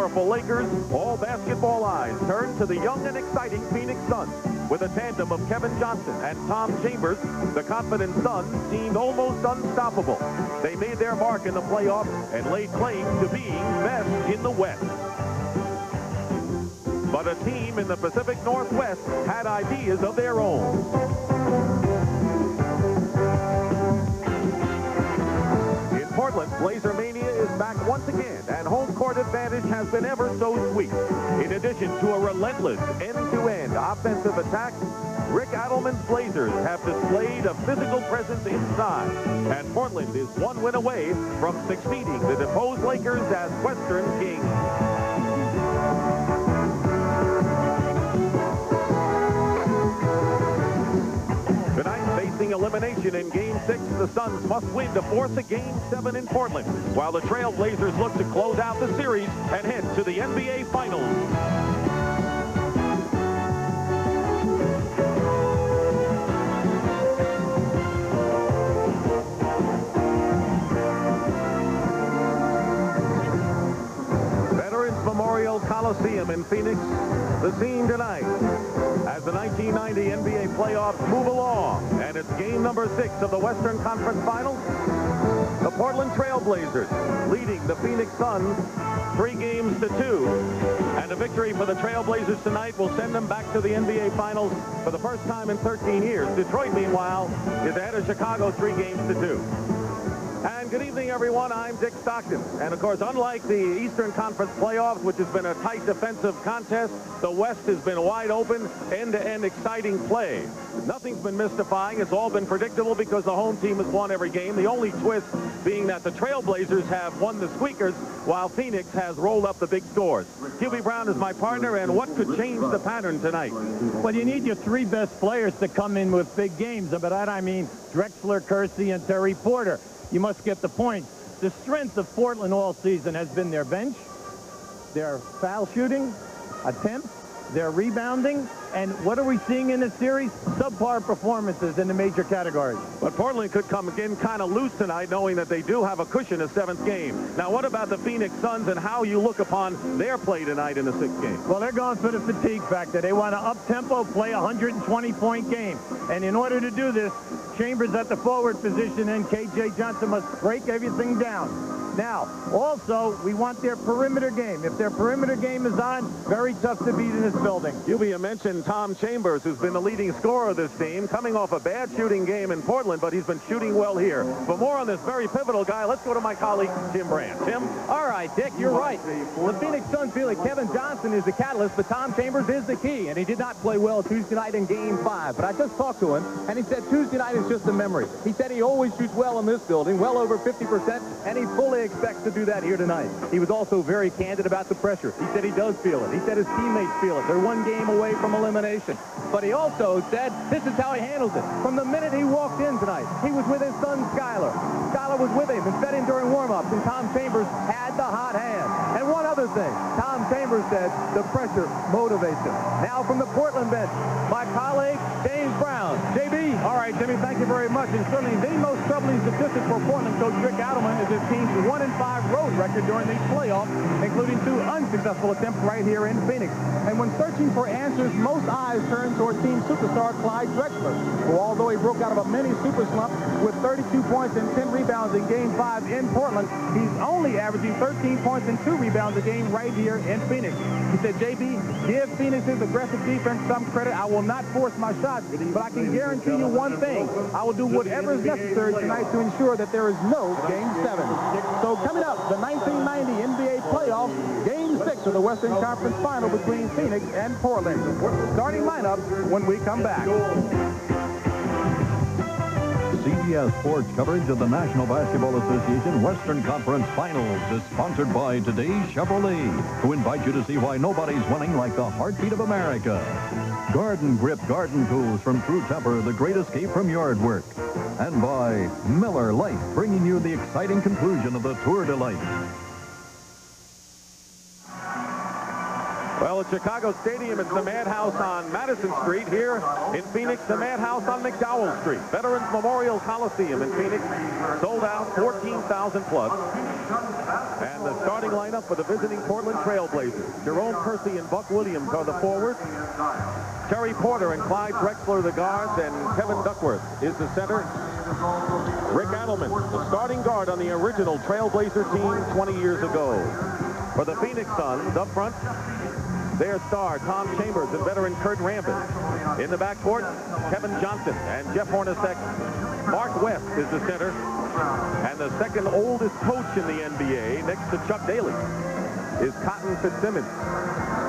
powerful Lakers, all basketball eyes turned to the young and exciting Phoenix Suns. With a tandem of Kevin Johnson and Tom Chambers, the confident Suns seemed almost unstoppable. They made their mark in the playoffs and laid claim to being best in the West. But a team in the Pacific Northwest had ideas of their own. In Portland, Blazer Mania is back once again, and home court advantage has been ever so sweet. In addition to a relentless end-to-end offensive attack, Rick Adelman's Blazers have displayed a physical presence inside, and Portland is one win away from succeeding the deposed Lakers as Western Kings. Elimination in Game 6, the Suns must win to force a Game 7 in Portland, while the Trail Blazers look to close out the series and head to the NBA Finals. Veterans Memorial Coliseum in Phoenix, the scene tonight as the 1990 NBA playoffs move along, and it's game number 6 of the Western Conference Finals. The Portland Trail Blazers leading the Phoenix Suns 3-2, and a victory for the Trail Blazers tonight will send them back to the NBA Finals for the first time in 13 years. Detroit, meanwhile, is ahead of Chicago 3-2. And good evening, everyone. I'm Dick Stockton. And, of course, unlike the Eastern Conference playoffs, which has been a tight defensive contest, the West has been wide open, end-to-end exciting play. Nothing's been mystifying. It's all been predictable because the home team has won every game. The only twist being that the Trail Blazers have won the squeakers, while Phoenix has rolled up the big scores. QB Brown is my partner, and what could change the pattern tonight? Well, you need your 3 best players to come in with big games. By that I mean Drexler, Kersey, and Terry Porter. You must get the point. The strength of Portland all season has been their bench, their foul shooting, attempts, their rebounding, and what are we seeing in this series? Subpar performances in the major categories. But Portland could come again kind of loose tonight, knowing that they do have a cushion a 7th game. Now, what about the Phoenix Suns and how you look upon their play tonight in the 6th game? Well, they're going for the fatigue factor. They want to up-tempo, play a 120-point game. And in order to do this, Chambers at the forward position and K.J. Johnson must break everything down. Now, also, we want their perimeter game. If their perimeter game is on, very tough to beat in this building. You mentioned Tom Chambers, who's been the leading scorer of this team, coming off a bad shooting game in Portland, but he's been shooting well here. For more on this very pivotal guy, let's go to my colleague, Tim Brand. Tim? All right, Dick, you're right. The Phoenix Suns feel that Kevin Johnson is the catalyst, but Tom Chambers is the key, and he did not play well Tuesday night in Game 5. But I just talked to him, and he said Tuesday night is just a memory. He said he always shoots well in this building, well over 50%, and he fully expects to do that here tonight. He was also very candid about the pressure. He said he does feel it. He said his teammates feel it. They're one game away from elimination. But he also said this is how he handles it. From the minute he walked in tonight, he was with his son, Skyler. Skyler was with him and fed him during warm-ups, and Tom Chambers had the hot hand. And one other thing, Tom Chambers said the pressure motivates him. Now from the Portland bench, my colleague, James Brown. JB. All right, Jimmy, thank you very much. And certainly the most troubling statistic for Portland coach Rick Adelman is his team's 1-5 road record during these playoffs, including 2 unsuccessful attempts right here in Phoenix. And when searching for answers, most eyes turn toward team superstar Clyde Drexler, who, although he broke out of a mini super slump with 32 points and 10 rebounds in Game 5 in Portland, he's only averaging 13 points and 2 rebounds a game right here in Phoenix. He said, JB, give Phoenix's aggressive defense some credit. I will not force my shots, but I can guarantee you one thing. I will do whatever is necessary tonight to ensure that there is no Game 7. So coming up, the 1990 NBA playoffs, Game 6 of the Western Conference Final between Phoenix and Portland. Starting lineup when we come back. CBS Sports coverage of the National Basketball Association Western Conference Finals is sponsored by today's Chevrolet, who invite you to see why nobody's winning like the heartbeat of America. Garden Grip Garden Tools from True Temper, the great escape from yard work. And by Miller Lite, bringing you the exciting conclusion of the Tour de Life. Well, at Chicago Stadium, it's the Madhouse on Madison Street. Here in Phoenix, the Madhouse on McDowell Street. Veterans Memorial Coliseum in Phoenix, sold out, 14,000 plus. And the starting lineup for the visiting Portland Trailblazers. Jerome Kersey and Buck Williams are the forwards. Terry Porter and Clyde Drexler the guards, and Kevin Duckworth is the center. Rick Adelman, the starting guard on the original Trailblazer team 20 years ago. For the Phoenix Suns, up front, their star, Tom Chambers, and veteran Kurt Rambis. In the backcourt, Kevin Johnson and Jeff Hornacek. Mark West is the center. And the second oldest coach in the NBA, next to Chuck Daly, is Cotton Fitzsimmons.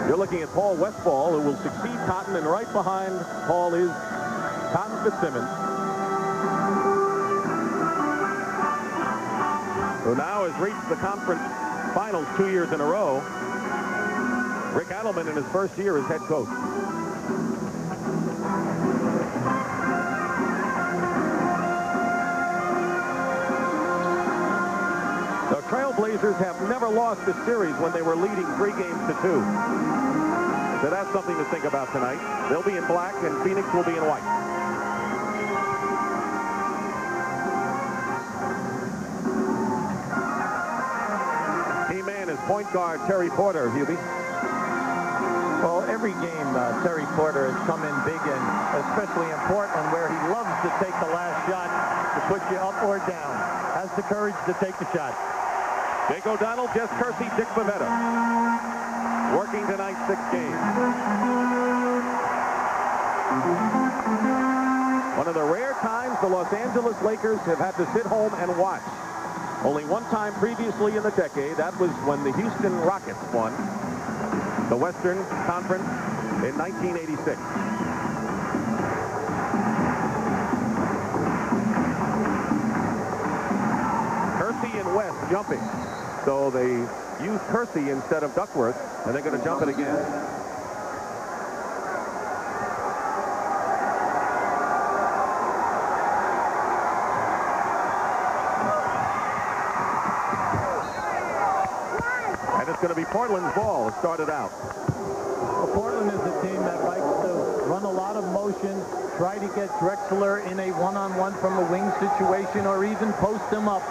You're looking at Paul Westphal, who will succeed Cotton, and right behind Paul is Cotton Fitzsimmons, who now has reached the conference finals 2 years in a row. Rick Adelman in his first year as head coach. The Trailblazers have never lost a series when they were leading 3-2. So that's something to think about tonight. They'll be in black and Phoenix will be in white. Key man is point guard Terry Porter, Hubie. Well, every game, Terry Porter has come in big, and especially in Portland, where he loves to take the last shot to put you up or down. Has the courage to take the shot. Jake O'Donnell, Jess Kersey, Dick Bavetta. Working tonight's 6th game. One of the rare times the Los Angeles Lakers have had to sit home and watch. Only one time previously in the decade, that was when the Houston Rockets won the Western Conference in 1986. Kersey and West jumping. So they use Kersey instead of Duckworth, and they're going to jump it again. And it's going to be Portland's ball. It started out. Well, Portland is a team that likes to run a lot of motion, try to get Drexler in a one-on-one from a wing situation, or even post him up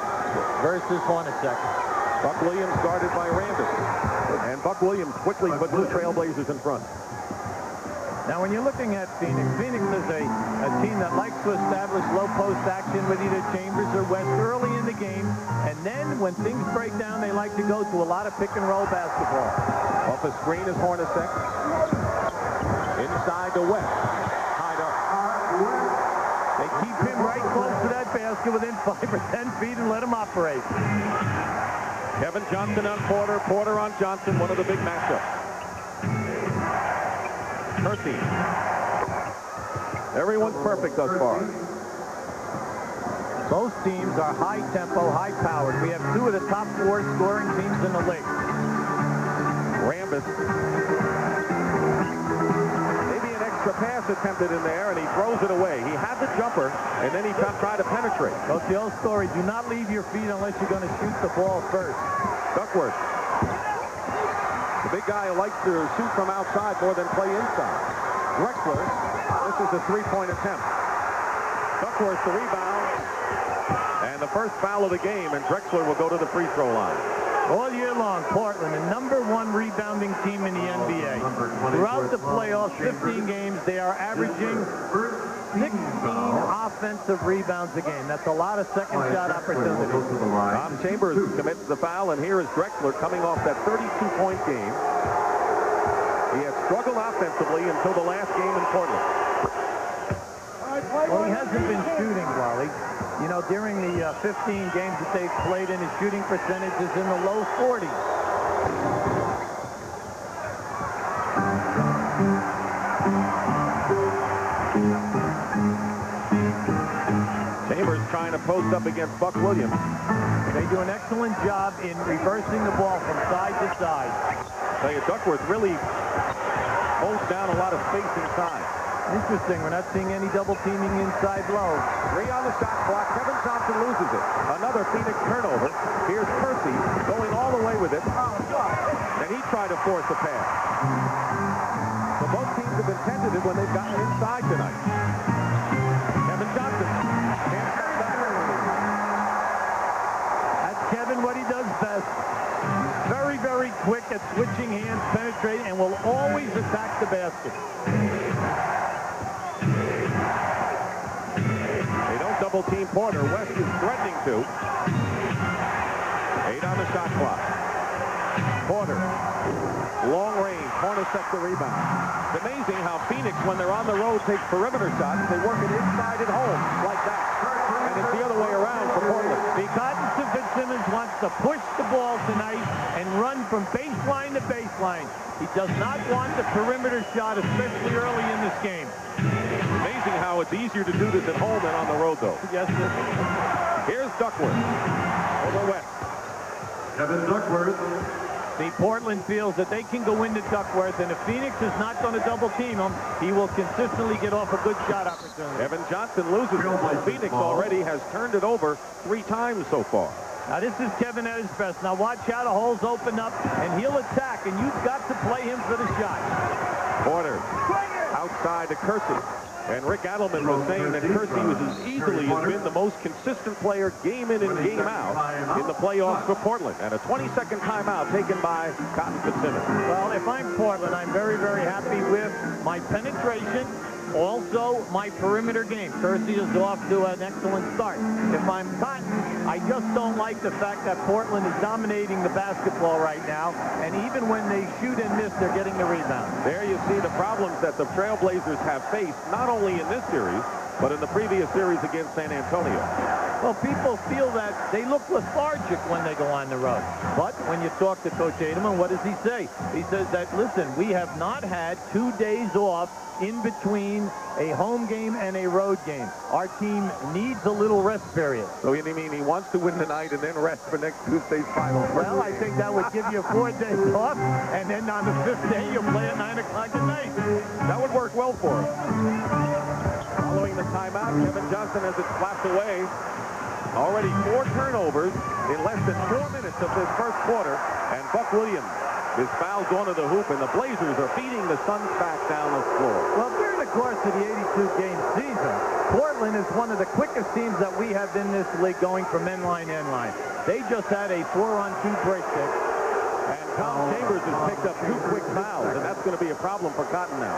versus Hornacek. Buck Williams guarded by Rambis. And Buck Williams quickly put the Trailblazers in front. Now, when you're looking at Phoenix, Phoenix is a team that likes to establish low post action with either Chambers or West early in the game. And then when things break down, they like to go to a lot of pick-and-roll basketball. Off the screen is Hornacek. Inside to West. Tied up. They keep him right close to that basket within 5 or 10 feet and let him operate. Kevin Johnson on Porter. Porter on Johnson. One of the big matchups. Kersey. Everyone's perfect thus far. Both teams are high-tempo, high-powered. We have 2 of the top 4 scoring teams in the league. Rambis. Maybe an extra pass attempted in there, and he throws it away. He had the jumper, and then he tried to penetrate. Coach, the old story, do not leave your feet unless you're going to shoot the ball first. Duckworth. The big guy who likes to shoot from outside more than play inside. Drexler. This is a 3-point attempt. Duckworth the rebound. And the first foul of the game, and Drexler will go to the free throw line. All year long, Portland, the #1 rebounding team in the NBA. Throughout the playoffs, 15 games, they are averaging 16 offensive rebounds a game. That's a lot of second shot opportunities. Tom Chambers commits the foul, and here is Drexler coming off that 32-point game. He has struggled offensively until the last game in Portland. Well, he hasn't been shooting, Wally. You know, during the 15 games that they've played in, his shooting percentage is in the low 40s. Chambers trying to post up against Buck Williams. They do an excellent job in reversing the ball from side to side. Duckworth really holds down a lot of space inside. Interesting. We're not seeing any double teaming inside low. 3 on the shot clock. Kevin Johnson loses it. Another Phoenix turnover. Here's Percy going all the way with it. And he tried to force a pass. So both teams have been tentative when they've gotten inside tonight. Kevin Johnson can't come back. That's Kevin, what he does best. Very, very quick at switching hands, penetrating, and will always attack the basket. They don't double team Porter. West is threatening to. 8 on the shot clock. Porter. Long range. Hornacek the rebound. It's amazing how Phoenix, when they're on the road, takes perimeter shots. They work it inside at home like that. And it's the other way around for Portland. Because Fitzsimmons wants to push the ball tonight and run from baseline to baseline. He does not want the perimeter shot, especially early in this game. Amazing how it's easier to do this at home than on the road, though. Yes, sir. Here's Duckworth over West. Kevin Duckworth. See, Portland feels that they can go into Duckworth, and if Phoenix is not going to double team him, he will consistently get off a good shot opportunity. Evan Johnson loses it, while Phoenix already has turned it over 3 times so far. Now, this is Kevin at his best. Now, watch how the holes open up, and he'll attack, and you've got to play him for the shot. Porter outside to Kersey. And Rick Adelman was saying that Kersey was as easily has been the most consistent player game in and game out in the playoffs for Portland. And a 20-second timeout taken by Cotton Fitzsimmons. Well, if I'm Portland, I'm very, very happy with my penetration, also my perimeter game. Kersey is off to an excellent start. If I'm Cotton, I just don't like the fact that Portland is dominating the basketball right now, and even when they shoot and miss, they're getting the rebound. There you see the problems that the Trailblazers have faced, not only in this series, but in the previous series against San Antonio. Well, people feel that they look lethargic when they go on the road. But when you talk to Coach Adelman, what does he say? He says that, listen, we have not had 2 days off in between a home game and a road game. Our team needs a little rest period. So you mean he wants to win tonight and then rest for next Tuesday's final? Well, I think that would give you 4 days off, and then on the 5th day, you'll play at 9 o'clock at night. That would work well for him. Following the timeout, Kevin Johnson has it slapped away. Already 4 turnovers in less than 4 minutes of this first quarter, and Buck Williams is fouled going to the hoop, and the Blazers are feeding the Suns back down the floor. Well, during the course of the 82-game season, Portland is one of the quickest teams that we have in this league going from end line to end line. They just had a 4-on-2 break pick. And Tom Chambers has picked up 2 quick fouls, and that's going to be a problem for Cotton now.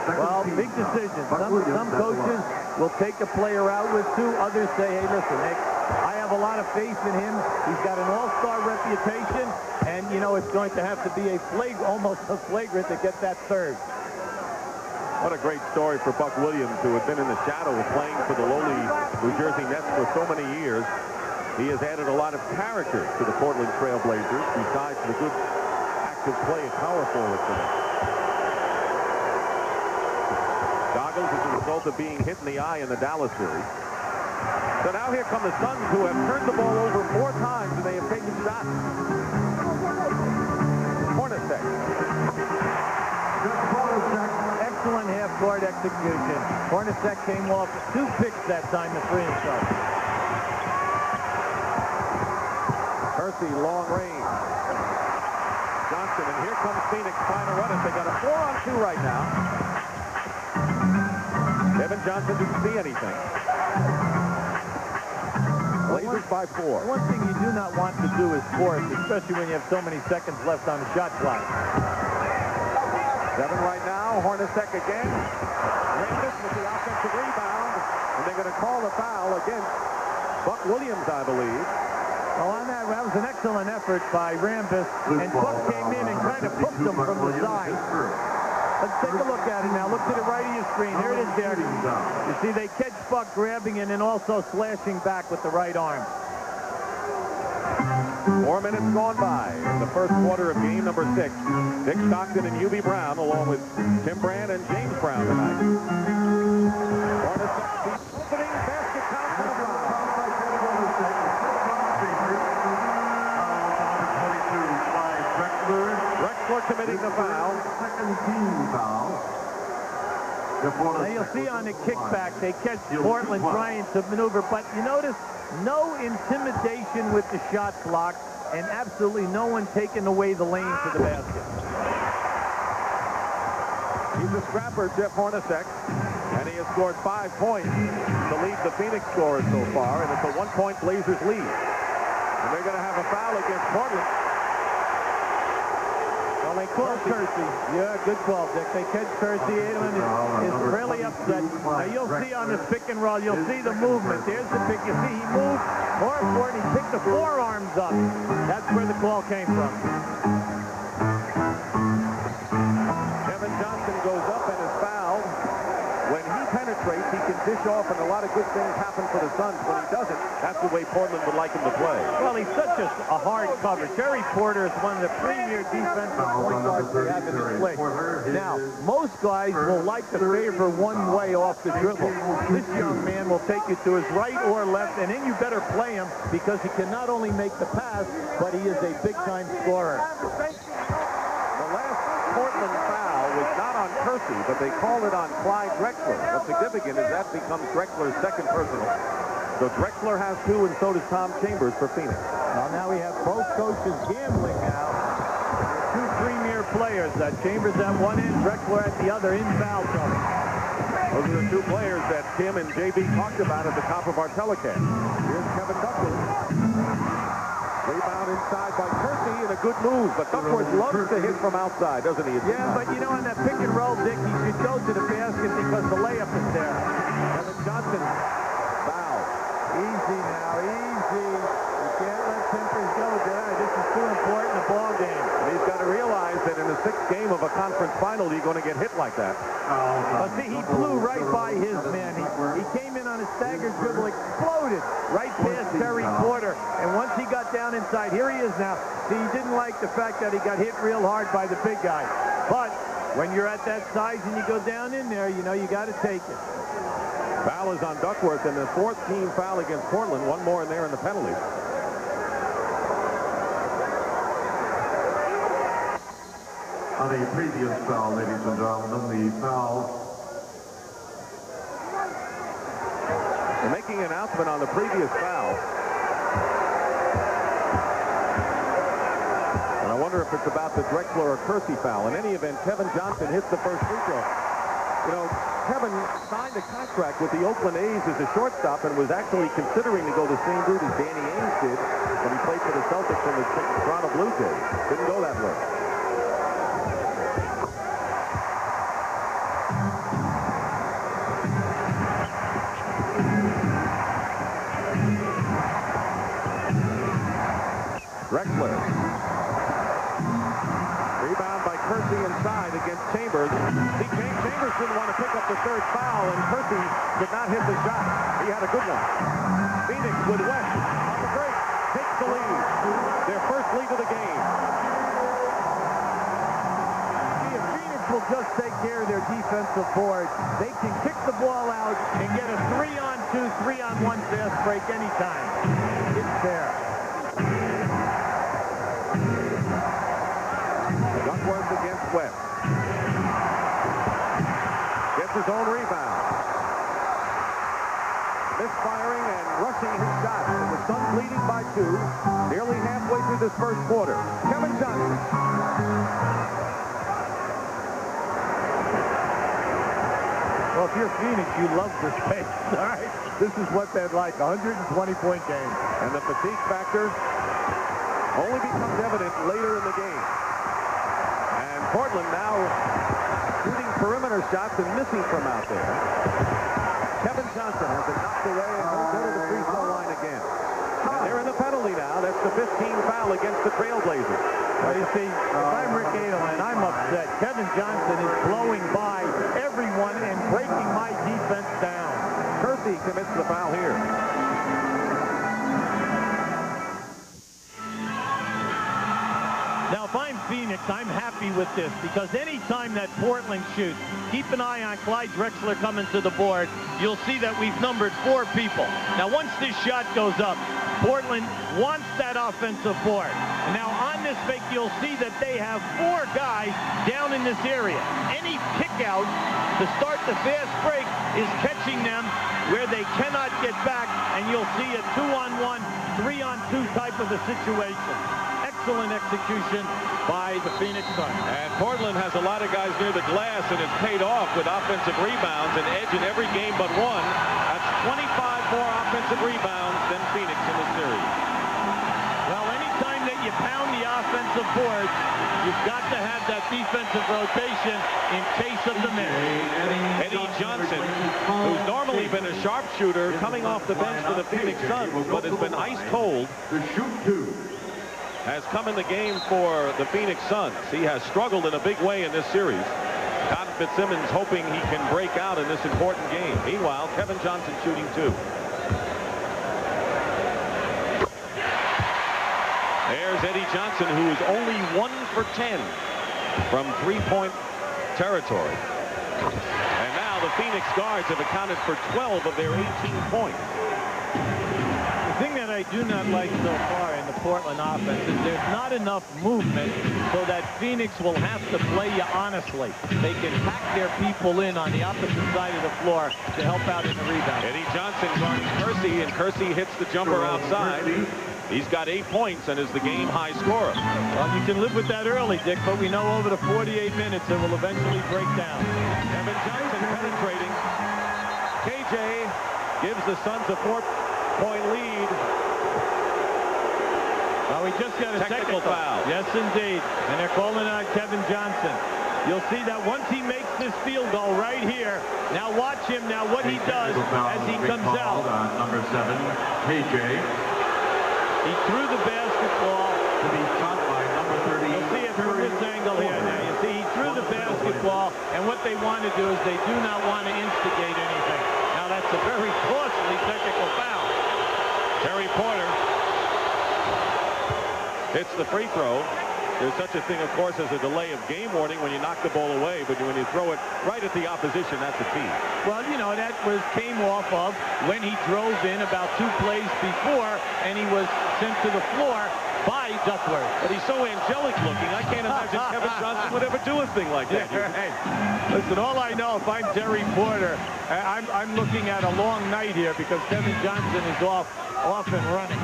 Well, big decision. Some coaches will take a player out with 2. Others say, hey, listen, Nick, I have a lot of faith in him. He's got an all-star reputation, and, you know, it's going to have to be almost a flagrant to get that 3rd. What a great story for Buck Williams, who had been in the shadow playing for the lowly New Jersey Nets for so many years. He has added a lot of character to the Portland Trailblazers, besides the good active play at power forward for them. Goggles as a result of being hit in the eye in the Dallas series. So now here come the Suns, who have turned the ball over 4 times, and they have taken shots. Hornacek. Excellent half-court execution. Hornacek came off 2 picks that time, the 3 and start. Percy, long range. Johnson, and here comes Phoenix trying to run it. They got a 4-on-2 right now. Kevin Johnson didn't see anything. Blazers by 4. One thing you do not want to do is force, especially when you have so many seconds left on the shot clock. 7 right now. Hornacek again. Rambis with the offensive rebound. And they're going to call the foul against Buck Williams, I believe. Well, on that was an excellent effort by Rambis. And Buck came in and kind of hooked him from the side. Let's take a look at it now. Look to the right of your screen. Here it is there. You see, they catch Buck grabbing and then also slashing back with the right arm. 4 minutes gone by in the first quarter of game number 6. Dick Stockton and Hubie Brown, along with Tim Brand and James Brown tonight. Hornacek, the opening basket count for the Browns. Rexler committing the foul. Second team foul. Now you'll see on the kickback, they catch Portland trying to maneuver, but you notice no intimidation with the shot clock and absolutely no one taking away the lane to the basket. He's a scrapper, Jeff Hornacek, and he has scored 5 points to lead the Phoenix scorers so far, and it's a 1-point Blazers lead. And they're going to have a foul against Portland. Well, they call Kersey. Yeah, good call, Dick. They catch Kersey. Adelman is really upset. Now, you'll see on this pick and roll, you'll see the movement. There's the pick. You see he moved. More important, he picked the forearms up. That's where the call came from. Kevin Johnson goes up and is fouled. When he penetrates, he can dish off, and a lot of good things happen for the Suns. When he doesn't, that's the way Portland would like him to play. Well, he's such a hard cover. Terry Porter is one of the premier defensive point guards they have in this league. Now, most guys will like to favor one way off the dribble. This young man will take you to his right or left, and then you better play him because he can not only make the pass, but he is a big-time scorer. The last Portland foul was not on Kersey, but they called it on Clyde Drexler. What's significant is that becomes Drexler's second personal. So Drexler has 2, and so does Tom Chambers for Phoenix. Well, now we have both coaches gambling now. 2 premier players. Chambers at one end, Drexler at the other in foul trouble. Those are the 2 players that Tim and JB talked about at the top of our telecast. Here's Kevin Duckworth. Rebound inside by Kersey, and a good move, but Duckworth loves to hit from outside, doesn't he? Yeah, but you know, on that pick and roll, Dick, he should go to the basket because the layup is there. Kevin Johnson foul. Easy now, easy. You can't let tempers go there. This is too important a ball game. And he's got to realize that in the 6th game of a conference final, you're going to get hit like that. But see, he flew right by his man. He came in on a staggered dribble, exploded right past Terry Porter. And once he got down inside, here he is now. See, he didn't like the fact that he got hit real hard by the big guy. But when you're at that size and you go down in there, you know you got to take it. Foul is on Duckworth, and the 4th team foul against Portland. One more in there in the penalty. On a previous foul, ladies and gentlemen, the foul. They're making an announcement on the previous foul. And I wonder if it's about the Drexler or Kersey foul. In any event, Kevin Johnson hits the first free throw. You know, Kevin signed a contract with the Oakland A's as a shortstop and was actually considering to go the same route as Danny Ainge did when he played for the Celtics and the Toronto Blue Jays. Didn't go that way. Drexler. Rebound by Kersey inside against Chambers. See, Chambers didn't want to pick up the 3rd foul, and Kersey did not hit the shot. He had a good one. Phoenix with West on the break takes the lead. Their first lead of the game. See, if Phoenix will just take care of their defensive board, they can kick the ball out and get a 3-on-2, 3-on-1 fast break anytime. It's there. Duckworth against West. Gets his own rebound. Misfiring and rushing his shot. And the Suns leading by 2, nearly halfway through this first quarter. Kevin Johnson. Well, if you're Phoenix, you love the space, all right? This is what they'd like, 120-point game. And the fatigue factor only becomes evident later in the game. And Portland now shooting perimeter shots and missing from out there. Kevin Johnson has it knocked away and won't go to the free throw line again. And they're in the penalty now. That's the 15th foul against the Trailblazers. Well, you see, if I'm Rick Adelman, I'm upset. Kevin Johnson is blowing by everyone and breaking my defense down. Kersey commits the foul here. Now, if I'm Phoenix, I'm happy with this because anytime that Portland shoots, keep an eye on Clyde Drexler coming to the board. You'll see that we've numbered 4 people. Now, once this shot goes up, Portland wants that offensive board. And now on this fake, you'll see that they have 4 guys down in this area. Any pick out to start the fast break is catching them where they cannot get back, and you'll see a 2-on-1, 3-on-2 type of a situation. Excellent execution by the Phoenix Suns. And Portland has a lot of guys near the glass, and it's paid off with offensive rebounds, an edge in every game but one. That's 25 more offensive rebounds than Phoenix in the series. Well, anytime that you pound the offensive boards, you've got to have that defensive rotation in case of the miss. Eddie Johnson, who's normally been a sharpshooter coming off the bench for the Phoenix Suns, but has been ice cold, has come in the game for the Phoenix Suns. He has struggled in a big way in this series. Cotton Fitzsimmons hoping he can break out in this important game. Meanwhile, Kevin Johnson shooting 2. There's Eddie Johnson, who is only 1 for 10 from three-point territory. And now the Phoenix guards have accounted for 12 of their 18 points. The thing that I do not like so far in the Portland offense is there's not enough movement so that Phoenix will have to play you honestly. They can pack their people in on the opposite side of the floor to help out in the rebound. Eddie Johnson guarding Kersey, and Kersey hits the jumper outside. He's got 8 points and is the game high scorer. Well, you can live with that early, Dick, but we know over the 48 minutes it will eventually break down. Kevin Johnson penetrating. KJ gives the Suns a 4-point lead. Well, we just got a technical foul. Yes, indeed. And they're calling on Kevin Johnson. You'll see that once he makes this field goal right here, now watch him now what he does as he comes out. Number 7, KJ. He threw the basketball To be shot by number 30. You'll see it from this angle here. Now you see he threw the basketball, and what they want to do is they do not want to instigate anything. Now that's a very costly technical foul. Terry Porter hits the free throw. There's such a thing, of course, as a delay of game warning when you knock the ball away, but when you throw it right at the opposition, that's a tee. Well, you know, that came off of when he drove in about 2 plays before, and he was sent to the floor by Duckworth. But he's so angelic looking, I can't imagine Kevin Johnson would ever do a thing like that. Right. Listen, all I know, if I'm Terry Porter, I'm looking at a long night here because Kevin Johnson is off and running.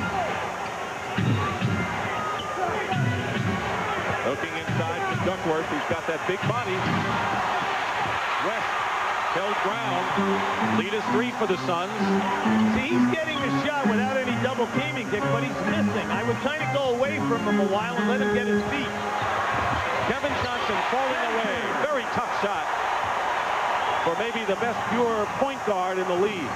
Looking inside to Duckworth. He's got that big body. West held ground. Lead is 3 for the Suns. See, he's getting the shot without any double teaming, Dick, but he's missing. I would kind of go away from him a while and let him get his feet. Kevin Johnson falling away. Very tough shot for maybe the best pure point guard in the league.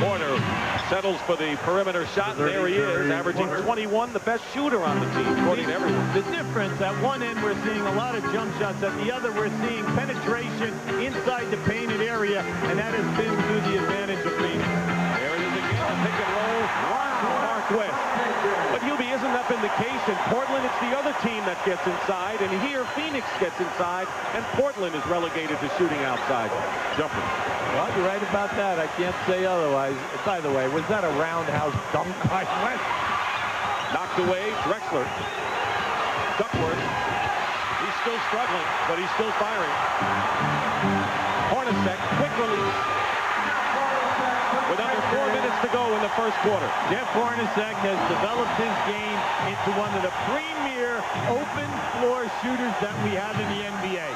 Porter settles for the perimeter shot. There he is, averaging 21, the best shooter on the team, according to everyone. The difference, at one end we're seeing a lot of jump shots, at the other we're seeing penetration inside the painted area, and that has been to the advantage of Phoenix. There it is again, pick and roll to Mark West. But Hubie, isn't that been the case in Portland? It's the other team that gets inside, and here Phoenix gets inside, and Portland is relegated to shooting outside jumpers. Well, you're right about that. I can't say otherwise. By the way, was that a roundhouse dunk by West? Knocked away, Drexler. Duckworth. He's still struggling, but he's still firing. Hornacek, quick release. With under 4 minutes to go in the first quarter. Jeff Hornacek has developed his game into one of the premier open floor shooters that we have in the NBA.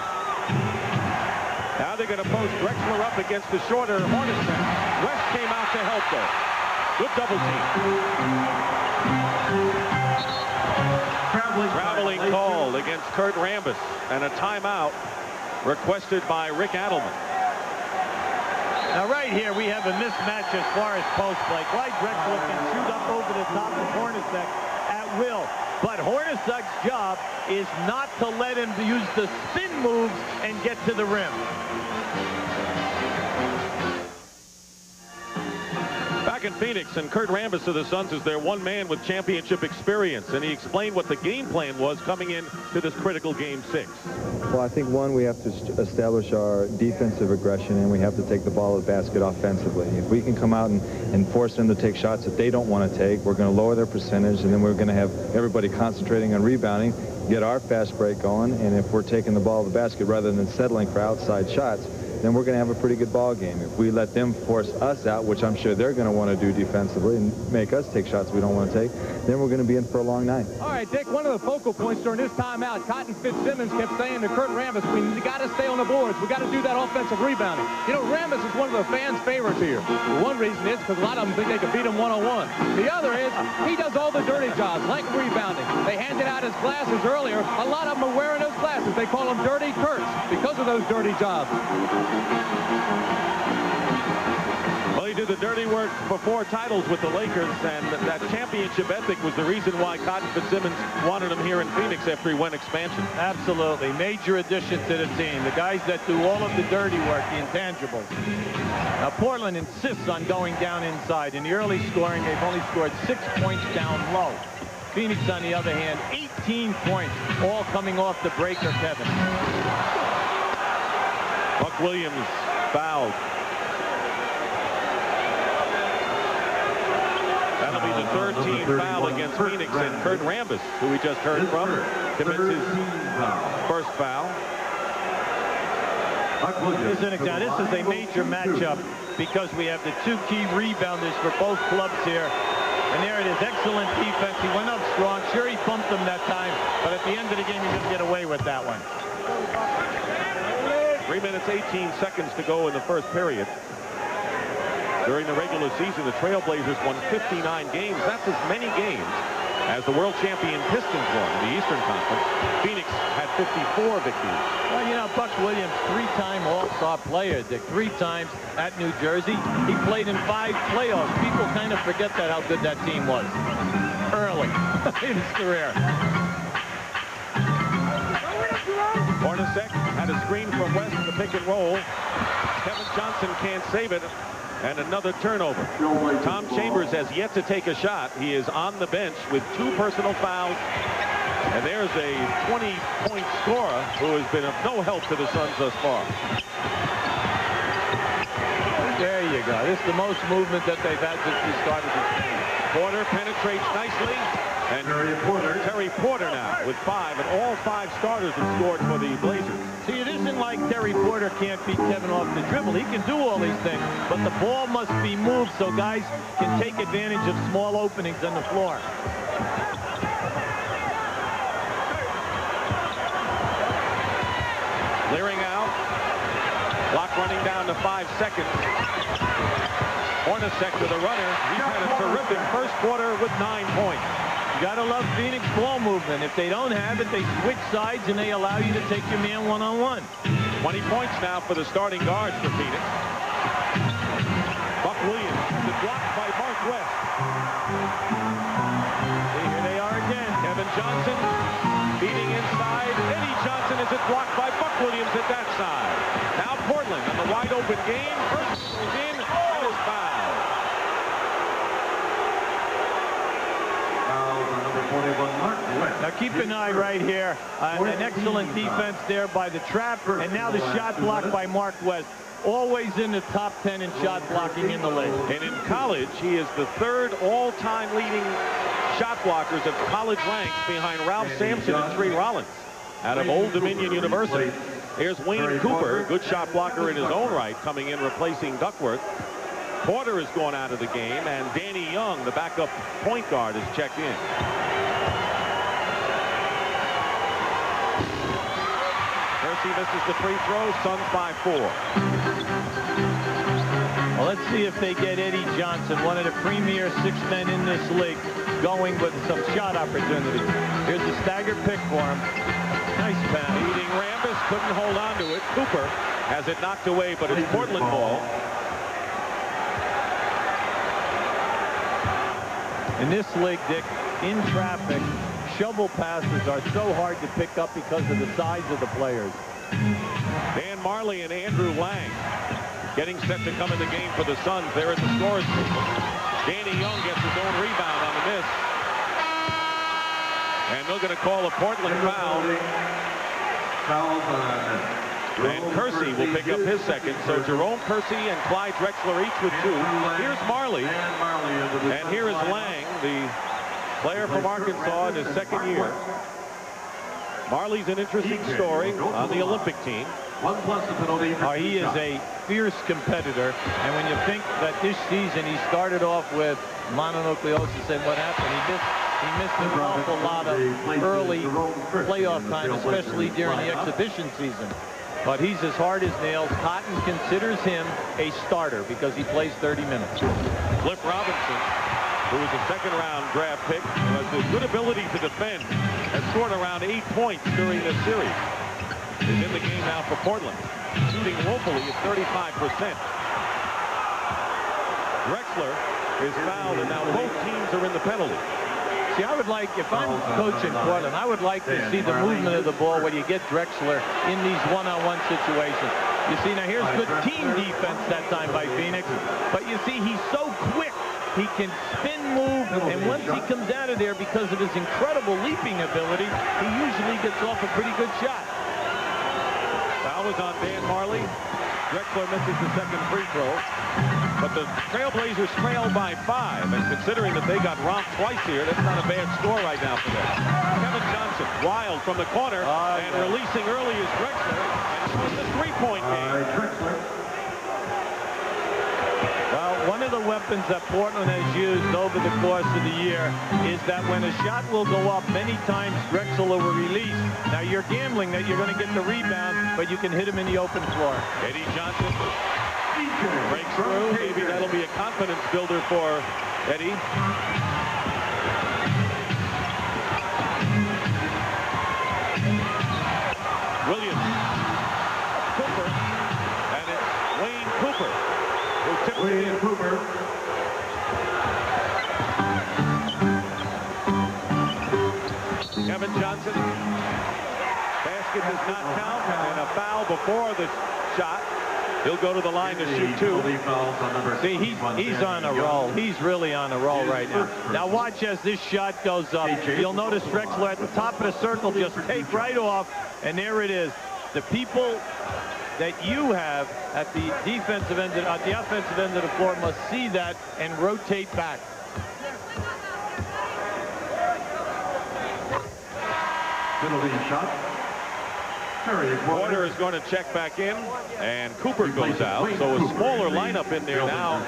Now they're going to post Drexler up against the shorter Hornacek. West came out to help though. Good double team. Traveling called against Kurt Rambis, and a timeout requested by Rick Adelman. Now right here we have a mismatch as far as post play. Clyde Drexler can shoot up over the top of Hornacek at will. But Hornacek's job is not to let him use the spin moves and get to the rim. Back back in Phoenix, and Kurt Rambis of the Suns is their one man with championship experience, and he explained what the game plan was coming in to this critical Game 6. Well, I think, one, we have to establish our defensive aggression, and we have to take the ball to the basket offensively. If we can come out and force them to take shots that they don't want to take, we're going to lower their percentage, and then we're going to have everybody concentrating on rebounding, get our fast break going, and if we're taking the ball to the basket rather than settling for outside shots, then we're going to have a pretty good ball game. If we let them force us out, which I'm sure they're going to want to do defensively and make us take shots we don't want to take, then we're going to be in for a long night. All right, Dick, one of the focal points during this timeout, Cotton Fitzsimmons kept saying to Kurt Rambis, we got to stay on the boards. We got to do that offensive rebounding. You know, Rambis is one of the fans' favorites here. One reason is because a lot of them think they can beat him one-on-one. The other is he does all the dirty jobs, like rebounding. They handed out his glasses earlier. A lot of them are wearing those glasses. They call them dirty Kurts because of those dirty jobs. Well, he did the dirty work for 4 titles with the Lakers, and that championship ethic was the reason why Cotton Fitzsimmons wanted him here in Phoenix after he went expansion. Absolutely. Major addition to the team. The guys that do all of the dirty work, the intangibles. Now, Portland insists on going down inside. In the early scoring, they've only scored 6 points down low. Phoenix, on the other hand, 18 points, all coming off the breaker, Kevin. Buck Williams fouled. That'll be the 3rd team foul against Phoenix, and Kurt Rambis, who we just heard from, commits his first foul. Now, this is a major matchup because we have the 2 key rebounders for both clubs here. And there it is, excellent defense. He went up strong. Sure, he pumped them that time, but at the end of the game, he didn't get away with that one. 3 minutes, 18 seconds to go in the first period. During the regular season, the Trailblazers won 59 games. That's as many games as the world champion Pistons won in the Eastern Conference. Phoenix had 54 victories. Well, you know, Buck Williams, 3-time All-Star player, Dick, 3 times at New Jersey. He played in 5 playoffs. People kind of forget that, how good that team was early in his career. Hornacek had a screen from West in the pick and roll. Kevin Johnson can't save it. And another turnover. Tom Chambers has yet to take a shot. He is on the bench with 2 personal fouls. And there's a 20-point scorer who has been of no help to the Suns thus far. There you go. This is the most movement that they've had since we started this game. Porter penetrates nicely. And Terry Porter now with 5, and all 5 starters have scored for the Blazers. See, it isn't like Terry Porter can't beat Kevin off the dribble. He can do all these things, but the ball must be moved so guys can take advantage of small openings on the floor. Clearing out. Clock running down to 5 seconds. Hornacek to the runner. He's had a terrific first quarter with 9 points. You gotta love Phoenix ball movement. If they don't have it, they switch sides and they allow you to take your man one-on-one. 20 points now for the starting guards for Phoenix. Buck Williams is blocked by Mark West. See, here they are again. Kevin Johnson beating inside. Eddie Johnson is blocked by Buck Williams at that side. Now Portland on the wide open game. First is in and is fouled. Now keep an eye right here. An excellent defense there by the trap, and now the shot block by Mark West. Always in the top 10 in shot blocking in the league. And in college, he is the 3rd all-time leading shot blockers of college ranks behind Ralph Sampson and Tree Rollins out of Old Dominion University. Here's Wayne Cooper, good shot blocker in his own right, coming in replacing Duckworth. Porter is going out of the game, and Danny Young, the backup point guard, is checked in. He misses the free throw. Suns by 4. Well, let's see if they get Eddie Johnson, one of the premier 6 men in this league, going with some shot opportunities. Here's the stagger pick for him. Nice pass. Leading Rambis couldn't hold on to it. Cooper has it knocked away, but it's Portland ball. In this league, Dick, in traffic, shovel passes are so hard to pick up because of the size of the players. Dan Marley and Andrew Lang getting set to come in the game for the Suns. They're at the scores table. Danny Young gets his own rebound on the miss. And they're going to call a Portland foul. And Kersey will pick up his second. So Jerome Kersey and Clyde Drexler each with 2. Here's Marley. And here is Lang, the player from Arkansas in his second year. Marley's an interesting story on the Olympic team. He is a fierce competitor, and when you think that this season he started off with mononucleosis and what happened, he missed an awful lot of early playoff time, especially during the exhibition season. But he's as hard as nails. Cotton considers him a starter because he plays 30 minutes. Cliff Robinson, who was a second-round draft pick, who has the good ability to defend, has scored around 8 points during this series. Is in the game now for Portland, shooting woefully at 35%. Drexler is fouled, and now both teams are in the penalty. See, I would like, if I'm coaching Portland, I would like to see the movement of the ball when you get Drexler in these one-on-one situations. You see, now here's good team defense that time by Phoenix, but you see, he's so quick. He can spin move, and once he comes out of there, because of his incredible leaping ability, he usually gets off a pretty good shot. Foul is on Dan Marley. Drexler misses the second free throw. But the Trailblazers trail by 5. And considering that they got romped twice here, that's not a bad score right now for them. Kevin Johnson, wild from the corner, and releasing early is Drexler. And it's the three-point game. Well, one of the weapons that Portland has used over the course of the year is that when a shot will go up, many times Drexler will release. Now, you're gambling that you're going to get the rebound, but you can hit him in the open floor. Eddie Johnson breaks through. Maybe that'll be a confidence builder for Eddie. Williams. Cooper. And it's Wayne Cooper who tipped it in. Cooper. Kevin Johnson. Basket does not count, and a foul before the shot. He'll go to the line to shoot 2. See, he's on a roll. He's really on a roll right now. Now watch as this shot goes up. You'll notice Drexler at the top of the circle just take right off, and there it is. The people that you have at the defensive end, at the offensive end of the floor must see that and rotate back. Penalty shot. Porter is going to check back in, and Cooper goes out. So a smaller lineup in there now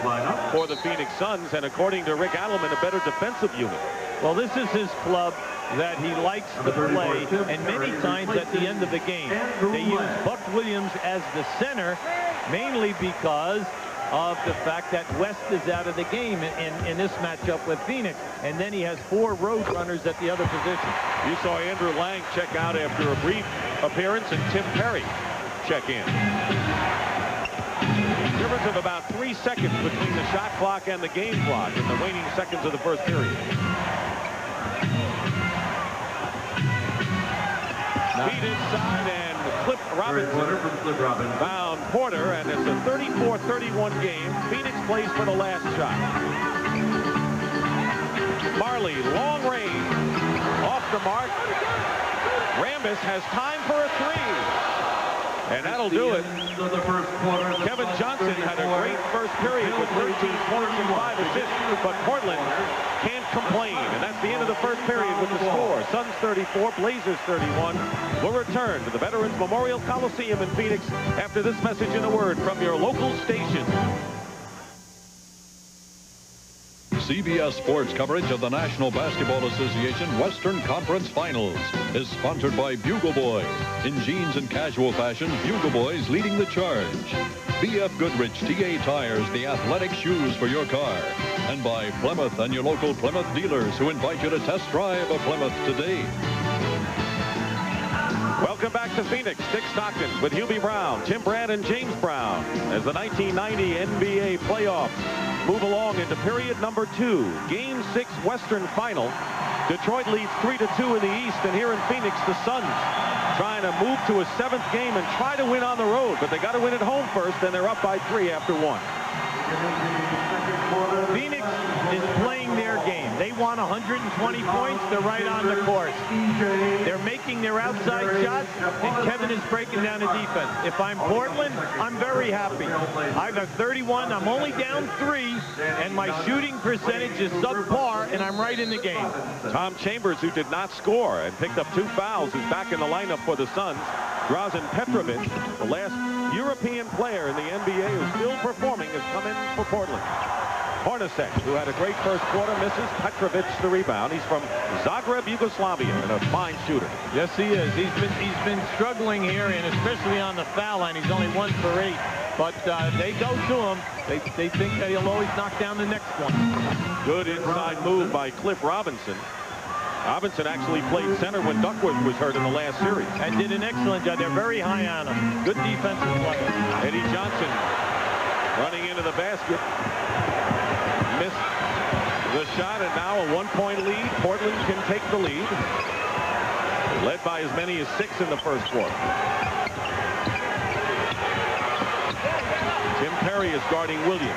for the Phoenix Suns, and according to Rick Adelman, a better defensive unit. Well, this is his club that he likes to play, and many times at the end of the game, they use Buck Williams as the center, mainly because of the fact that West is out of the game in this matchup with Phoenix, and then he has 4 road runners at the other position. You saw Andrew Lang check out after a brief appearance, and Tim Perry check in. Difference of about 3 seconds between the shot clock and the game clock in the waning seconds of the first period. Feed inside, and Cliff Robinson found Porter, and it's a 34-31 game. Phoenix plays for the last shot. Marley, long range, off the mark. Rambis has time for a 3. And that'll do it. Kevin Johnson had a great first period with 13 points and 5 assists, but Portland can't complain. And that's the end of the first period with the score. Suns 34, Blazers 31. We'll return to the Veterans Memorial Coliseum in Phoenix after this message and a word from your local station. CBS Sports coverage of the National Basketball Association Western Conference Finals is sponsored by Bugle Boys. In jeans and casual fashion, Bugle Boys leading the charge. BF Goodrich TA Tires, the athletic shoes for your car. And by Plymouth and your local Plymouth dealers who invite you to test drive a Plymouth today. Welcome back to Phoenix. Dick Stockton with Hubie Brown, Tim Brand, and James Brown as the 1990 NBA playoffs move along into period number 2. Game 6 Western Final. Detroit leads 3-2 in the East, and here in Phoenix, the Suns trying to move to a 7th game and try to win on the road, but they got to win at home first, and they're up by 3 after 1. Phoenix is playing their game. They want 120 points. They're right on the course. They're making their outside shots, and Kevin is breaking down the defense. If I'm Portland, I'm very happy. I've got 31. I'm only down 3, and my shooting percentage is subpar, and I'm right in the game. Tom Chambers, who did not score and picked up 2 fouls, is back in the lineup for the Suns. Drazen Petrovic, the last European player in the NBA who's still performing, has come in for Portland. Hornacek, who had a great first quarter, misses. Petrovic the rebound. He's from Zagreb, Yugoslavia, and a fine shooter. Yes, he is. He's been struggling here, and especially on the foul line. He's only 1 for 8. But they go to him. They think that he'll always knock down the next one. Good inside move by Cliff Robinson. Robinson actually played center when Duckworth was hurt in the last series. And did an excellent job. They're very high on him. Good defensive play. Eddie Johnson running into the basket. Missed the shot, and now a 1-point lead. Portland can take the lead. Led by as many as 6 in the first quarter. Tim Perry is guarding Williams.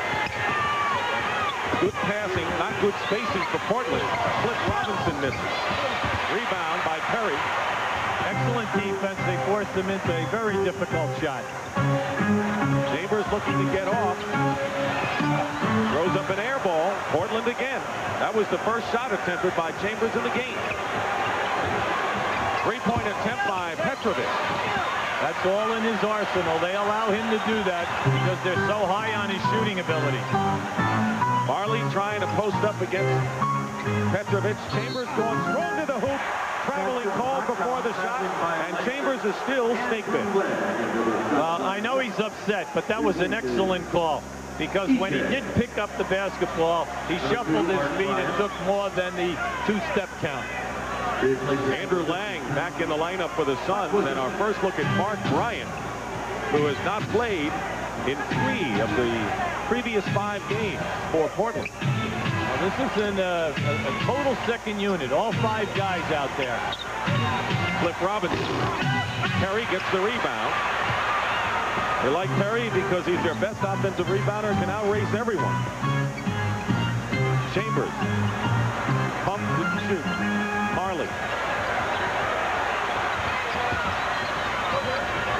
Good passing, not good spacing for Portland. Cliff Robinson misses. Rebound by Perry. Excellent defense. They forced him into a very difficult shot. Chambers looking to get off. Throws up an air ball. Portland again. That was the first shot attempted by Chambers in the game. 3-point attempt by Petrovic. That's all in his arsenal. They allow him to do that because they're so high on his shooting ability. Marley trying to post up against Petrovic. Chambers going strong to the hoop. Traveling call before the shot, and Chambers is still snake-bit. Well, I know he's upset, but that was an excellent call. Because when he did pick up the basketball, he shuffled his feet and took more than the 2-step count. Andrew Lang back in the lineup for the Suns, and our first look at Mark Bryant, who has not played in 3 of the previous 5 games for Portland. Well, this is a total second unit, all 5 guys out there. Cliff Robinson. Perry gets the rebound. They like Perry because he's their best offensive rebounder and can outrace everyone. Chambers. Pump and shoot. Marley.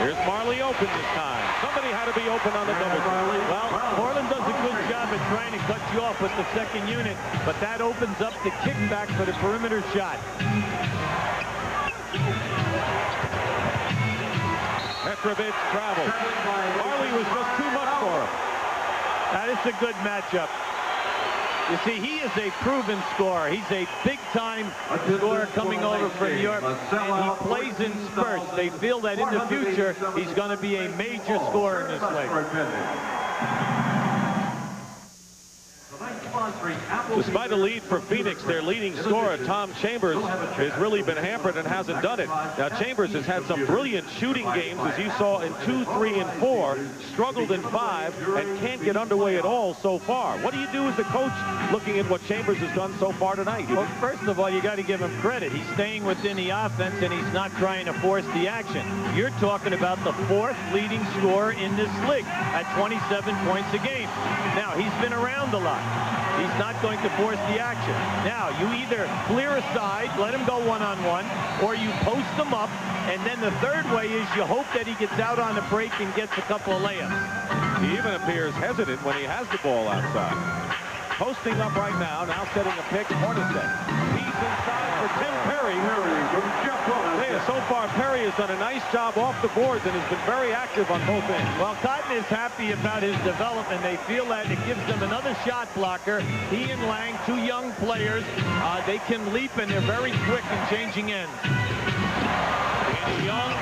Here's Marley open this time. Somebody had to be open on the double. Well, Portland does a good job at trying to cut you off with the second unit, but that opens up the kickback for the perimeter shot. Petrovic travels. Marley was just too much for him. That is a good matchup. You see, he is a proven scorer. He's a big-time scorer coming over from Europe, and he plays in spurts. They feel that in the future, he's going to be a major scorer in this league. Despite a lead for Phoenix, their leading scorer, Tom Chambers, has really been hampered and hasn't done it. Now, Chambers has had some brilliant shooting games, as you saw in 2, 3, and 4, struggled in 5, and can't get underway at all so far. What do you do as the coach looking at what Chambers has done so far tonight? Well, first of all, you got to give him credit. He's staying within the offense, and he's not trying to force the action. You're talking about the 4th leading scorer in this league at 27 points a game. Now, he's been around a lot. He's not going to force the action. Now, you either clear aside, let him go one-on-one, or you post him up, and then the third way is you hope that he gets out on the break and gets a couple of layups. He even appears hesitant when he has the ball outside. Posting up right now setting a pick, Hornacek. He's inside for Tim Perry. So far, Perry has done a nice job off the boards and has been very active on both ends. Well, Cotton is happy about his development. They feel that it gives them another shot blocker. He and Lang, 2 young players, they can leap, and they're very quick in changing ends. Danny Young,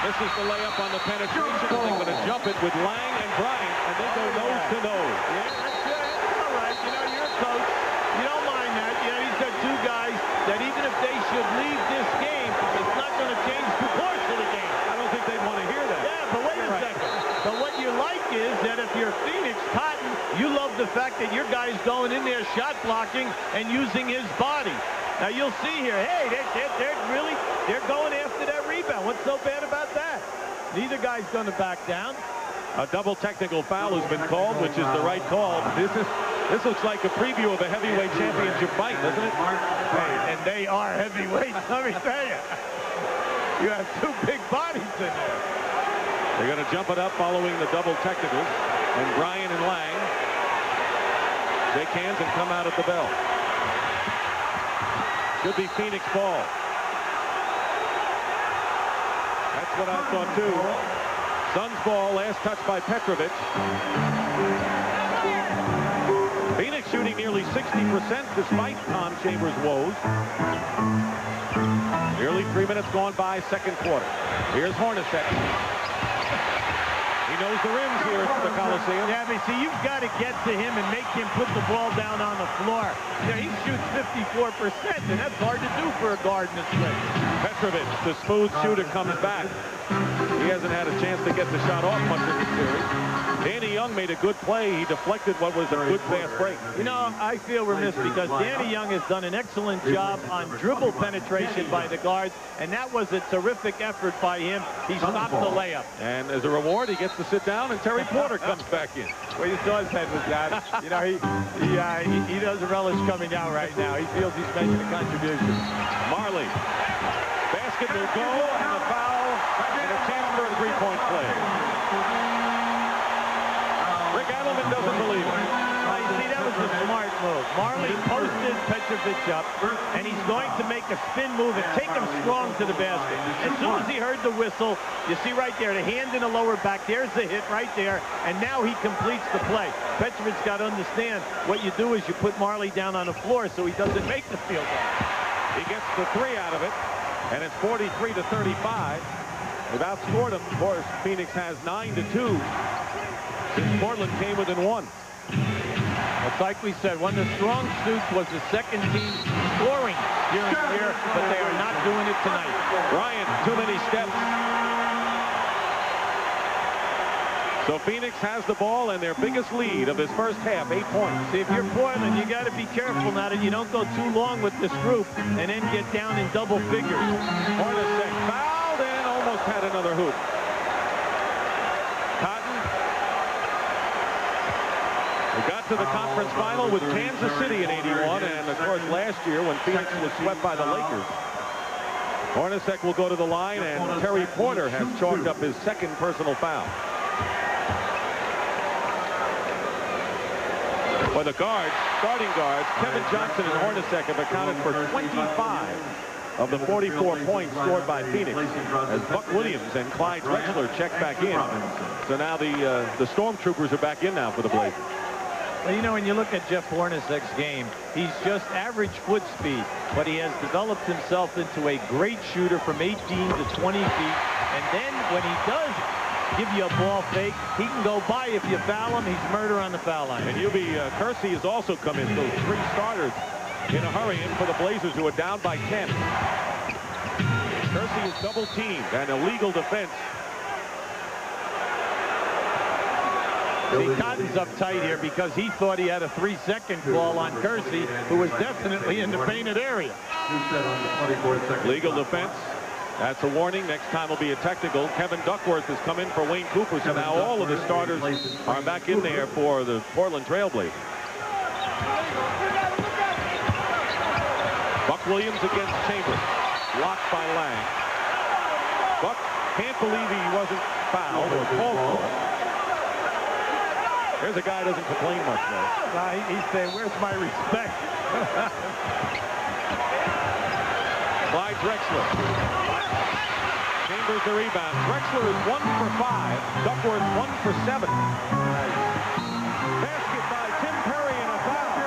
this is the layup on the penetration. They're going to jump it with Lang and Bryant, and they go nose to nose. Yeah, that's good. That's all right. You know, you're a coach. You don't mind that. You know, these are 2 guys that even if they should leave this game, it's not going to change the course of the game. I don't think they'd want to hear that. Yeah, but wait a second. But what you like is that if you're Phoenix, Cotton, you love the fact that your guy's going in there shot blocking and using his body. Now you'll see here, hey, they're going after that rebound. What's so bad about that? Neither guy's going to back down. A double technical foul has been called, which is the right call. This looks like a preview of a heavyweight championship fight, doesn't it? Hey, and they are heavyweights, let me tell you. You have two big bodies in there. They're going to jump it up following the double technicals. And Bryan and Lang shake hands and come out at the bell. Should be Phoenix ball. That's what I thought, too. Suns ball, last touch by Petrovic. Phoenix shooting nearly 60% despite Tom Chambers' woes. Nearly 3 minutes gone by, second quarter. Here's Hornacek. He knows the rims here at the Coliseum. Yeah, but see, you've got to get to him and make him put the ball down on the floor. You know, he shoots 54%, and that's hard to do for a guard in this league. Petrovic, the smooth shooter, comes back. He hasn't had a chance to get the shot off much of the series. Danny Young made a good play. He deflected what was a good fast break. You know, I feel remiss because Danny Young has done an excellent job on dribble penetration by the guards, and that was a terrific effort by him. He stopped the layup. And as a reward, he gets to sit down, and Terry Porter comes back in. Well, you saw his head was down. You know, he doesn't relish coming out right now. He feels he's making a contribution. Marley. Basket will go, and the foul, and a chance for a three-point play. Rick Adelman doesn't believe it. You see, that was a smart move. Marley posted Petrovic up, and he's going to make a spin move and take him strong to the basket. As soon as he heard the whistle, you see right there, the hand in the lower back, there's the hit right there, and now he completes the play. Petrovic's got to understand what you do is you put Marley down on the floor so he doesn't make the field goal. He gets the three out of it, and it's 43-35. They've outscored him. Of course, Phoenix has 9-2 since Portland came within one. It's like we said, one of the strong suits was the second team scoring here and here, but they are not doing it tonight. Bryant, too many steps. So Phoenix has the ball and their biggest lead of this first half, 8 points. See, if you're Portland, you got to be careful now that you don't go too long with this group and then get down in double figures. Hornacek fouled and almost had another hoop. Cotton. We got to the conference final with Kansas City in '81, and of course last year when Phoenix was swept by the Lakers. Hornacek will go to the line, and Terry Porter has chalked up his second personal foul. For the guards, starting guards, Kevin Johnson and Hornacek have accounted for 25 of the 44 points scored by Phoenix, as Buck Williams and Clyde Drexler check back in. So now the Stormtroopers are back in now for the Blazers. Well, you know, when you look at Jeff Hornacek's game, he's just average foot speed, but he has developed himself into a great shooter from 18 to 20 feet. And then when he does give you a ball fake, he can go by. If you foul him, he's murder on the foul line. And Kersey has also come in. Those three starters in a hurry in for the Blazers, who are down by 10. Kersey is double teamed and illegal defense. See, Cotton's uptight here because he thought he had a 3-second call on Kersey, who was definitely in the painted area. Legal defense. That's a warning. Next time will be a technical. Kevin Duckworth has come in for Wayne Cooper, so now all of the starters are back in there for the Portland Trailblazers. Buck Williams against Chambers. Blocked by Lang. Buck can't believe he wasn't fouled or called for. Here's a guy who doesn't complain much, though. He's saying, where's my respect? Clyde Drexler. Chambers the rebound. Drexler is 1 for 5. Duckworth 1 for 7. Basket by Tim Perry and a foul.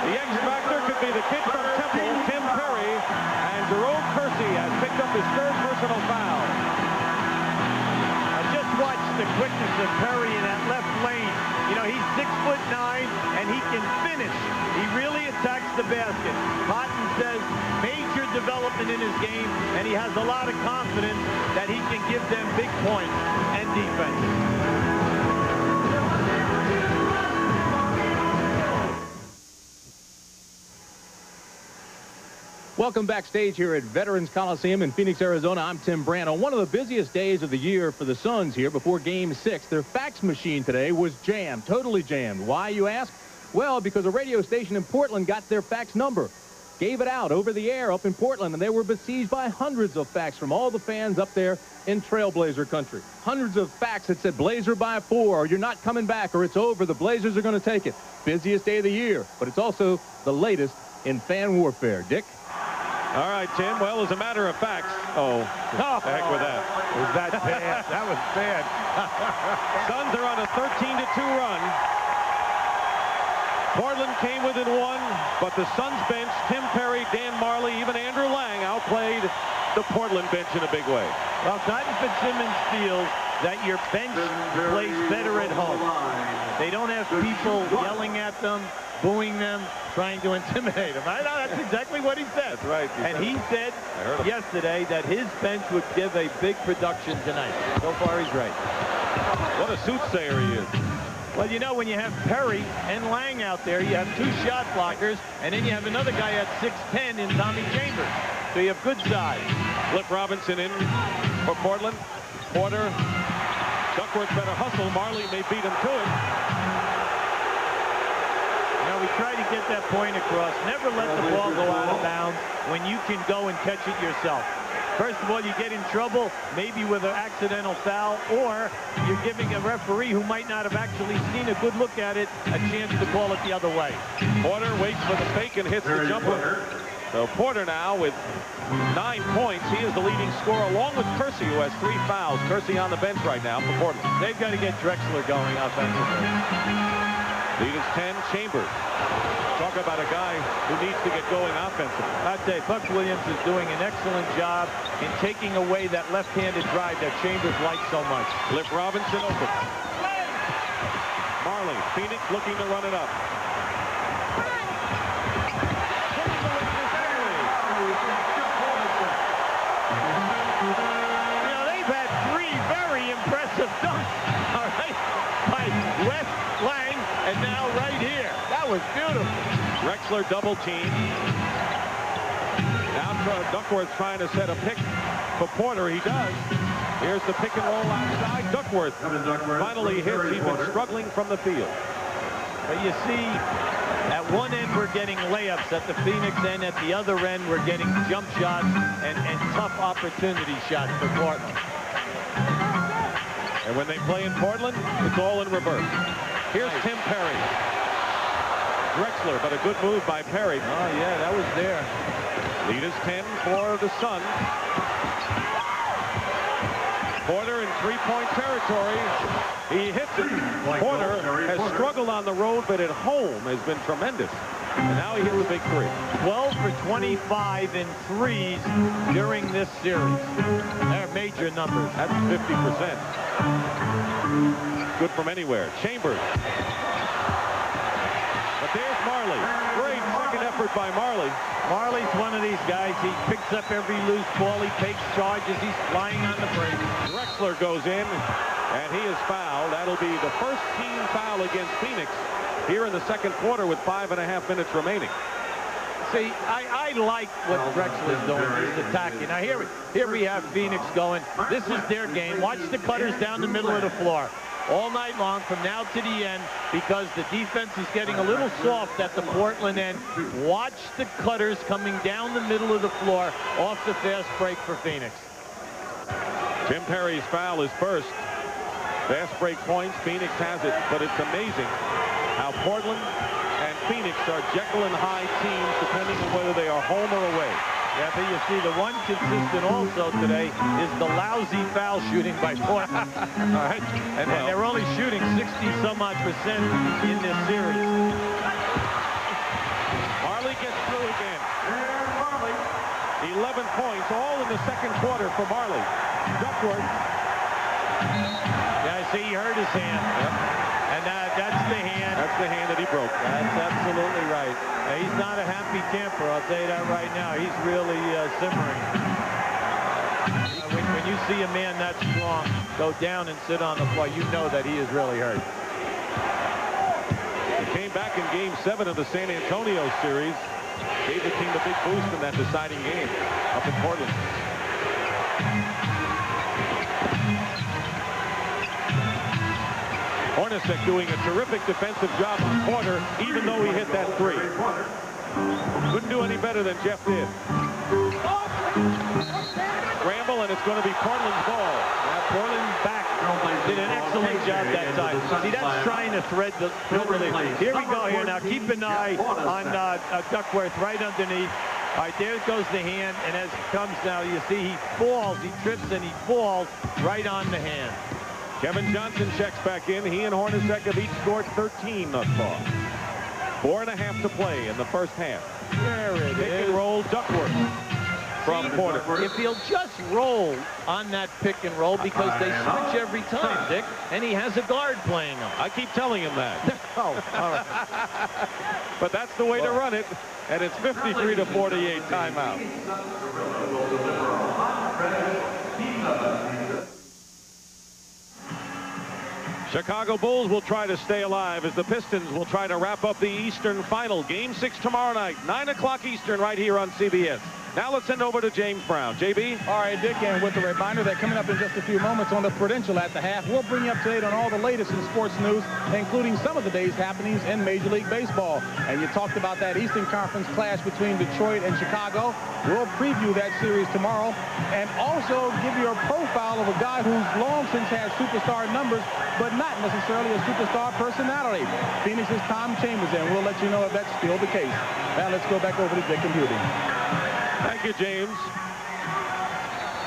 The X factor could be the kid from Temple, Tim Perry, and Jerome Kersey has picked up his third personal foul. I just watched the quickness of Perry in that left lane. You know, he's 6'9", and he can finish. He really attacks the basket. Cotton says major development in his game, and he has a lot of confidence that he can give them big points and defense. Welcome backstage here at Veterans Coliseum in Phoenix, Arizona. I'm Tim Brandt. On one of the busiest days of the year for the Suns here before Game 6, their fax machine today was jammed, totally jammed. Why, you ask? Well, because a radio station in Portland got their fax number, gave it out over the air up in Portland, and they were besieged by hundreds of fax from all the fans up there in Trailblazer country. Hundreds of fax that said Blazer by 4, or you're not coming back, or it's over, the Blazers are going to take it. Busiest day of the year, but it's also the latest in fan warfare. Dick? All right, Tim. Well, as a matter of fact, the heck with that. Was that bad? That was bad. Suns are on a 13-2 run. Portland came within one, but the Suns bench, Tim Perry, Dan Marley, even Andrew Lang outplayed the Portland bench in a big way. Well, Cotton Fitzsimmons feels that your bench plays better at home. They don't have people yelling at them, booing them, trying to intimidate them. I know that's exactly what he said. That's right. And he said yesterday that his bench would give a big production tonight. So far, he's right. What a soothsayer he is. Well, you know, when you have Perry and Lang out there, you have 2 shot blockers, and then you have another guy at 6'10" in Tommy Chambers. So you have good size. Flip Robinson in for Portland. Porter. Duckworth better hustle. Marley may beat him to it. We try to get that point across. Never let the ball go out of bounds when you can go and catch it yourself. First of all, you get in trouble, maybe with an accidental foul, or you're giving a referee who might not have actually seen a good look at it a chance to call it the other way. Porter waits for the fake and hits the jumper. So Porter now with 9 points. He is the leading scorer along with Kersey, who has 3 fouls. Kersey on the bench right now for Portland. They've got to get Drexler going offensively. Lead is 10, Chambers. Talk about a guy who needs to get going offensively. I'd say Buck Williams is doing an excellent job in taking away that left-handed drive that Chambers likes so much. Flip Robinson open. Marley, Phoenix looking to run it up. You know, they've had 3 very impressive dunks, all right, by West, Lang, and now right here. That was beautiful. Drexler double team. Now Duckworth trying to set a pick for Porter. He does. Here's the pick and roll outside. Duckworth finally hits. He's been struggling from the field. But you see, at one end we're getting layups. At the Phoenix end, at the other end, we're getting jump shots and tough opportunity shots for Portland. And when they play in Portland, it's all in reverse. Here's Tim Perry. Drexler, but a good move by Perry. Oh, yeah, that was there. Lead is 10 for the Suns. Porter in 3-point territory. He hits it. Porter has struggled on the road, but at home has been tremendous. And now he hits a big 3. 12 for 25 in threes during this series. They're major numbers. That's 50%. Good from anywhere. Chambers. But there's Marley. Great second effort by Marley. Marley's one of these guys. He picks up every loose ball. He takes charges. He's flying on the break. Drexler goes in, and he is fouled. That'll be the first team foul against Phoenix here in the second quarter with 5.5 minutes remaining. See, I like what Drexler's doing. He's attacking. Now, here we have Phoenix going. This is their game. Watch the cutters down the middle of the floor all night long from now to the end, because the defense is getting a little soft at the Portland end. Watch the cutters coming down the middle of the floor off the fast break for Phoenix. Tim Perry's foul is first. Fast break points. Phoenix has it, but it's amazing how Portland and Phoenix are Jekyll and Hyde teams depending on whether they are home or away. Yeah, but you see, the one consistent also today is the lousy foul shooting by Portland. All right? And they're only shooting 60-some-odd% in this series. Marley gets through again. 11 points, all in the second quarter for Marley. Duckworth. Yeah, see, he hurt his hand. Yep. And that's the hand. That's the hand that he broke. That's absolutely right. Now, he's not a happy camper, I'll tell you that right now. He's really simmering. When you see a man that strong go down and sit on the floor, you know that he is really hurt. He came back in Game 7 of the San Antonio series. Gave the team a big boost in that deciding game up in Portland. Hornacek doing a terrific defensive job on Porter, even though he hit that three. Couldn't do any better than Jeff did. Scramble, and it's going to be Portland's ball. Portland back did an excellent job that time. See, that's trying to thread the Here we go here. Now, keep an eye on Duckworth right underneath. All right, there goes the hand, and as it comes now, you see he falls. He trips, and he falls right on the hand. Kevin Johnson checks back in. He and Hornacek have each scored 13 thus far. 4.5 to play in the first half. There it is. Pick and roll Duckworth from Porter. If he'll just roll on that pick and roll, because they switch every time, Dick, and he has a guard playing him. I keep telling him that. Oh, all right. But that's the way to run it, and it's 53 to 48 timeout. Chicago Bulls will try to stay alive as the Pistons will try to wrap up the Eastern Final. Game 6 tomorrow night, 9 o'clock Eastern, right here on CBS. Now let's send over to James Brown. JB? All right, Dick, and with the reminder that coming up in just a few moments on the Prudential at the half, we'll bring you up to date on all the latest in sports news, including some of the day's happenings in Major League Baseball. And you talked about that Eastern Conference clash between Detroit and Chicago. We'll preview that series tomorrow and also give you a profile of a guy who's long since had superstar numbers, but not necessarily a superstar personality. Phoenix's Tom Chambers, and we'll let you know if that's still the case. Now let's go back over to Dick and Beauty. Thank you, James.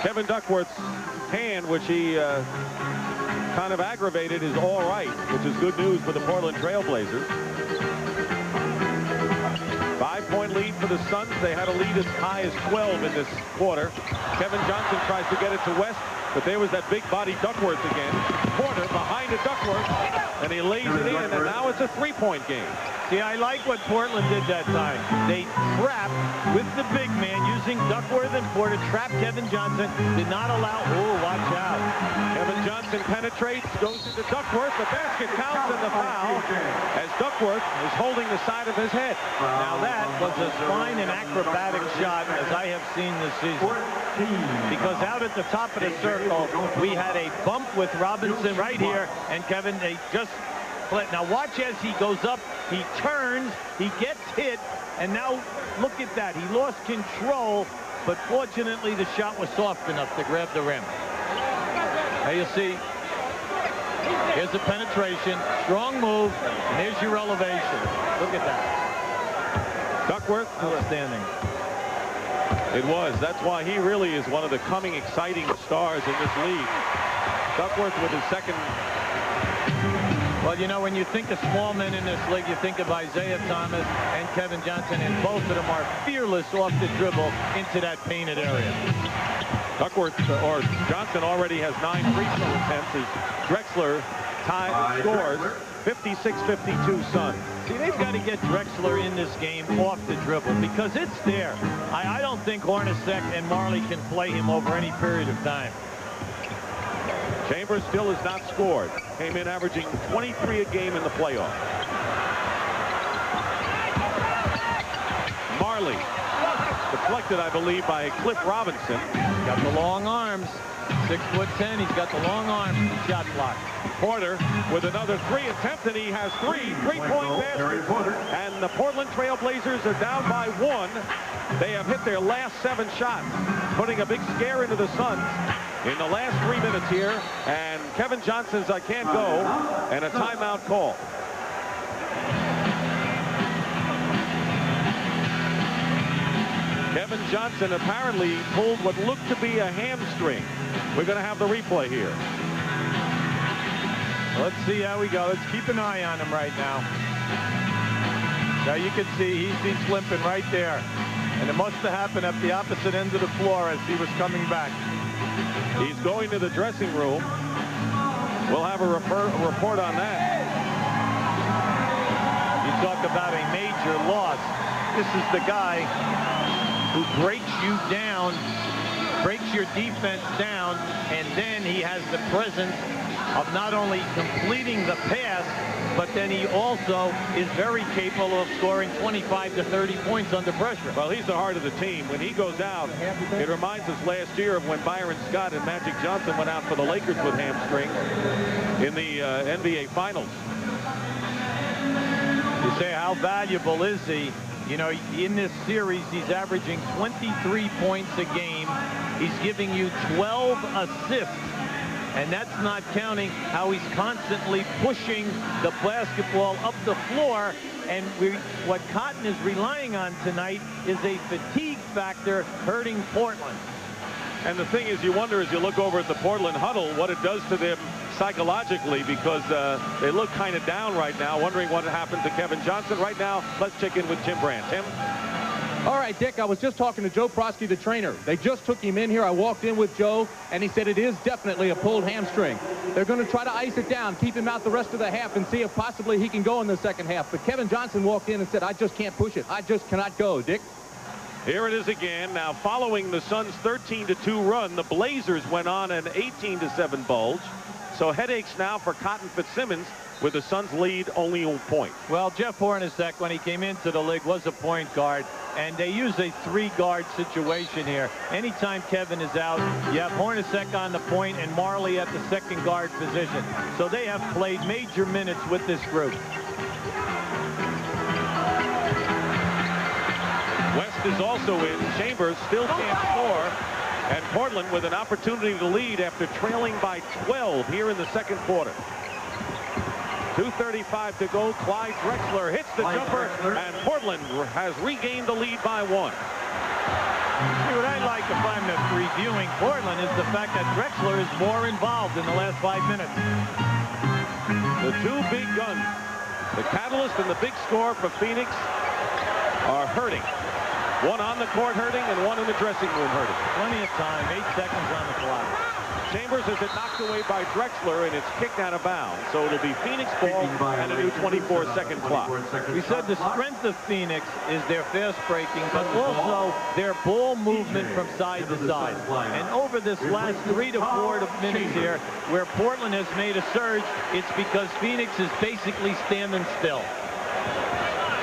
Kevin Duckworth's hand, which he kind of aggravated, is all right, which is good news for the Portland Trail Blazers. 5-point lead for the Suns. They had a lead as high as 12 in this quarter. Kevin Johnson tries to get it to West, but there was that big body Duckworth again. Porter behind the Duckworth, and he lays it in, and now it's a 3-point game. See, I like what Portland did that time. They trapped with the big man using Duckworth and Porter, trapped Kevin Johnson, did not allow, oh, watch out. Kevin Johnson penetrates, goes into Duckworth. The basket counts and the foul as Duckworth is holding the side of his head. Now that was as fine an acrobatic shot as I have seen this season. Because out at the top of the circle, we had a bump with Robinson right here, and Kevin, they just split. Now watch as he goes up, he turns, he gets hit, and now look at that. He lost control, but fortunately the shot was soft enough to grab the rim. Now you see, here's the penetration, strong move, and here's your elevation. Look at that. Duckworth, outstanding. It was. That's why he really is one of the coming exciting stars in this league. Duckworth with his second. Well, you know, when you think of small men in this league, you think of Isaiah Thomas and Kevin Johnson, and both of them are fearless off the dribble into that painted area. Duckworth, or Johnson, already has 9 free throw attempts as Drexler scores 56-52 Suns. See, they've got to get Drexler in this game off the dribble because it's there. I don't think Hornacek and Marley can play him over any period of time. Chambers still has not scored. Came in averaging 23 a game in the playoffs. Marley deflected, I believe, by Cliff Robinson. Got the long arms. 6'10". He's got the long arms. Shot block. Porter with another 3 attempt, and he has 3-point baskets. And the Portland Trail Blazers are down by 1. They have hit their last 7 shots, putting a big scare into the Suns in the last 3 minutes here. And Kevin Johnson's I can't go, and a timeout call. Kevin Johnson apparently pulled what looked to be a hamstring. We're going to have the replay here. Let's see how we go. Let's keep an eye on him right now. Now you can see he's limping right there. And it must have happened at the opposite end of the floor as he was coming back. He's going to the dressing room. We'll have a report on that. You talk about a major loss. This is the guy who breaks you down, breaks your defense down, and then he has the presence of not only completing the pass, but then he also is very capable of scoring 25 to 30 points under pressure. Well, he's the heart of the team. When he goes out, it reminds us last year of when Byron Scott and Magic Johnson went out for the Lakers with hamstrings in the NBA Finals. You say, how valuable is he? You know, in this series, he's averaging 23 points a game. He's giving you 12 assists. And that's not counting how he's constantly pushing the basketball up the floor. And what Cotton is relying on tonight is a fatigue factor hurting Portland. And the thing is, you wonder as you look over at the Portland huddle what it does to them psychologically, because they look kind of down right now, wondering what happened to Kevin Johnson. Right now, let's check in with Tim Brandt. Tim? All right, Dick, I was just talking to Joe Prosky, the trainer. They just took him in here. I walked in with Joe, and he said it is definitely a pulled hamstring. They're going to try to ice it down, keep him out the rest of the half, and see if possibly he can go in the second half. But Kevin Johnson walked in and said, I just can't push it. I just cannot go, Dick. Here it is again. Now, following the Suns' 13-2 run, the Blazers went on an 18-7 bulge. So headaches now for Cotton Fitzsimmons, with the Suns' lead only 1 point. Well, Jeff Hornacek, when he came into the league, was a point guard, and they use a 3-guard situation here. Anytime Kevin is out, you have Hornacek on the point and Marley at the second guard position. So they have played major minutes with this group. West is also in. Chambers still can't score. And Portland with an opportunity to lead after trailing by 12 here in the second quarter. 2:35 to go. Clyde Drexler hits the jumper, and Portland has regained the lead by 1. See, what I like if I'm reviewing Portland is the fact that Drexler is more involved in the last 5 minutes. The two big guns, the catalyst and the big score for Phoenix, are hurting. One on the court hurting and one in the dressing room hurting. Plenty of time, 8 seconds on the clock. Chambers has it knocked away by Drexler, and it's kicked out of bounds. So it'll be Phoenix ball and a new 24-second clock. We said the strength of Phoenix is their fast breaking, but also their ball movement from side to side. And over this last 3 to 4 minutes here, where Portland has made a surge, it's because Phoenix is basically standing still.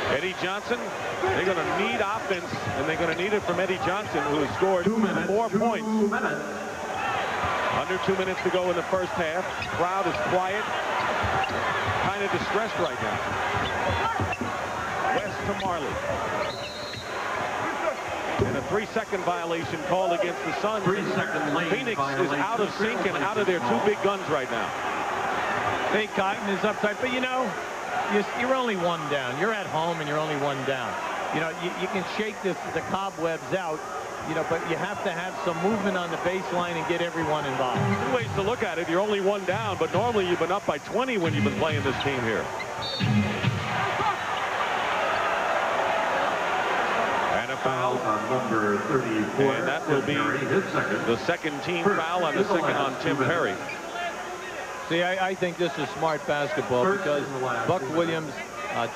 Eddie Johnson, they're going to need offense, and they're going to need it from Eddie Johnson, who has scored 4 points. Under 2 minutes to go in the first half. Crowd is quiet, kind of distressed right now. West to Marley. And a 3-second violation called against the Suns. Phoenix is out of sync and out of their two big guns right now. Hey, Cotton is upside, but you know, you're only 1 down. You're at home and you're only 1 down. You know, you can shake the cobwebs out, you know, but you have to have some movement on the baseline and get everyone involved. 2 ways to look at it. You're only 1 down, but normally you've been up by 20 when you've been playing this team here. And a foul on number 34. And that will be the second team foul on the second on Tim Perry. See, I think this is smart basketball because Buck Williams,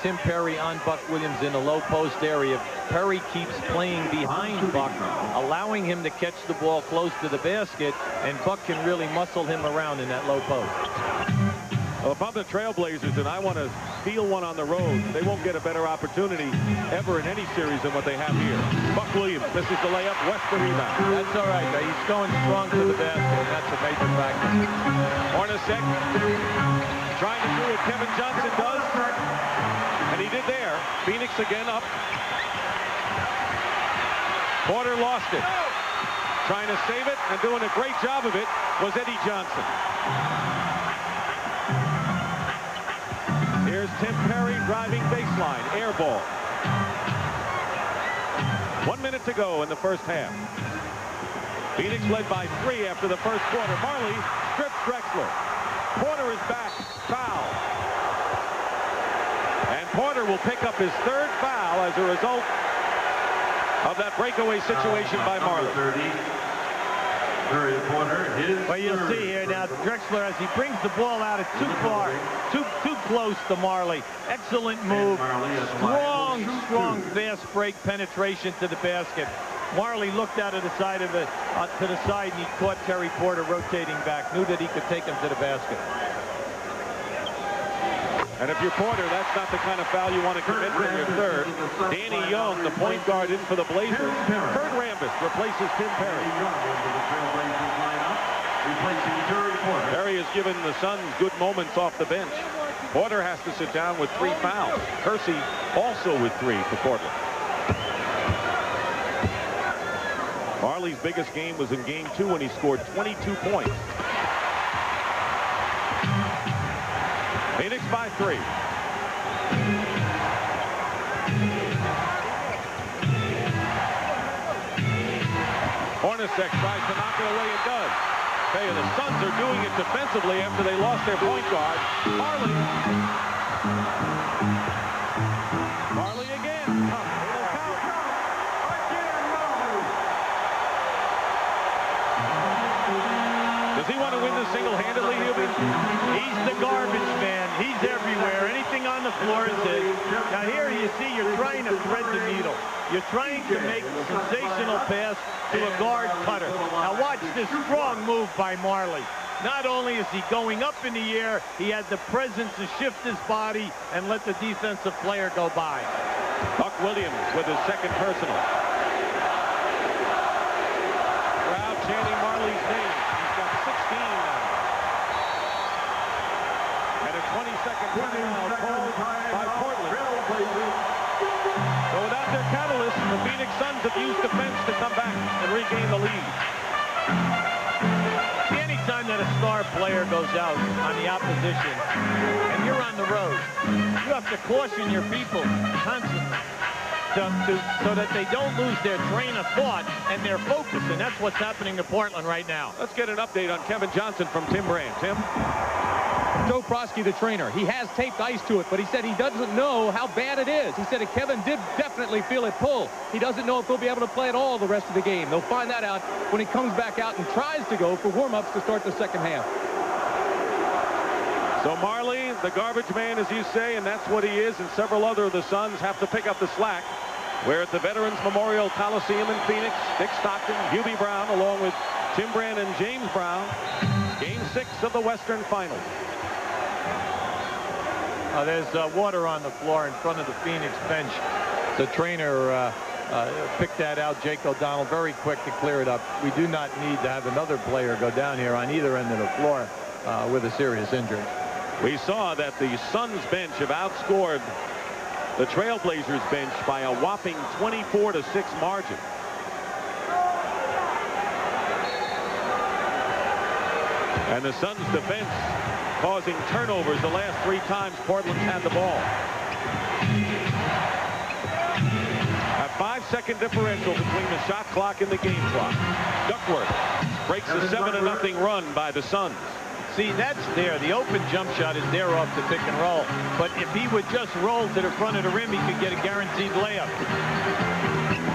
Tim Perry on Buck Williams in the low post area. Perry keeps playing behind Buck, allowing him to catch the ball close to the basket, and Buck can really muscle him around in that low post. Well, if I'm the Trailblazers and I want to steal one on the road, they won't get a better opportunity ever in any series than what they have here. Buck Williams misses the layup. West the rebound. That's all right. He's going strong to the basket, and that's a major factor. Hornacek trying to do what Kevin Johnson does, and he did there. Phoenix again up. Porter lost it. Trying to save it and doing a great job of it was Eddie Johnson. Here's Tim Perry driving baseline. Air ball. 1 minute to go in the first half. Phoenix led by 3 after the first quarter. Marley strips Drexler. Porter is back. Foul. And Porter will pick up his 3rd foul as a result of that breakaway situation by Marley. Well, you'll see here now, Drexler, as he brings the ball out, it's too far, too close to Marley. Excellent move. Strong fast break penetration to the basket. Marley looked out of the side of to the side, and he caught Terry Porter rotating back. Knew that he could take him to the basket. And if you're Porter, that's not the kind of foul you want to commit from your third. Danny Young, the point guard in for the Blazers. Kurt Rambis replaces Tim Perry. Perry has given the Suns good moments off the bench. Porter has to sit down with 3 fouls. Kersey also with 3 for Portland. Marley's biggest game was in game 2 when he scored 22 points. Phoenix by 3. Hornacek tries to knock it away and does. Okay, the Suns are doing it defensively after they lost their point guard. Marley again. It'll count. Does he want to win this single-handedly, Hubie? He's the garbage man. He's everywhere. Anything on the floor is his. Now here you see you're trying to thread the needle. You're trying to make a sensational pass to a guard cutter. Now watch this strong move by Marley. Not only is he going up in the air, he had the presence to shift his body and let the defensive player go by. Buck Williams with his second personal. Crowd chanting Marley's name. He's got 16 now. And a 20-second timeout called by Portland. So without their catalyst, the Phoenix Suns have used defense to come back and regain the lead. Anytime that a star player goes out on the opposition and you're on the road, you have to caution your people constantly so that they don't lose their train of thought and their focus, and that's what's happening to Portland right now. Let's get an update on Kevin Johnson from Tim Brand. Tim? Joe Prosky, the trainer, he has taped ice to it, but he said he doesn't know how bad it is. He said that Kevin did definitely feel it pull. He doesn't know if he'll be able to play at all the rest of the game. They'll find that out when he comes back out and tries to go for warm-ups to start the second half. So Marley, the garbage man, as you say, and that's what he is, and several other of the Suns have to pick up the slack. We're at the Veterans Memorial Coliseum in Phoenix. Dick Stockton, Hubie Brown, along with Tim Brand and James Brown. Game 6 of the Western Finals. There's water on the floor in front of the Phoenix bench. The trainer picked that out, Jake O'Donnell, very quick to clear it up. We do not need to have another player go down here on either end of the floor with a serious injury. We saw that the Suns bench have outscored the Trailblazers bench by a whopping 24-6 margin. And the Suns defense causing turnovers the last 3 times Portland's had the ball. A 5-second differential between the shot clock and the game clock. Duckworth breaks a 7-0 run by the Suns. See, that's there. The open jump shot is there off the pick and roll. But if he would just roll to the front of the rim, he could get a guaranteed layup.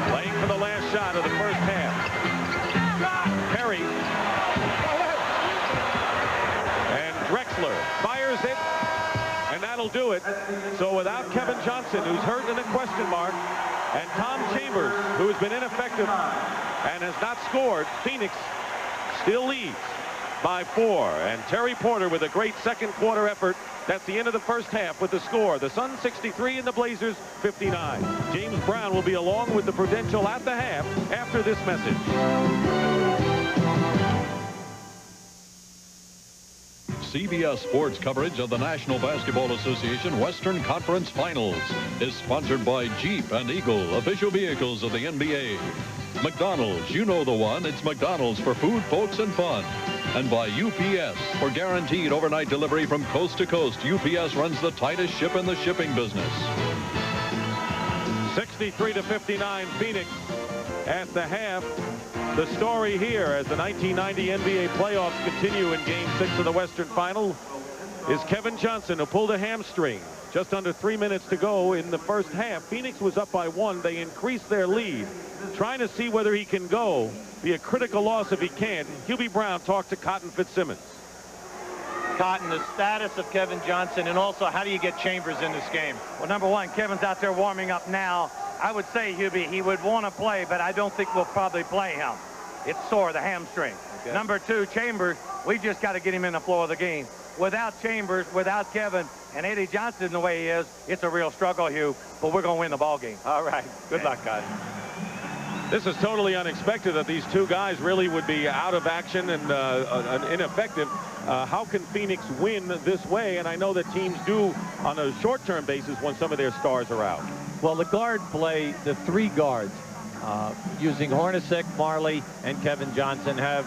Playing for the last shot of the first half. Perry. And Drexler fires it. And that'll do it. So without Kevin Johnson, who's hurt in a question mark, and Tom Chambers, who has been ineffective and has not scored, Phoenix still leads by 4. And Terry Porter with a great second quarter effort. That's the end of the first half with the score. The Suns 63 and the Blazers 59. James Brown will be along with the Prudential at the half after this message. CBS Sports coverage of the National Basketball Association Western Conference Finals is sponsored by Jeep and Eagle, official vehicles of the NBA. McDonald's, you know the one. It's McDonald's for food, folks, and fun. And by UPS for guaranteed overnight delivery from coast to coast. UPS runs the tightest ship in the shipping business. 63-59 Phoenix at the half. The story here as the 1990 NBA playoffs continue in Game 6 of the Western Final is Kevin Johnson, who pulled a hamstring. Just under 3 minutes to go in the first half. Phoenix was up by 1. They increased their lead. Trying to see whether he can go. Be a critical loss if he can. Hubie Brown talked to Cotton Fitzsimmons. Cotton, the status of Kevin Johnson, and also how do you get Chambers in this game? Well, number one, Kevin's out there warming up now. I would say, Hubie, he would want to play, but I don't think we'll probably play him. It's sore, the hamstring. Okay. Number two, Chambers, we just got to get him in the flow of the game. without Chambers, without Kevin, and Eddie Johnson the way he is, it's a real struggle, Hugh, but we're going to win the ball game. All right. Good luck, guys. This is totally unexpected that these two guys really would be out of action and ineffective. How can Phoenix win this way? And I know that teams do on a short-term basis when some of their stars are out. Well, the guard play, the three guards, using Hornacek, Marley, and Kevin Johnson have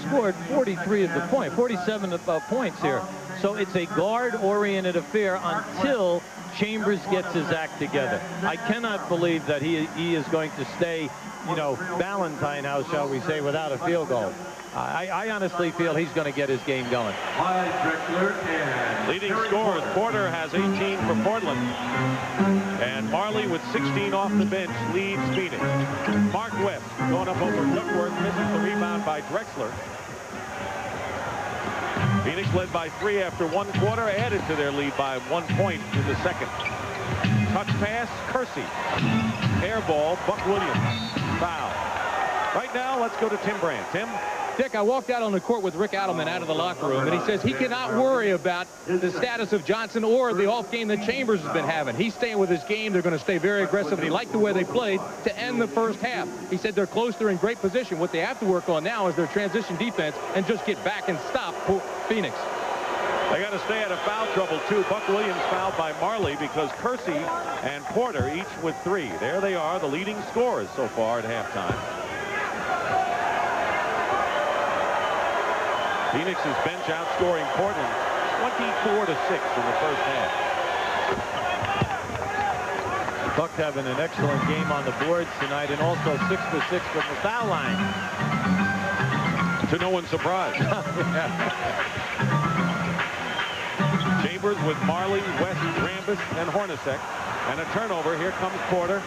scored 43 of the point, 47 points here. So it's a guard-oriented affair until Chambers gets his act together. I cannot believe that he is going to stay, you know, Valentine House, shall we say, without a field goal. I honestly feel he's going to get his game going. Leading scorers, Porter has 18 for Portland. And Marley with 16 off the bench leads Phoenix. Mark West going up over Duckworth, missing the rebound by Drexler. Phoenix led by 3 after 1 quarter, added to their lead by 1 point in the second. Touch pass, Kersey. Air ball, Buck Williams. Foul. Right now, let's go to Tim Brandt. Tim? Dick, I walked out on the court with Rick Adelman out of the locker room, and he says he cannot worry about the status of Johnson or the off game that Chambers has been having. He's staying with his game. They're going to stay very aggressive, and he liked the way they played to end the first half. He said they're close, they're in great position. What they have to work on now is their transition defense and just get back and stop Phoenix. They got to stay out of foul trouble, too. Buck Williams fouled by Marley because Kersey and Porter each with 3. There they are, the leading scorers so far at halftime. Phoenix's bench outscoring Portland 24-6 in the first half. Buck having an excellent game on the boards tonight, and also 6 for 6 from the foul line. To no one's surprise. Chambers with Marley, West, Rambis, and Hornacek. And a turnover. Here comes Porter.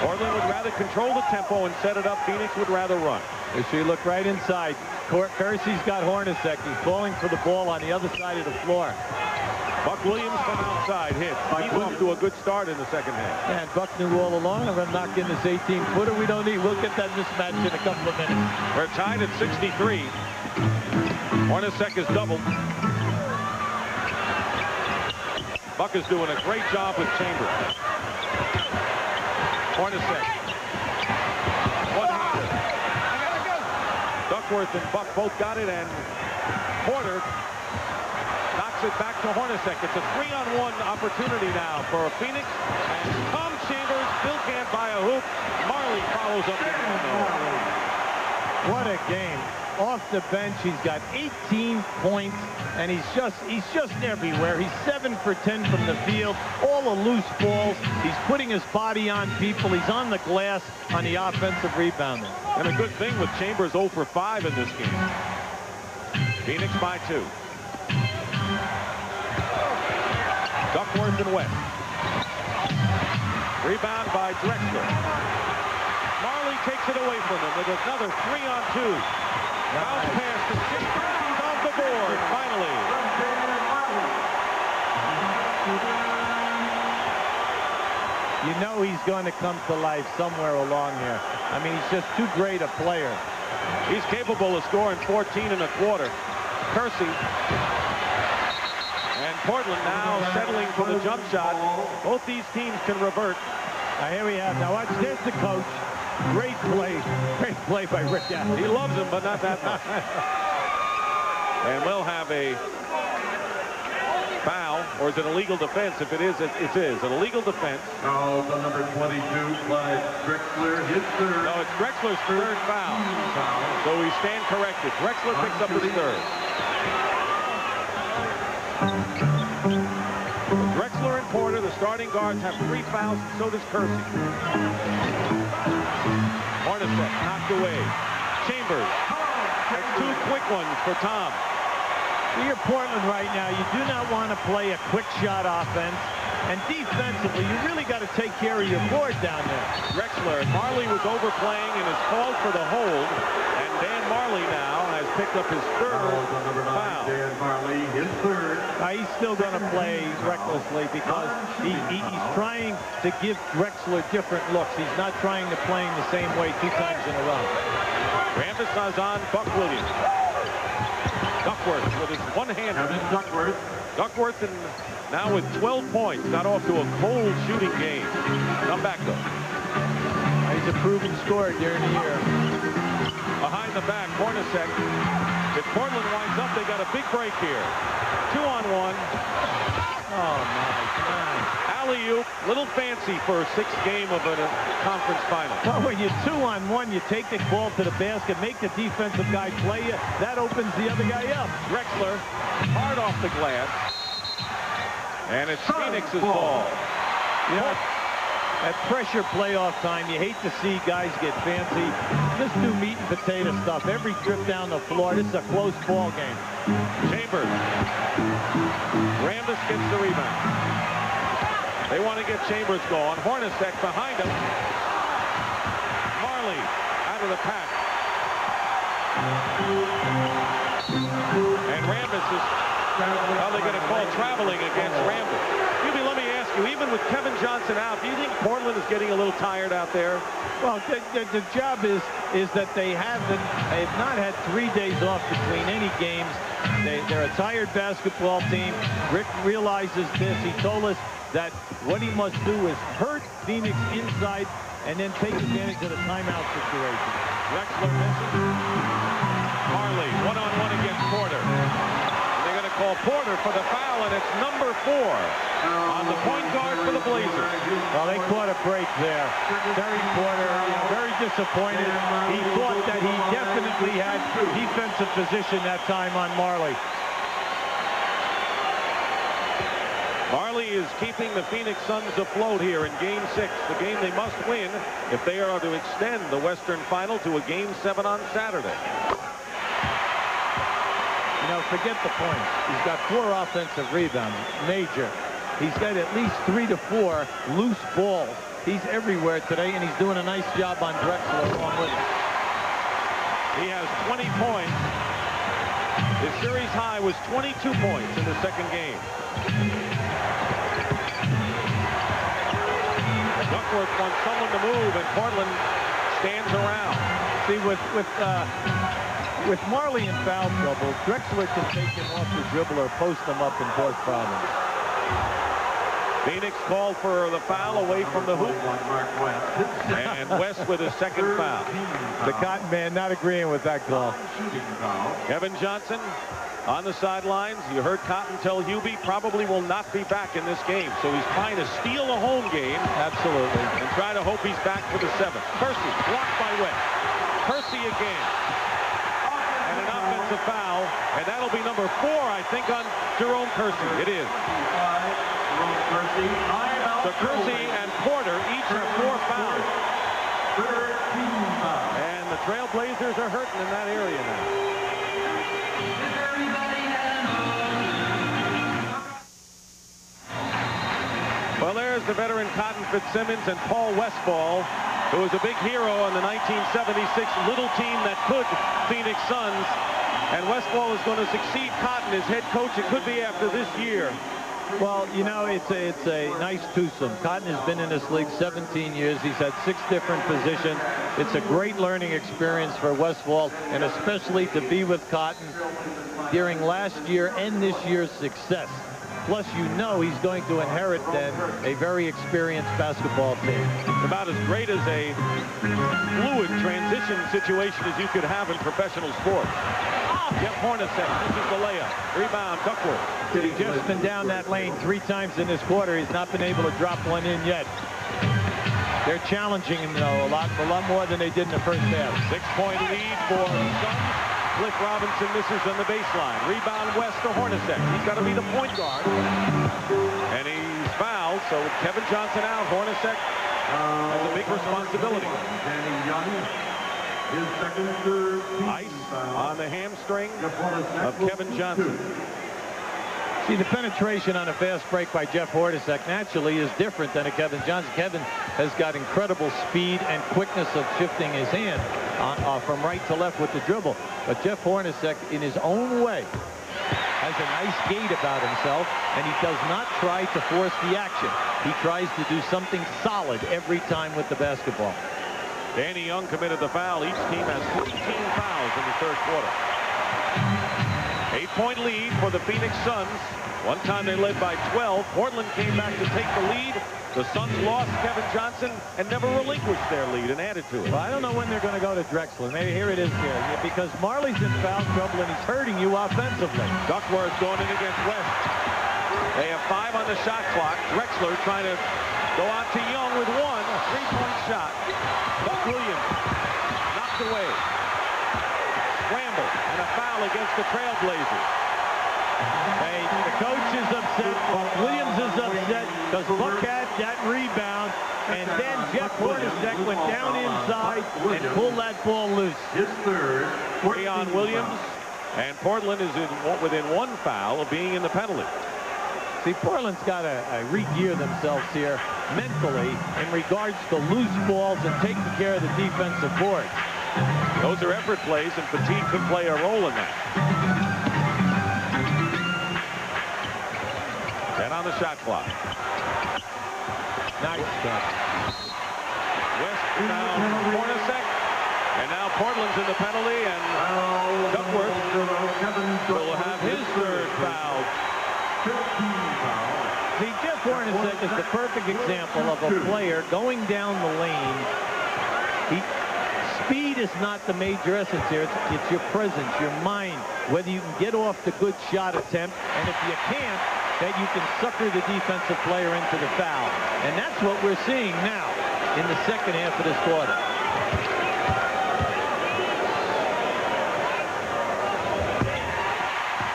Portland would rather control the tempo and set it up. Phoenix would rather run. If you look right inside, Kersey's got Hornacek. He's falling for the ball on the other side of the floor. Buck Williams from outside hits. He's off to a good start in the second half. Yeah, and Buck knew all along, I'm going to knock in this 18-footer. We don't need. We'll get that mismatch in a couple of minutes. We're tied at 63. Hornacek is doubled. Buck is doing a great job with Chambers. Hornacek. One-hander. Duckworth and Buck both got it, and Porter knocks it back to Hornacek. It's a 3-on-1 opportunity now for Phoenix. And Tom Chambers still can't buy a hoop. Marley follows up. What a game. Off the bench, he's got 18 points, and he's just everywhere. He's 7 for 10 from the field, all the loose balls. He's putting his body on people. He's on the glass on the offensive rebounding. And a good thing with Chambers 0 for 5 in this game. Phoenix by 2. Duckworth and West. Rebound by Drexler. Marley takes it away from him with another 3-on-2. Bounce pass to Chambers. He's off the board, finally. You know he's going to come to life somewhere along here. I mean, he's just too great a player. He's capable of scoring 14 and a quarter. Kersey. And Portland now settling for the jump shot. Both these teams can revert. Now here we have, now watch, there's the coach. Great play by Rick Adelman. He loves him, but not that much. And we'll have a foul, or is it a legal defense? If it is, it is an illegal defense. Foul on number 22 by Drexler, his third. No, it's Drexler's third foul. So we stand corrected. Drexler picks up his third. Drexler and Porter, the starting guards, have 3 fouls, and so does Kersey. Hornacek knocked away. Chambers has 2 quick ones for Tom. You're Portland right now. You do not want to play a quick shot offense. And defensively, you really got to take care of your board down there. Drexler, Marley was overplaying and is called for the hold. And Dan Marley now has picked up his third foul. Dan Marley, his third. He's still going to play recklessly because he's trying to give Drexler different looks. He's not trying to play the same way 2 times in a row. Rambis is on Buck Williams. Duckworth with his one-hander. Duckworth and now with 12 points. Got off to a cold shooting game. Come back, though. He's a proven scorer during the year. Behind the back, Hornacek. If Portland winds up, they got a big break here. 2-on-1. Oh, my God. Alley-oop, little fancy for a sixth game of a conference final. Well, when you're 2-on-1, you take the ball to the basket, make the defensive guy play you. That opens the other guy up. Drexler, hard off the glass. And it's Phoenix's ball. You know, at pressure playoff time, you hate to see guys get fancy. Just do meat and potato stuff. Every trip down the floor, this is a close ball game. Chambers. Rambis gets the rebound. They want to get Chambers going. Hornacek behind him. Marley out of the pack. And Rambis is, how are they going to call traveling against Rambis? Hubie, let me ask you, even with Kevin Johnson out, do you think Portland is getting a little tired out there? Well, the job is that they've not had 3 days off between any games. They're a tired basketball team. Rick realizes this. He told us that what he must do is hurt Phoenix inside and then take advantage of the timeout situation. Drexler misses. Marley, one-on-one against Porter. They're going to call Porter for the foul, and it's number 4 on the point guard for the Blazers. Well, they caught a break there. Terry Porter, very disappointed. He thought that he definitely had defensive position that time on Marley. Marley is keeping the Phoenix Suns afloat here in Game 6, the game they must win if they are to extend the Western Final to a Game 7 on Saturday. You know, forget the points. He's got 4 offensive rebounds, major. He's got at least 3 to 4 loose balls. He's everywhere today, and he's doing a nice job on Drexler along with him. He has 20 points. His series high was 22 points in the second game. Duckworth wants someone to move, and Portland stands around. See, with Marley in foul trouble, Drexler can take him off the dribble or post him up and cause problems. Phoenix called for the foul away from the hoop. And West with his second foul. The Cotton man not agreeing with that call. Kevin Johnson on the sidelines. You heard Cotton tell Hubie probably will not be back in this game. So he's trying to steal a home game. Absolutely. And try to hope he's back for the 7th. Percy blocked by West. Percy again. And an offensive foul. And that'll be number 4, I think, on Jerome Kersey. It is. So Kersey and Porter each have 4 fouls. And the Trailblazers are hurting in that area now. Well, there's the veteran Cotton Fitzsimmons and Paul Westphal, who was a big hero on the 1976 little team that could Phoenix Suns. And Westphal is going to succeed Cotton as head coach. It could be after this year. Well, you know, it's a nice twosome. Cotton has been in this league 17 years. He's had 6 different positions. It's a great learning experience for Westphal, and especially to be with Cotton during last year and this year's success. Plus, you know he's going to inherit then a very experienced basketball team. About as great as a fluid transition situation as you could have in professional sports. Jeff Hornacek, this is the layup. Rebound, Duckworth. He's just been down that lane 3 times in this quarter. He's not been able to drop one in yet. They're challenging him, though, a lot more than they did in the first half. 6-point lead for the Suns. Cliff Robinson misses on the baseline. Rebound West to Hornacek. He's got to be the point guard. And he's fouled, so Kevin Johnson out. Hornacek has a big responsibility. Ice on the hamstring of Kevin Johnson. See, the penetration on a fast break by Jeff Hornacek naturally is different than a Kevin Johnson. Kevin has got incredible speed and quickness of shifting his hand from right to left with the dribble. But Jeff Hornacek, in his own way, has a nice gait about himself, and he does not try to force the action. He tries to do something solid every time with the basketball. Danny Young committed the foul. Each team has 14 fouls in the third quarter. 8-point lead for the Phoenix Suns. One time they led by 12. Portland came back to take the lead. The Suns lost Kevin Johnson and never relinquished their lead and added to it. Well, I don't know when they're going to go to Drexler. Maybe here it is here. Because Marley's in foul trouble and he's hurting you offensively. Duckworth going in against West. They have 5 on the shot clock. Drexler trying to go out to Young with 1. A 3-point shot. Buck Williams knocked away. Scramble and a foul against the Trailblazers. Hey, the coach is upset. Buck Williams is upset because Buck had that rebound. And then Jeff Hornacek went down inside and pulled that ball loose. His third. Leon Williams. And Portland is within 1 foul of being in the penalty. See, Portland's got to re-gear themselves here mentally in regards to loose balls and taking care of the defensive boards. Those are effort plays, and fatigue could play a role in that. 10 on the shot clock. Nice catch. West found Hornacek, and now Portland's in the penalty, and Duckworth will have his 3rd foul. See, Jeff Hornacek is the perfect example of a player going down the lane. Speed is not the major essence here. It's your presence, your mind, whether you can get off the good shot attempt, and if you can't, that you can sucker the defensive player into the foul. And that's what we're seeing now in the second half of this quarter.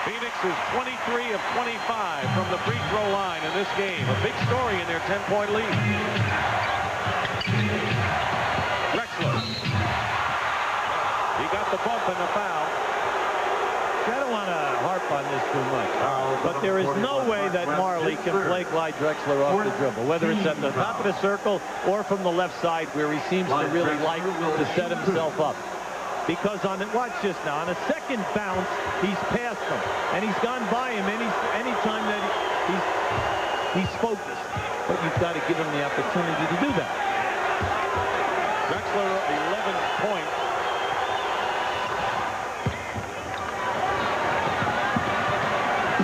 Phoenix is 23 of 25 from the free throw line in this game. A big story in their 10-point lead. Drexler. He got the bump and the foul. I don't want to harp on this too much, but there is no way that Marley can play Clyde Drexler off the dribble, whether it's at the top of the circle or from the left side where he seems to really like to set himself up. Because watch this now, on a second bounce, he's passed him, and he's gone by him anytime that he's focused. But you've got to give him the opportunity to do that. Drexler, 11 points.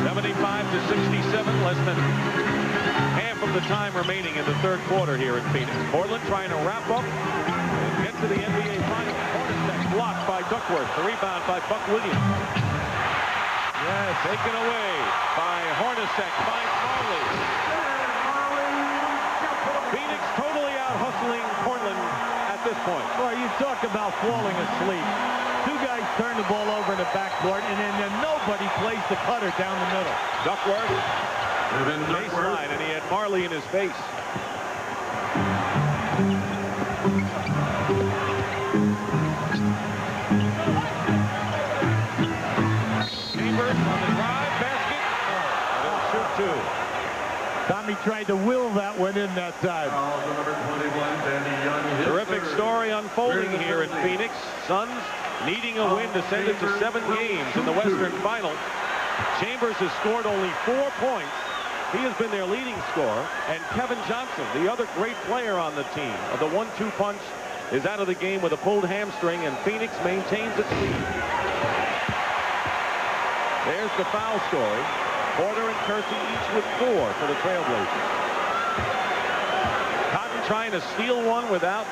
75-67, less than half of the time remaining in the 3rd quarter here in Phoenix. Portland trying to wrap up and get to the NBA Finals. Hornacek blocked by Duckworth. The rebound by Buck Williams. Yes, taken away by Hornacek, by Marley. Phoenix totally out-hustling Portland at this point. Well, you talk about falling asleep. 2 guys turn the ball over in the backcourt, and then nobody plays the cutter down the middle. Duckworth, baseline, and he had Marley in his face. Chambers on the drive, basket. They'll shoot 2. Tommy tried to will that one in that time. Terrific story unfolding here in Phoenix. Suns needing a win to send it to 7 games in the Western Final. Chambers has scored only 4 points. He has been their leading scorer. And Kevin Johnson, the other great player on the team, of the 1-2 punch, is out of the game with a pulled hamstring, and Phoenix maintains its lead. There's the foul story. Porter and Kersey each with 4 for the Trailblazers. Cotton trying to steal one without,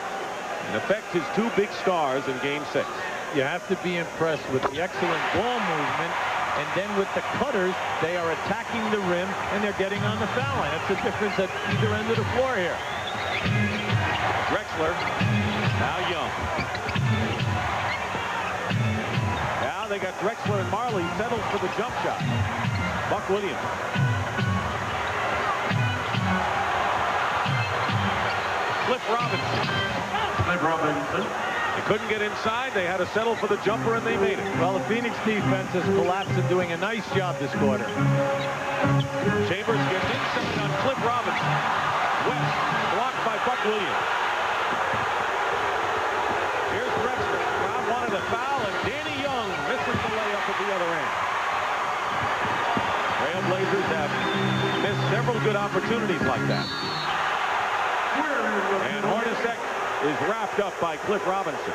in effect, his 2 big stars in Game 6. You have to be impressed with the excellent ball movement, and then with the cutters, they are attacking the rim, and they're getting on the foul line. That's the difference at either end of the floor here. Drexler, now Young. Now they got Drexler and Marley settled for the jump shot. Buck Williams. Cliff Robinson. They couldn't get inside. They had to settle for the jumper, and they made it. Well, the Phoenix defense has collapsed and doing a nice job this quarter. Chambers gets inside on Cliff Robinson. West blocked by Buck Williams. Here's Drexler. Crowd wanted a foul, and Danny Young misses the layup at the other end. Trailblazers have missed several good opportunities like that. And Hornacek is wrapped up by Cliff Robinson.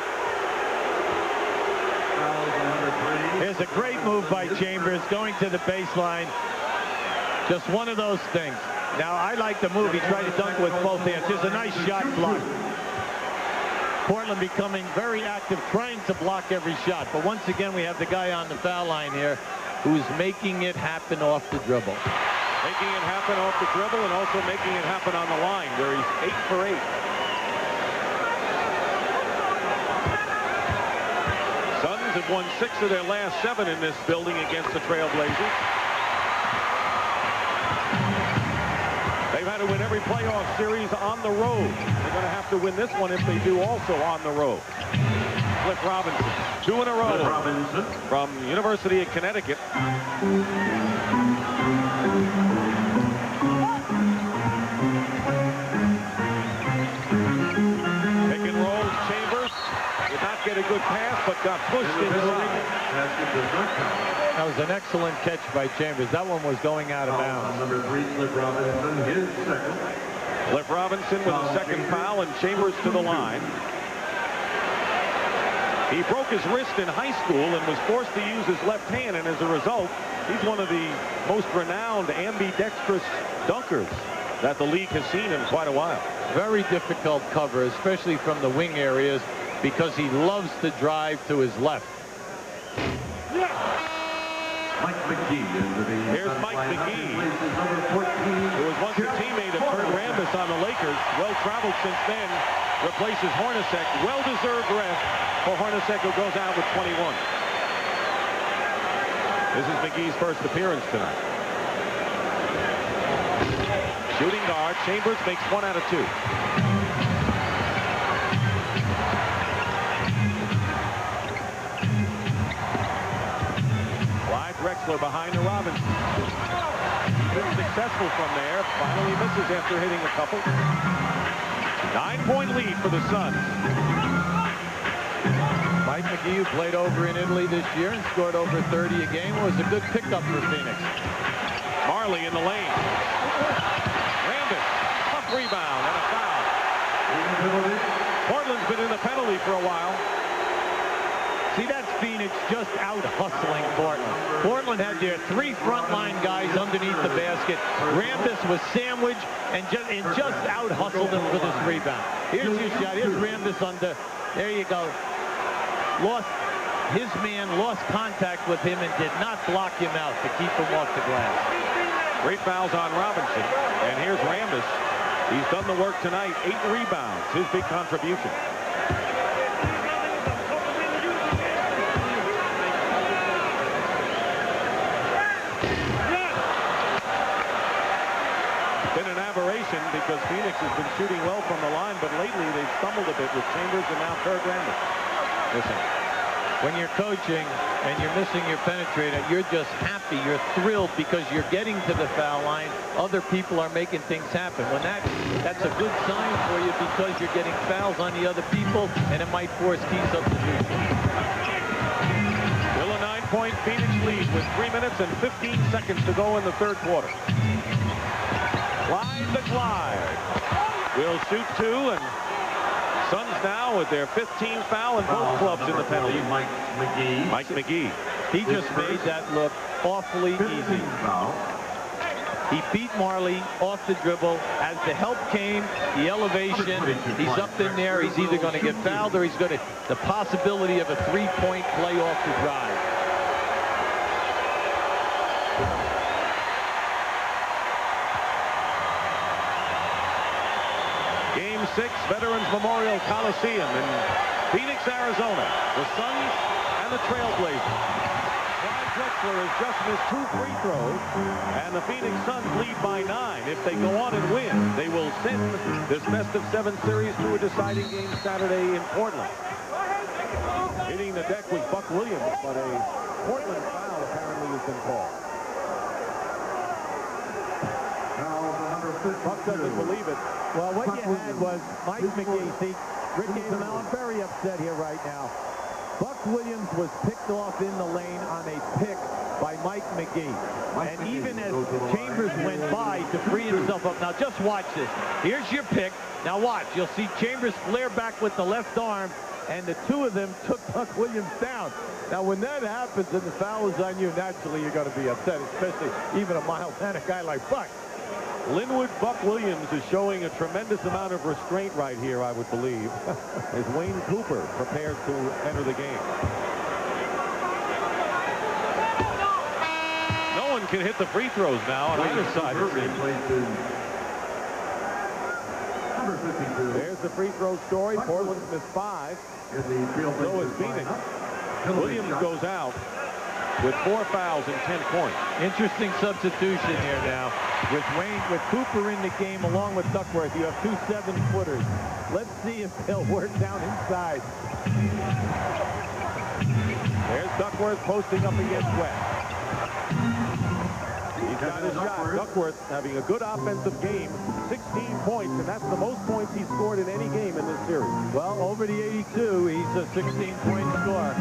Here's a great move by Chambers going to the baseline. Just one of those things. Now, I like the move. He tried to dunk with both hands. Here's a nice shot block. Portland becoming very active, trying to block every shot. But once again, we have the guy on the foul line here who's making it happen off the dribble. Making it happen off the dribble and also making it happen on the line, where he's 8 for 8. Suns have won 6 of their last 7 in this building against the Trailblazers. They've had to win every playoff series on the road. They're going to have to win this one if they do also on the road. Cliff Robinson, 2 in a row from University of Connecticut. Pick and roll, Chambers did not get a good pass, but got pushed inside. That was an excellent catch by Chambers. That one was going out of bounds. Number 3, Cliff Robinson, his second. Cliff Robinson with a second foul, and Chambers to the line. He broke his wrist in high school and was forced to use his left hand, and as a result, he's one of the most renowned ambidextrous dunkers that the league has seen in quite a while. Very difficult cover, especially from the wing areas, because he loves to drive to his left. Mike McGee into the Here's Mike McGee, who was once a teammate of Kurt Rambis on the Lakers. Well-traveled since then. Replaces Hornacek. Well-deserved rest for Hornacek, who goes out with 21. This is McGee's first appearance tonight. Shooting guard. Chambers makes 1 out of 2. Drexler behind to Robinson. Been successful from there. Finally misses after hitting a couple. 9-point lead for the Suns. Mike McGee, who played over in Italy this year and scored over 30 a game, was a good pickup for Phoenix. Marley in the lane. Rambis, tough rebound and a foul. Portland's been in the penalty for a while. See, that's Phoenix just out-hustling Portland. Portland had their 3 frontline guys underneath the basket. Rambis was sandwiched and just out-hustled them for this rebound. Here's your shot. Here's Rambis under. There you go. His man lost contact with him and did not block him out to keep him off the glass. Great fouls on Robinson. And here's Rambis. He's done the work tonight. 8 rebounds. His big contribution. Because Phoenix has been shooting well from the line, but lately they've stumbled a bit with Chambers and now Kurt Rambis. Listen, when you're coaching and you're missing your penetrator, you're just happy. You're thrilled because you're getting to the foul line. Other people are making things happen. When that's a good sign for you because you're getting fouls on the other people, and it might force key substitution. Still a 9-point Phoenix lead with 3 minutes and 15 seconds to go in the third quarter. Clyde the Glide will shoot 2, and Suns now with their 15th foul and both clubs in the penalty. Mike McGee. Mike McGee. He just made that look awfully easy. He beat Marley off the dribble. As the help came, the elevation, he's up in there. He's either going to get fouled or he's going to the possibility of a 3-point play off the drive. Game 6, Veterans Memorial Coliseum in Phoenix, Arizona. The Suns and the Trailblazers. Clyde Drexler has just missed 2 free throws, and the Phoenix Suns lead by 9. If they go on and win, they will send this best-of-7 series to a deciding game Saturday in Portland. Hitting the deck was Buck Williams, but a Portland foul apparently has been called. Buck doesn't believe it. Well, what you had was Mike McGee. See, Rick Gateman, I'm very upset here right now. Buck Williams was picked off in the lane on a pick by Mike McGee. And even as Chambers went by to free himself up. Now, just watch this. Here's your pick. Now, watch. You'll see Chambers flare back with the left arm. and the two of them took Buck Williams down. Now, when that happens and the foul is on you, naturally you're going to be upset, especially even a mild-mannered guy like Buck. Linwood Buck Williams is showing a tremendous amount of restraint right here, I would believe, as Wayne Cooper prepares to enter the game. No one can hit the free throws now on either side. There's the free throw story. Portland's missed 5. So is Phoenix. Williams goes out with 4 fouls and 10 points. Interesting substitution here now. With Cooper in the game along with Duckworth, you have 2 7-footers. Let's see if they'll work down inside. There's Duckworth posting up against West. He's got his shot. Duckworth having a good offensive game, 16 points, and that's the most points he's scored in any game in this series. Well, over the 82, he's a 16-point scorer.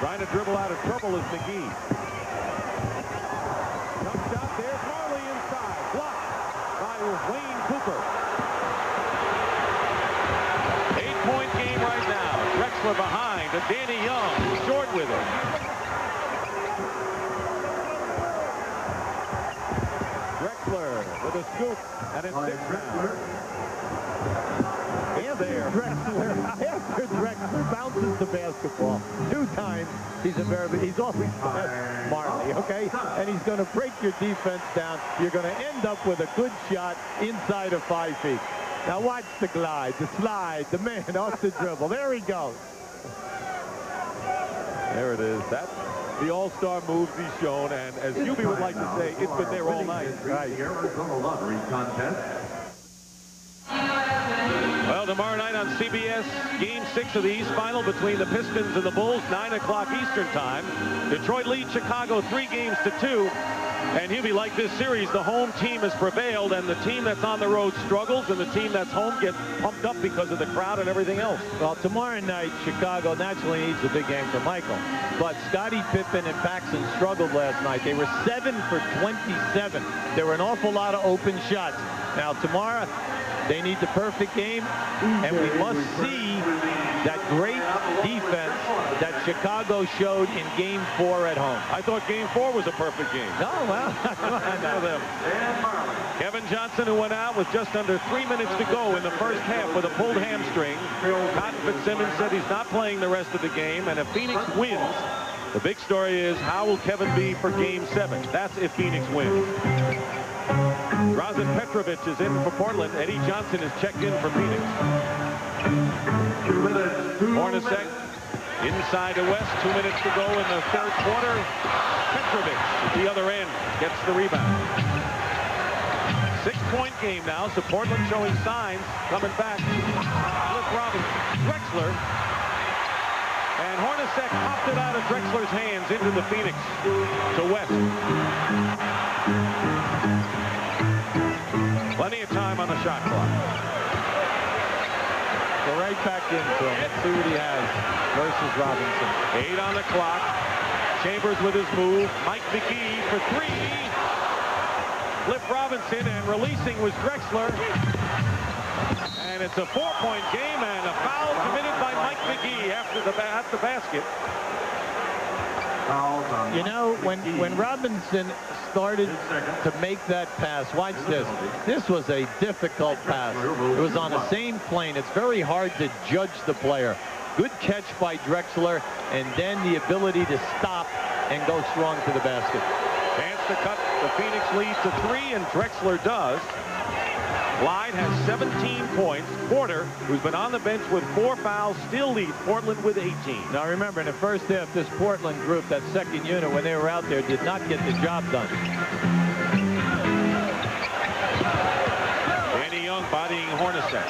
Trying to dribble out of trouble is McGee. Jump shot, there's Marley inside. Blocked by Wayne Cooper. 8-point game right now. Drexler behind, and Danny Young short with it. Drexler with a scoop, and it's 6 now. After Drexler bounces the basketball 2 times, he's always Marley, okay? And he's going to break your defense down. You're going to end up with a good shot inside of 5 feet. Now watch the glide, the slide, the man off the dribble. There he goes. There it is. That's the all-star moves he's shown, and as Hubie would like to say, it's been there all night. Right. Arizona lottery contest. Well, tomorrow night on CBS, Game 6 of the East Final between the Pistons and the Bulls, 9 o'clock Eastern Time. Detroit leads Chicago 3-2. And Hubie, like this series, the home team has prevailed, and the team that's on the road struggles, and the team that's home gets pumped up because of the crowd and everything else. Well, tomorrow night, Chicago naturally needs a big game for Michael. But Scottie Pippen and Paxson struggled last night. They were 7 for 27. There were an awful lot of open shots. Now, tomorrow, they need the perfect game, and we must see that great defense that Chicago showed in Game 4 at home. I thought Game 4 was a perfect game. No, well, for them. Kevin Johnson, who went out with just under 3 minutes to go in the first half with a pulled hamstring. Cotton Fitzsimmons said he's not playing the rest of the game, and if Phoenix wins, the big story is how will Kevin be for Game 7? That's if Phoenix wins. Drazen Petrovic is in for Portland. Eddie Johnson is checked in for Phoenix. 2 minutes. Hornacek inside to West. 2 minutes to go in the third quarter. Petrovic at the other end gets the rebound. 6-point game now, so Portland showing signs coming back. Cliff Robinson, Drexler, and Hornacek popped it out of Drexler's hands into the Phoenix to West. Plenty of time on the shot clock. Go right back into him. Let's see what he has versus Robinson. 8 on the clock. Chambers with his move. Mike McGee for 3. Cliff Robinson, and releasing was Drexler. And it's a 4-point game, and a foul committed by Mike McGee after at the basket. You know, when Robinson started to make that pass, watch this. This was a difficult pass. It was on the same plane. It's very hard to judge the player. Good catch by Drexler, and then the ability to stop and go strong to the basket. Chance to cut the Phoenix lead to 3, and Drexler does. Clyde has 17 points. Porter, who's been on the bench with 4 fouls, still leads Portland with 18. Now remember, in the first half, this Portland group, that second unit, when they were out there, did not get the job done. Danny Young bodying Hornacek.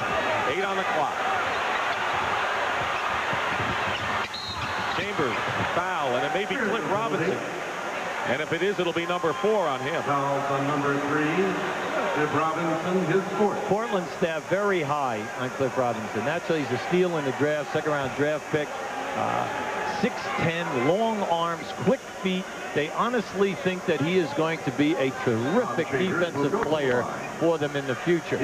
8 on the clock. Chambers, foul, and it may be Cliff Robinson. And if it is, it'll be number 4 on him. Foul on number 3. Cliff Robinson, his 4th. Portland staff very high on Cliff Robinson. Naturally, he's a steal in the draft, second-round draft pick. 6'10", long arms, quick feet. They honestly think that he is going to be a terrific defensive player for them in the future.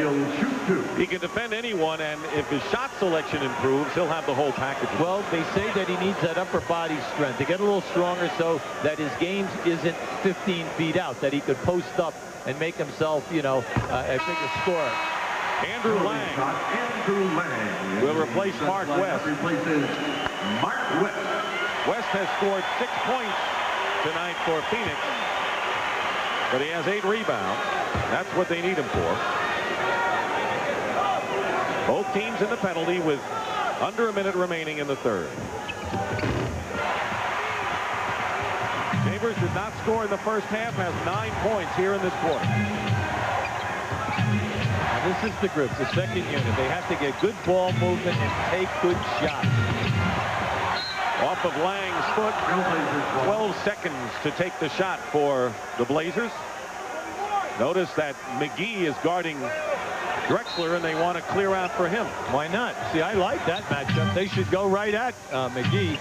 He can defend anyone, and if his shot selection improves, he'll have the whole package. Well, they say that he needs that upper body strength to get a little stronger so that his game isn't 15 feet out, that he could post up and make himself, you know, a bigger scorer. Andrew Lang will replace Mark West. West has scored 6 points tonight for Phoenix, but he has 8 rebounds. That's what they need him for. Both teams in the penalty with under a minute remaining in the third. Chambers did not score in the first half, has 9 points here in this quarter. Now this is the group, the second unit. They have to get good ball movement and take good shots. Off of Lang's foot, 12 seconds to take the shot for the Blazers. Notice that McGee is guarding Drexler, and they want to clear out for him. Why not? See, I like that matchup. They should go right at McGee,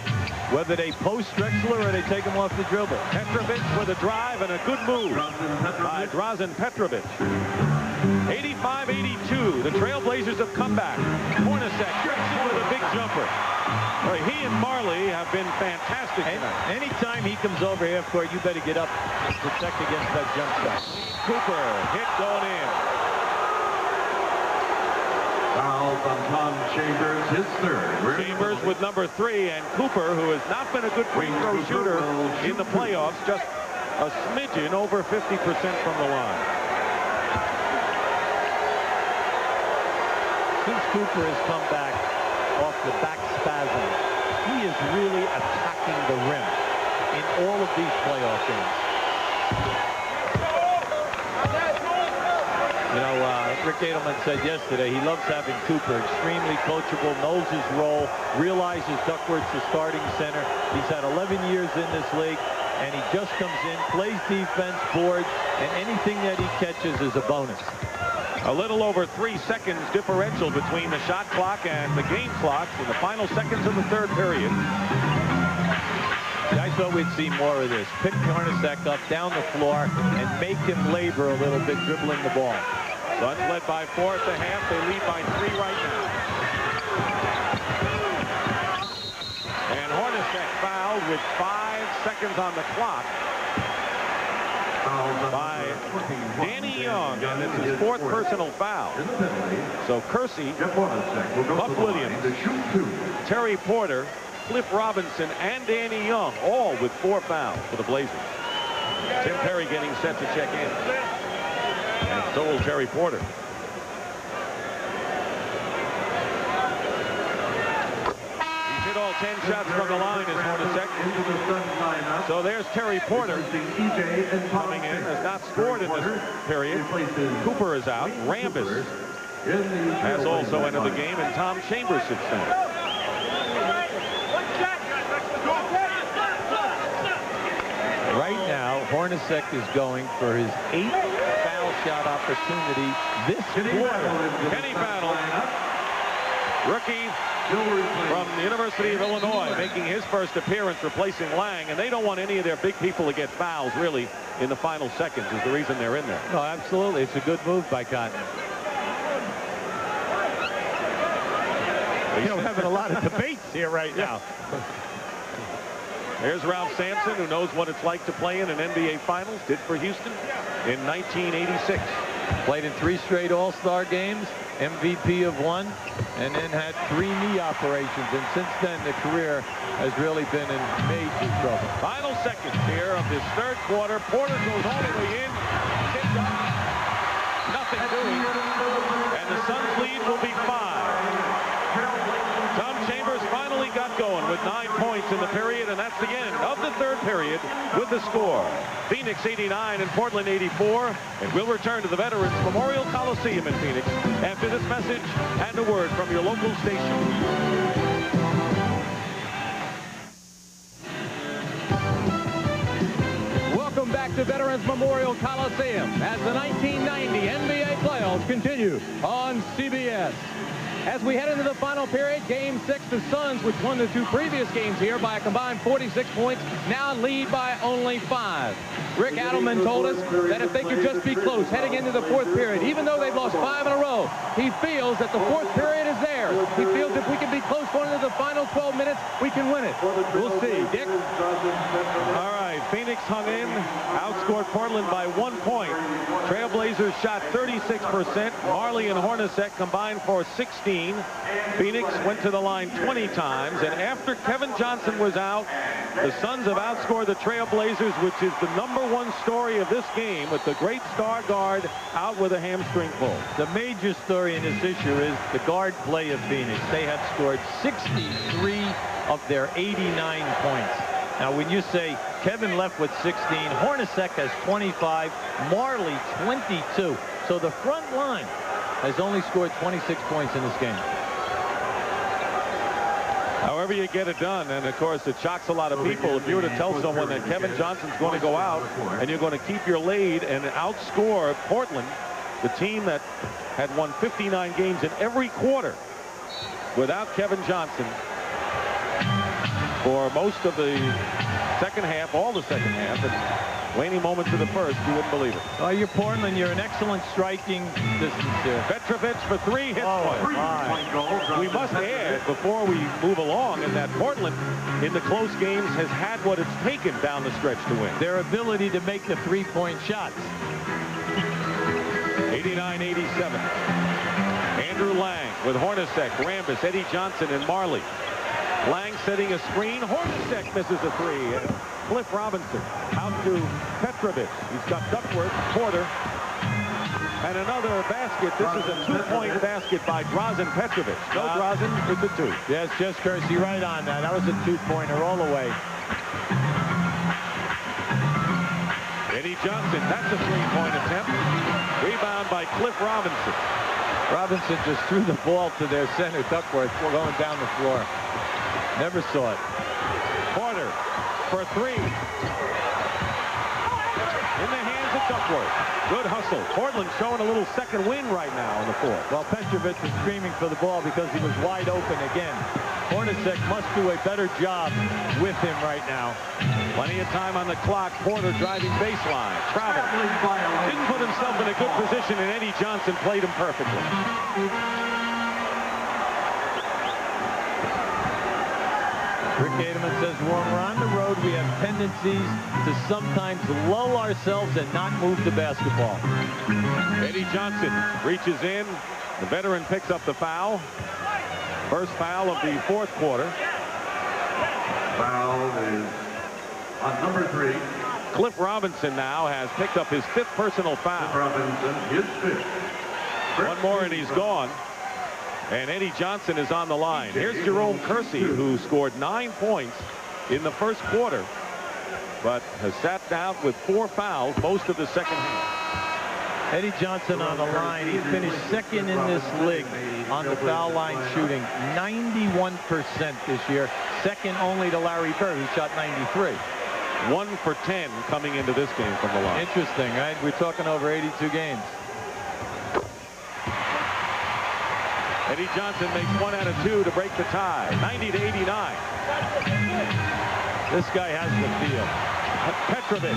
whether they post Drexler or they take him off the dribble. Petrovic with a drive and a good move by Drazen Petrovic. 85-82. The Trailblazers have come back. Hornacek with a big jumper. Well, he and Marley have been fantastic tonight. Anytime he comes over half court, you better get up and protect against that jump shot. Cooper hit going in. Fouls on Tom Chambers, his third. Chambers with number 3, and Cooper, who has not been a good free throw shooter in the playoffs, just a smidgen over 50% from the line. Since Cooper has come back off the back spasm, he is really attacking the rim in all of these playoff games. You know, Rick Adelman said yesterday he loves having Cooper, extremely coachable, knows his role, realizes Duckworth's the starting center. He's had 11 years in this league, and he just comes in, plays defense, boards, and anything that he catches is a bonus. A little over 3 seconds differential between the shot clock and the game clock in the final seconds of the third period. I thought we'd see more of this. Pick Hornacek up down the floor and make him labor a little bit dribbling the ball. Suns led by 4 at the half. They lead by 3 right now. And Hornacek fouled with 5 seconds on the clock by Danny Young, and it's his 4th personal foul. So Kersey, Buck Williams, Terry Porter, Cliff Robinson, and Danny Young, all with 4 fouls for the Blazers. Tim Perry getting set to check in. And so will Terry Porter. He's hit all 10 shots from the line as Hornacek. So there's Terry Porter coming in, has not scored in this period. Cooper is out. Rambis has also entered the game, and Tom Chambers sits down. Right now, Hornacek is going for his 8th foul shot opportunity this quarter. Kenny Battle, rookie from the University of Illinois, making his first appearance replacing Lang, and they don't want any of their big people to get fouls really in the final seconds is the reason they're in there. No, absolutely. It's a good move by Cotton. You know, having a lot of debates here right now. There's Ralph Sampson, who knows what it's like to play in an NBA Finals. Did for Houston in 1986. Played in 3 straight All-Star games, MVP of 1, and then had 3 knee operations. And since then, the career has really been in major trouble. Final seconds here of this third quarter. Porter goes all the way in. Tipped up. Nothing doing. And the Suns lead will be 5. Tom Chambers finally got going with 9 points in the period, and that's the end of the third period with the score. Phoenix 89 and Portland 84, and we'll return to the Veterans Memorial Coliseum in Phoenix after this message and a word from your local station. Welcome back to Veterans Memorial Coliseum as the 1990 NBA playoffs continue on CBS. As we head into the final period, Game 6, the Suns, which won the 2 previous games here by a combined 46 points, now lead by only 5. Rick Adelman told us that if they could just be close heading into the 4th period, even though they've lost 5 in a row, he feels that the 4th period is there. He feels if we can be close going into the final 12 minutes, we can win it. We'll see. Dick? All right, Phoenix hung in, outscored Portland by 1 point. Trailblazers shot 36%. Marley and Hornacek combined for 16. Phoenix went to the line 20 times, and after Kevin Johnson was out, the Suns have outscored the Trailblazers, which is the #1 story of this game, with the great star guard out with a hamstring pull. The major story in this issue is the guard play of Phoenix. They have scored 63 of their 89 points. Now, when you say Kevin left with 16, Hornacek has 25, Marley 22. So the front line has only scored 26 points in this game. However you get it done, and of course it shocks a lot of people if you were to tell someone that Kevin Johnson's going to go out and you're going to keep your lead and outscore Portland, the team that had won 59 games in every quarter without Kevin Johnson for most of the second half, all the second half, and waning moments of the first, you wouldn't believe it. Well, you're Portland. You're an excellent striking distance there. Petrovic for 3 hits. We must add, before we move along, in that Portland, in the close games, has had what it's taken down the stretch to win. Their ability to make the 3-point shots. 89-87. Andrew Lang with Hornacek, Rambis, Eddie Johnson, and Marley. Lang setting a screen. Hornacek misses a 3. And Cliff Robinson out to Petrovic. He's got Duckworth, Porter, and another basket. This is a 2-point basket by Drazen Petrovic. No, Drazen, it's a 2. Yes, just Kersey, right on that. That was a 2-pointer all the way. Eddie Johnson, that's a 3-point attempt. Rebound by Cliff Robinson. Robinson just threw the ball to their center, Duckworth, going down the floor. Never saw it. Porter for 3. In the hands of Duckworth. Good hustle. Portland showing a little second wind right now in the 4th. Well, Petrovic is screaming for the ball because he was wide open again. Hornacek must do a better job with him right now. Plenty of time on the clock. Porter driving baseline. Travel. Didn't put himself in a good position, and Eddie Johnson played him perfectly. Rick Adelman says when we're on the road, we have tendencies to sometimes lull ourselves and not move the basketball. Eddie Johnson reaches in. The veteran picks up the foul. First foul of the 4th quarter. Foul is on number 3. Cliff Robinson now has picked up his 5th personal foul. Robinson, his 5th. One more and he's gone. And Eddie Johnson is on the line. Here's Jerome Kersey, who scored 9 points in the first quarter, but has sat down with 4 fouls most of the second half. Eddie Johnson on the line. He finished 2nd in this league on the foul line shooting. 91% this year. 2nd only to Larry Bird, who shot 93. 1 for 10 coming into this game from the line. Interesting, right? We're talking over 82 games. Eddie Johnson makes 1 out of 2 to break the tie. 90-89. This guy has the feel. Petrovic.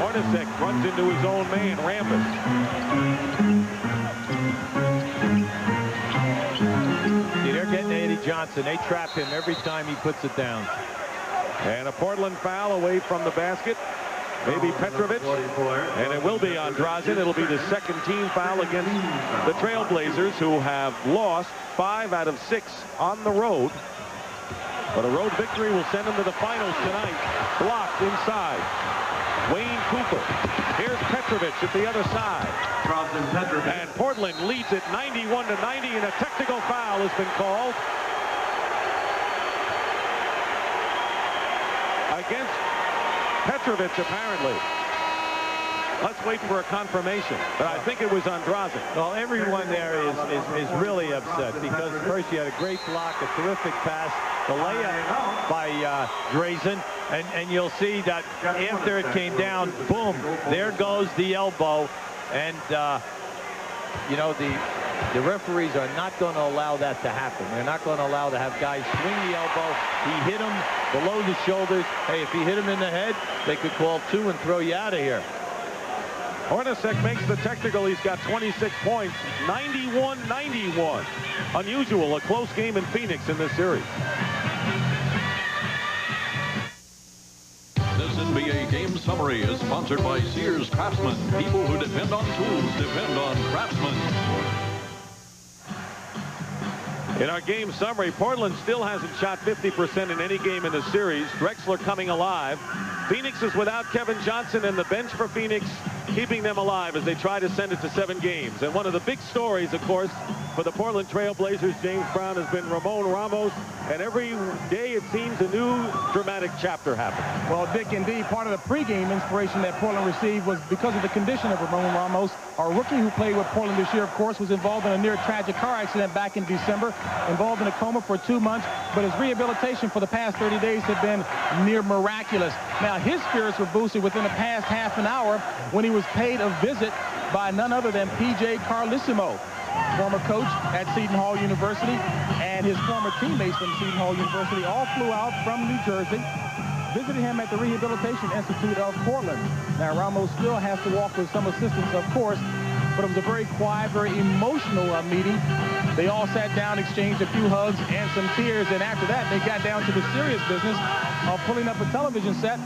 Hornacek runs into his own man, Rambis. See, they're getting Eddie Johnson. They trap him every time he puts it down. And a Portland foul away from the basket. Maybe Petrovic, and it will be on Drazen. It'll be the 2nd team foul against the Trailblazers, who have lost 5 out of 6 on the road. But a road victory will send them to the finals tonight. Blocked inside. Wayne Cooper. Here's Petrovic at the other side. And Portland leads it 91-90, and a technical foul has been called against Petrovic, apparently. Let's wait for a confirmation, but I think it was on Drazen. Well, everyone there is really upset because first you had a great block, a terrific pass, the layup by Drazen, and you'll see that after it came down, boom, there goes the elbow, and you know, the referees are not going to allow that to happen. They're not going to allow to have guys swing the elbow. He hit him below the shoulders. Hey, if he hit him in the head, they could call 2 and throw you out of here. Hornacek makes the technical. He's got 26 points, 91-91. Unusual, a close game in Phoenix in this series. This NBA game summary is sponsored by Sears Craftsman. People who depend on tools depend on Craftsman. In our game summary, Portland still hasn't shot 50% in any game in the series. Drexler coming alive. Phoenix is without Kevin Johnson, and the bench for Phoenix keeping them alive as they try to send it to 7 games. And one of the big stories, of course, for the Portland Trail Blazers, James Brown, has been Ramon Ramos. And every day it seems a new dramatic chapter happens. Well, Dick, indeed, part of the pregame inspiration that Portland received was because of the condition of Ramon Ramos. Our rookie who played with Portland this year, of course, was involved in a near tragic car accident back in December, involved in a coma for 2 months, but his rehabilitation for the past 30 days had been near miraculous. Now, his spirits were boosted within the past half an hour when he was paid a visit by none other than P.J. Carlissimo, former coach at Seton Hall University, and his former teammates from Seton Hall University all flew out from New Jersey, visited him at the Rehabilitation Institute of Portland. Now, Ramos still has to walk with some assistance, of course, but it was a very quiet, very emotional meeting. They all sat down, exchanged a few hugs and some tears, and after that, they got down to the serious business of pulling up a television set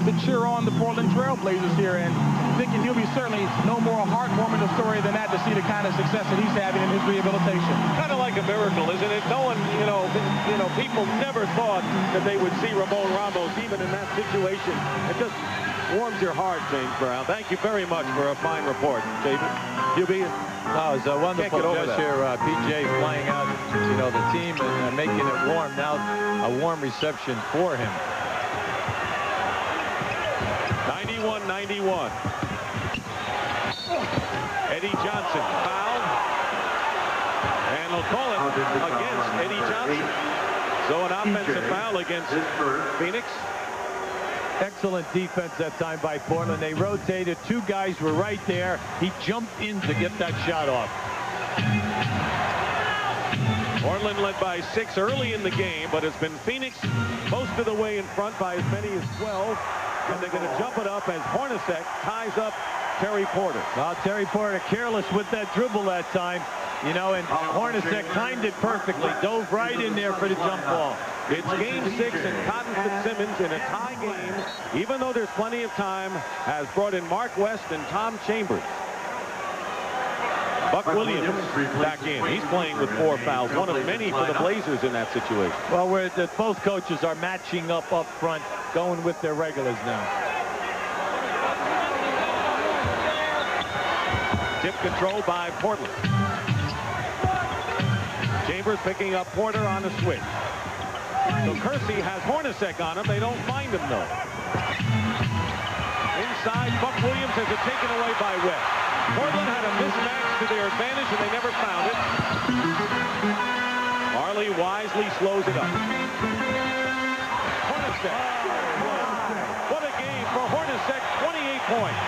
to cheer on the Portland Trail Blazers here. And thinking he'll be certainly no more heartwarming a story than that to see the kind of success that he's having in his rehabilitation. Kind of like a miracle, isn't it? No one, people never thought that they would see Ramon Ramos even in that situation. It just warms your heart, James Brown. Thank you very much for a fine report, David. QB. Oh, it was a wonderful gesture. PJ flying out, the team and making it warm. Now a warm reception for him. 91-91. Eddie Johnson fouled, and they'll call it against Eddie Johnson. So an offensive foul against Phoenix. Excellent defense that time by Portland. They rotated. 2 guys were right there. He jumped in to get that shot off. Portland led by 6 early in the game, but it's been Phoenix most of the way in front by as many as 12. And they're going to jump it up as Hornacek ties up Terry Porter. Well, Terry Porter careless with that dribble that time, and Hornacek timed it perfectly. Dove right in there for the jump ball. It's game 6, and Cotton Fitzsimmons in a tie game, even though there's plenty of time, has brought in Mark West and Tom Chambers. Buck Williams back in. He's playing with 4 fouls, one of many for the Blazers in that situation. Well, both coaches are matching up front, going with their regulars now. Tip control by Portland. Chambers picking up Porter on a switch. So Kersey has Hornacek on him. They don't find him, though. Inside, Buck Williams has it taken away by West. Portland had a mismatch to their advantage, and they never found it. Marley wisely slows it up. Hornacek. What a game for Hornacek, 28 points.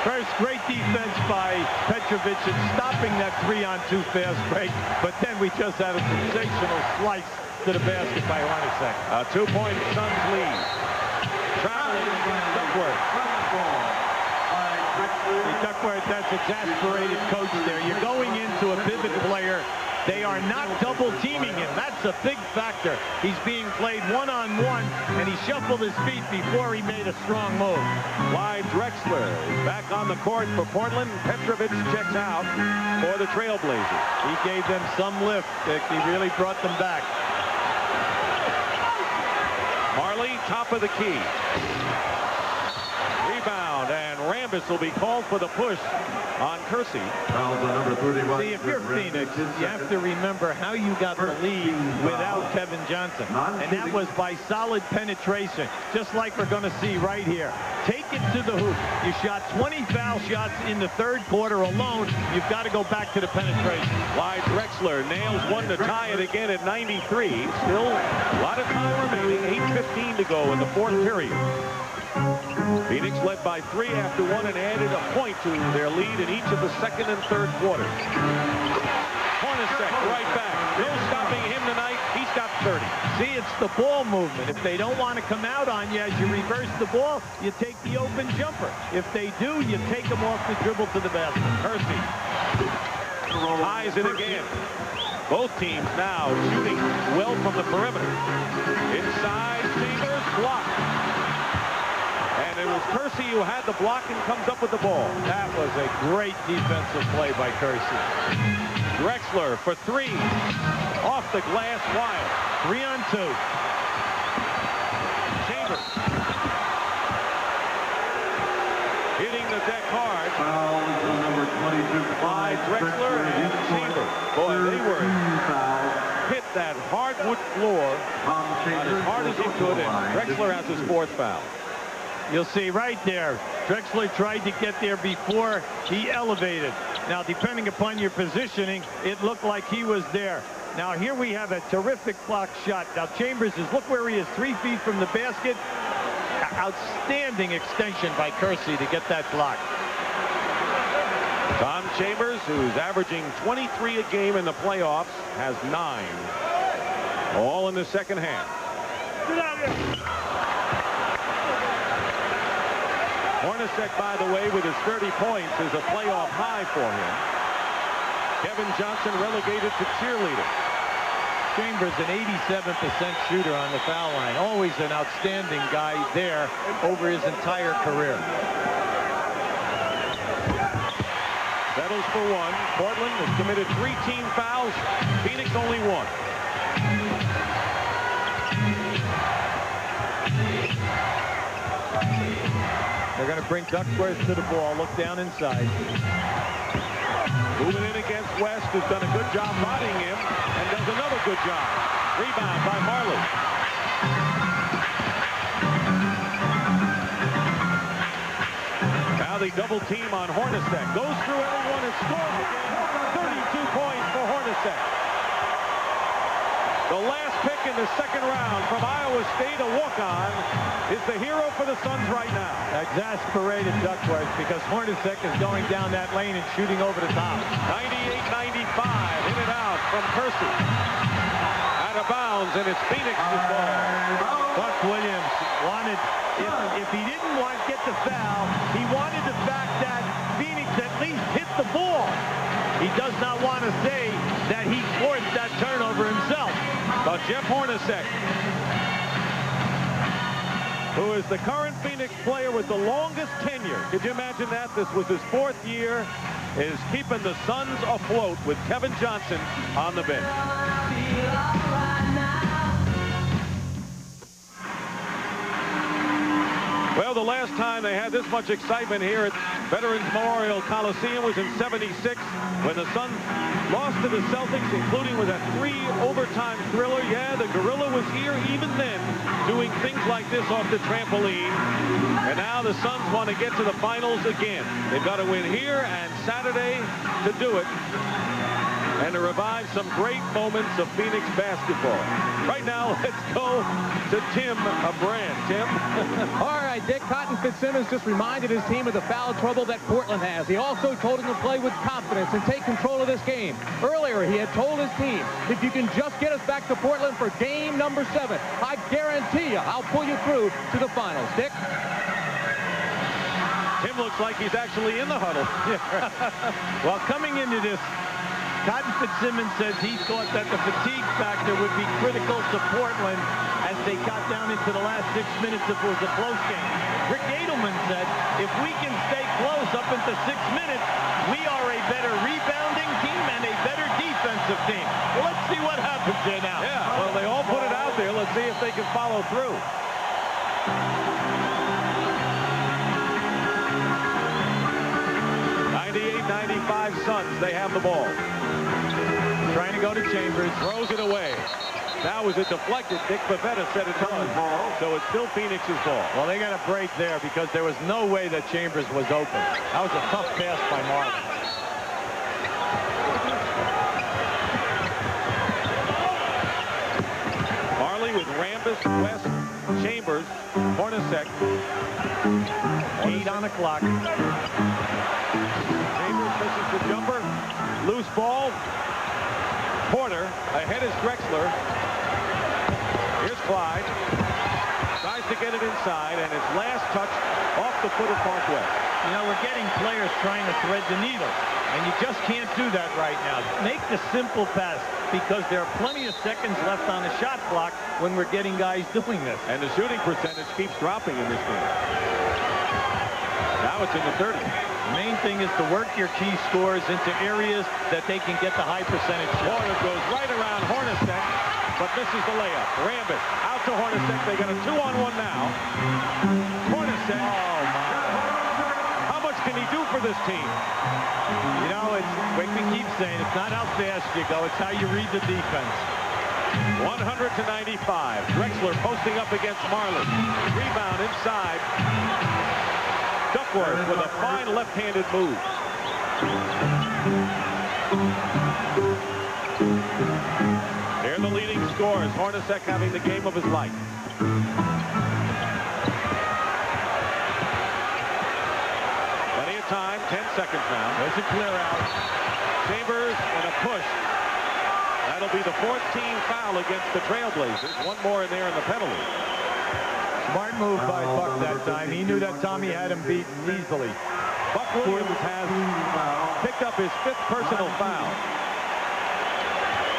First, great defense by Petrovic in stopping that 3-on-2 fast break, but then we just had a sensational slice to the basket by Hornacek. A 2-point Suns lead. Traveling Duckworth. Duckworth, that's exasperated coach there. You're going into a pivot player. They are not double teaming him. That's a big factor. He's being played one-on-one, and he shuffled his feet before he made a strong move. Clyde Drexler is back on the court for Portland. Petrovic checks out for the Trailblazers. He gave them some lift, Dick. He really brought them back. Marley, top of the key. Rebound, and Rambis will be called for the push on Kersey. See, if you're Phoenix, you have to remember how you got the lead without Kevin Johnson. And that was by solid penetration, just like we're going to see right here. Take it to the hoop. You shot 20 foul shots in the third quarter alone. You've got to go back to the penetration. Clyde Drexler nails one to tie it again at 93. Still a lot of time remaining. 8:15 to go in the fourth period. Phoenix led by 3 after 1 and added a point to their lead in each of the second and third quarters. Hornacek right back. No stopping him tonight. He's got 30. See, it's the ball movement. If they don't want to come out on you as you reverse the ball, you take the open jumper. If they do, you take them off the dribble to the basket. Kersey ties it again. Both teams now shooting well from the perimeter. Inside, Chambers blocked. And it was Kersey who had the block and comes up with the ball. That was a great defensive play by Kersey. Drexler for 3. Off the glass, Wild. 3-on-2. Chambers. Hitting the deck hard. Foul until number 22 By Drexler and Chambers. Boy, they were hit that hardwood floor not as hard as he could, and Drexler has his 4th foul. You'll see right there, Drexler tried to get there before he elevated. Now, depending upon your positioning, it looked like he was there. Now, here we have a terrific block shot. Now, Chambers is, look where he is, 3 feet from the basket. Outstanding extension by Kersey to get that block. Tom Chambers, who's averaging 23 a game in the playoffs, has 9. All in the second half. Hornacek, by the way, with his 30 points, is a playoff high for him. Kevin Johnson relegated to cheerleader. Chambers, an 87% shooter on the foul line. Always an outstanding guy there over his entire career. Settles for 1. Portland has committed 3 team fouls. Phoenix only 1. They're going to bring Duckworth to the ball. Look down inside. Moving in against West, who's done a good job bodying him, and does another good job. Rebound by Marley. Now they double team on Hornacek. Goes through everyone and scores again. 32 points for Hornacek. The last pick in the second round from Iowa State, a walk-on, is the hero for the Suns right now. Exasperated Duckworth because Hornacek is going down that lane and shooting over the top. 98-95, in and out from Kersey. Out of bounds, and it's Phoenix's ball. Buck Williams wanted, if he didn't get the foul, he wanted the fact that Phoenix at least hit the ball. He does not want to say that he forced that turnover himself. But Jeff Hornacek, who is the current Phoenix player with the longest tenure, could you imagine that? This was his 4th year, is keeping the Suns afloat with Kevin Johnson on the bench. Well, the last time they had this much excitement here at Veterans Memorial Coliseum was in '76 when the Suns lost to the Celtics, including with a 3-overtime thriller. Yeah, the Gorilla was here even then doing things like this off the trampoline. And now the Suns want to get to the finals again. They've got to win here and Saturday to do it, and to revive some great moments of Phoenix basketball. Right now, let's go to Tim Brand. Tim? All right, Dick. Cotton Fitzsimmons just reminded his team of the foul trouble that Portland has. He also told them to play with confidence and take control of this game. Earlier, he had told his team, if you can just get us back to Portland for game number 7, I guarantee you I'll pull you through to the finals. Dick? Tim looks like he's actually in the huddle. Well, coming into this, Cotton Fitzsimmons says he thought that the fatigue factor would be critical to Portland as they got down into the last 6 minutes if it was a close game. Rick Adelman said, if we can stay close up into 6 minutes, we are a better rebounding team and a better defensive team. Well, let's see what happens here now. Yeah, well, they all put it out there. Let's see if they can follow through. 98-95 Suns. They have the ball. Trying to go to Chambers. Throws it away. Now was it deflected? Dick Pavetta said it was. So it's still Phoenix's ball. Well, they got a break there because there was no way that Chambers was open. That was a tough pass by Marley. Marley with Rambis, West, Chambers, Hornacek. 8 on the clock. Chambers misses the jumper. Loose ball. Porter. Ahead is Drexler. Here's Clyde. Tries to get it inside, and his last touch off the foot of Parkway. You know, we're getting players trying to thread the needle, and you just can't do that right now. Make the simple pass, because there are plenty of seconds left on the shot clock when we're getting guys doing this. And the shooting percentage keeps dropping in this game. Now it's in the 30s. The main thing is to work your key scores into areas that they can get the high percentage shot. Porter goes right around Hornacek, but misses the layup. Rambis out to Hornacek. They got a 2-on-1 now. Hornacek. Oh, my. How much can he do for this team? You know, it's like we keep saying, it's not how fast you go, it's how you read the defense. 100 to 95. Drexler posting up against Marlin. Rebound inside. Duckworth with a fine left-handed move. They're the leading scorers. Hornacek having the game of his life. Plenty of time. 10 seconds now. There's a clear out. Chambers and a push. That'll be the 14th foul against the Trailblazers. One more in there in the penalty. Smart move by Buck that time. He knew that Tommy had him beaten easily. Buck Williams has picked up his 5th personal foul.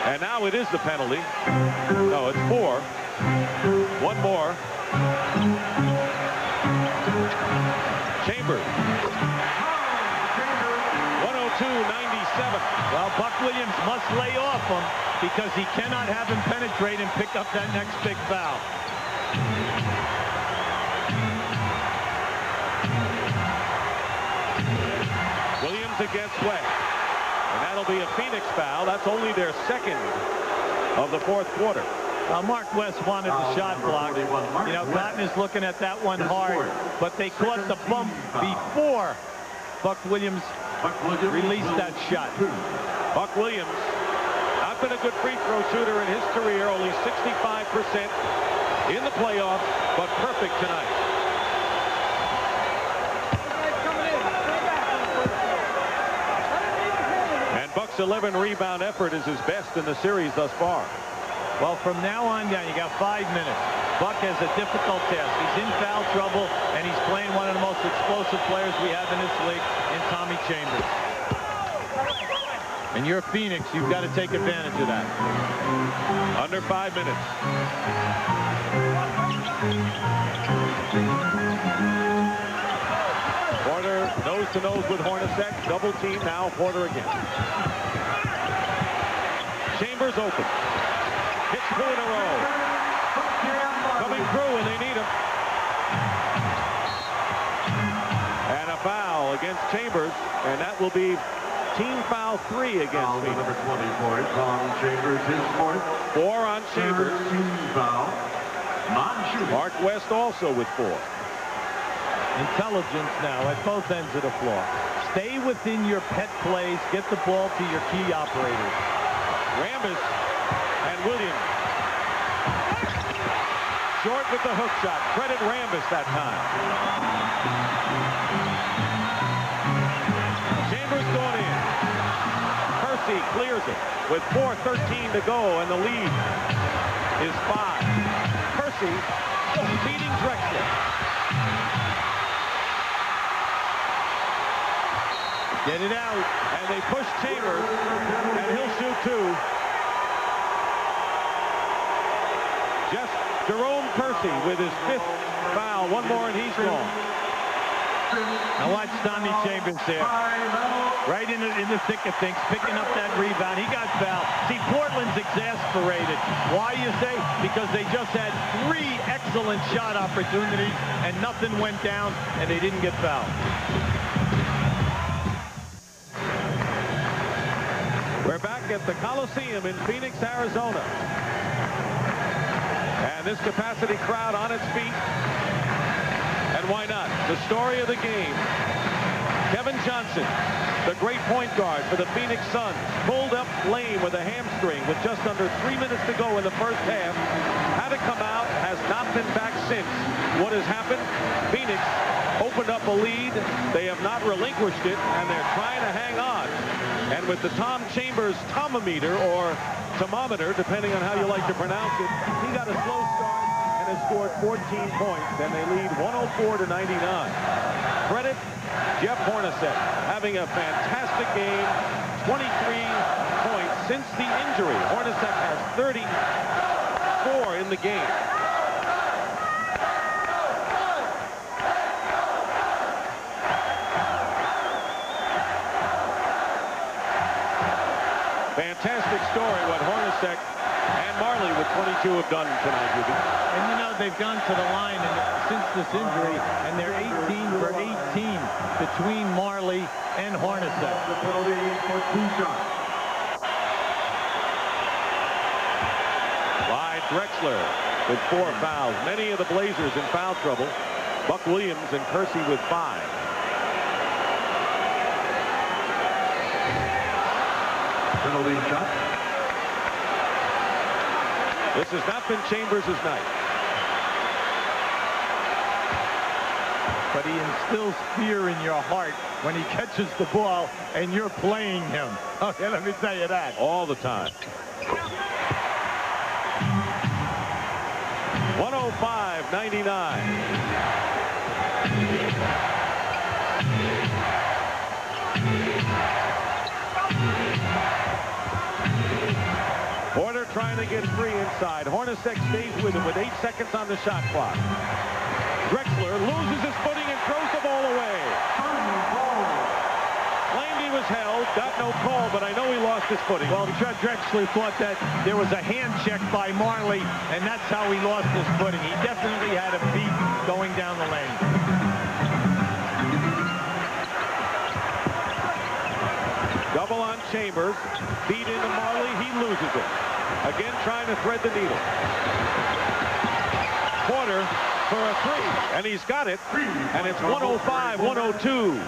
And now it is the penalty. No, it's 4. One more. Chambers. 102-97. Well, Buck Williams must lay off him because he cannot have him penetrate and pick up that next big foul. Williams against West. And that'll be a Phoenix foul. That's only their 2nd of the 4th quarter. Mark West wanted the shot block. You know, Cotton is looking at that one hard, but they caught the bump before Buck Williams released that shot. Buck Williams, not been a good free throw shooter in his career, only 65% in the playoffs, but perfect tonight. And Buck's 11 rebound effort is his best in the series thus far. Well, from now on down, you got 5 minutes. Buck has a difficult task. He's in foul trouble, and he's playing one of the most explosive players we have in this league in Tommy Chambers. And you're Phoenix. You've got to take advantage of that. Under 5 minutes. Porter nose-to-nose with Hornacek. Double team now. Porter again. Chambers open. Hits 2 in a row. Coming through, and they need him. And a foul against Chambers, and that will be team foul 3 against Phoenix. Number 20 points on Chambers, his 4th. 4 on Chambers. Team foul. Non-shooting. Mark West also with 4. Intelligence now at both ends of the floor. Stay within your pet plays. Get the ball to your key operators. Rambis and Williams. Short with the hook shot. Credit Rambis that time. Chambers going in. Percy clears it with 4:13 to go, and the lead is 5. Percy beating Drexler. Get it out. And they push Chambers, and he'll shoot 2. Just Jerome Percy with his 5th foul. One more and he's gone. Now watch Tommy Chambers there. Right in the thick of things, picking up that rebound. He got fouled. See, Portland's exasperated. Why, you say? Because they just had 3 excellent shot opportunities and nothing went down and they didn't get fouled. We're back at the Coliseum in Phoenix, Arizona. And this capacity crowd on its feet. And why not? The story of the game. Kevin Johnson, the great point guard for the Phoenix Suns, pulled up lame with a hamstring with just under 3 minutes to go in the first half. Had to come out, has not been back since. What has happened? Phoenix opened up a lead. They have not relinquished it, and they're trying to hang on. And with the Tom Chambers tomometer, or thermometer, depending on how you like to pronounce it, he got a slow start and has scored 14 points, and they lead 104-99. Credit Jeff Hornacek, having a fantastic game, 23 points since the injury. Hornacek has 34 in the game. Fantastic story what Hornacek and Marley with 22 have done tonight, Ruby. And you know, they've gone to the line since this injury, and they're 18 for 18 between Marley and Hornacek. The penalty for 2 shots. Clyde Drexler with 4 fouls. Many of the Blazers in foul trouble. Buck Williams and Kersey with 5. Penalty shot. This has not been Chambers' night. But he instills fear in your heart when he catches the ball and you're playing him. Okay, let me tell you that. All the time. 105-99. Porter trying to get free inside. Hornacek stays with him with 8 seconds on the shot clock. Drexler loses his footing and throws the ball away. Claimed he was held, got no call, but I know he lost his footing. Well, Drexler thought that there was a hand check by Marley, and that's how he lost his footing. He definitely had a beat going down the lane. Double on Chambers. Feed into Marley. He loses it. Again, trying to thread the needle. Porter for a 3, and he's got it. And it's 105-102.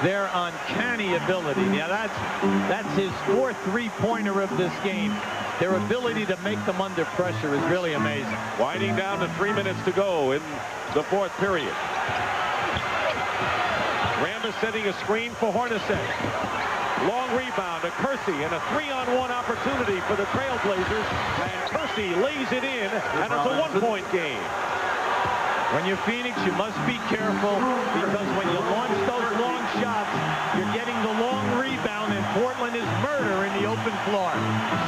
Their uncanny ability. Now that's his 4th 3-pointer of this game. Their ability to make them under pressure is really amazing. Winding down to 3 minutes to go in the 4th period. Rambis setting a screen for Hornacek. Long rebound to Kersey, and a 3-on-1 opportunity for the Trailblazers. And Kersey lays it in, and it's a 1-point game. When you're Phoenix, you must be careful, because when you launch those long shots, you're getting the long rebound, and Portland is murder in the open floor.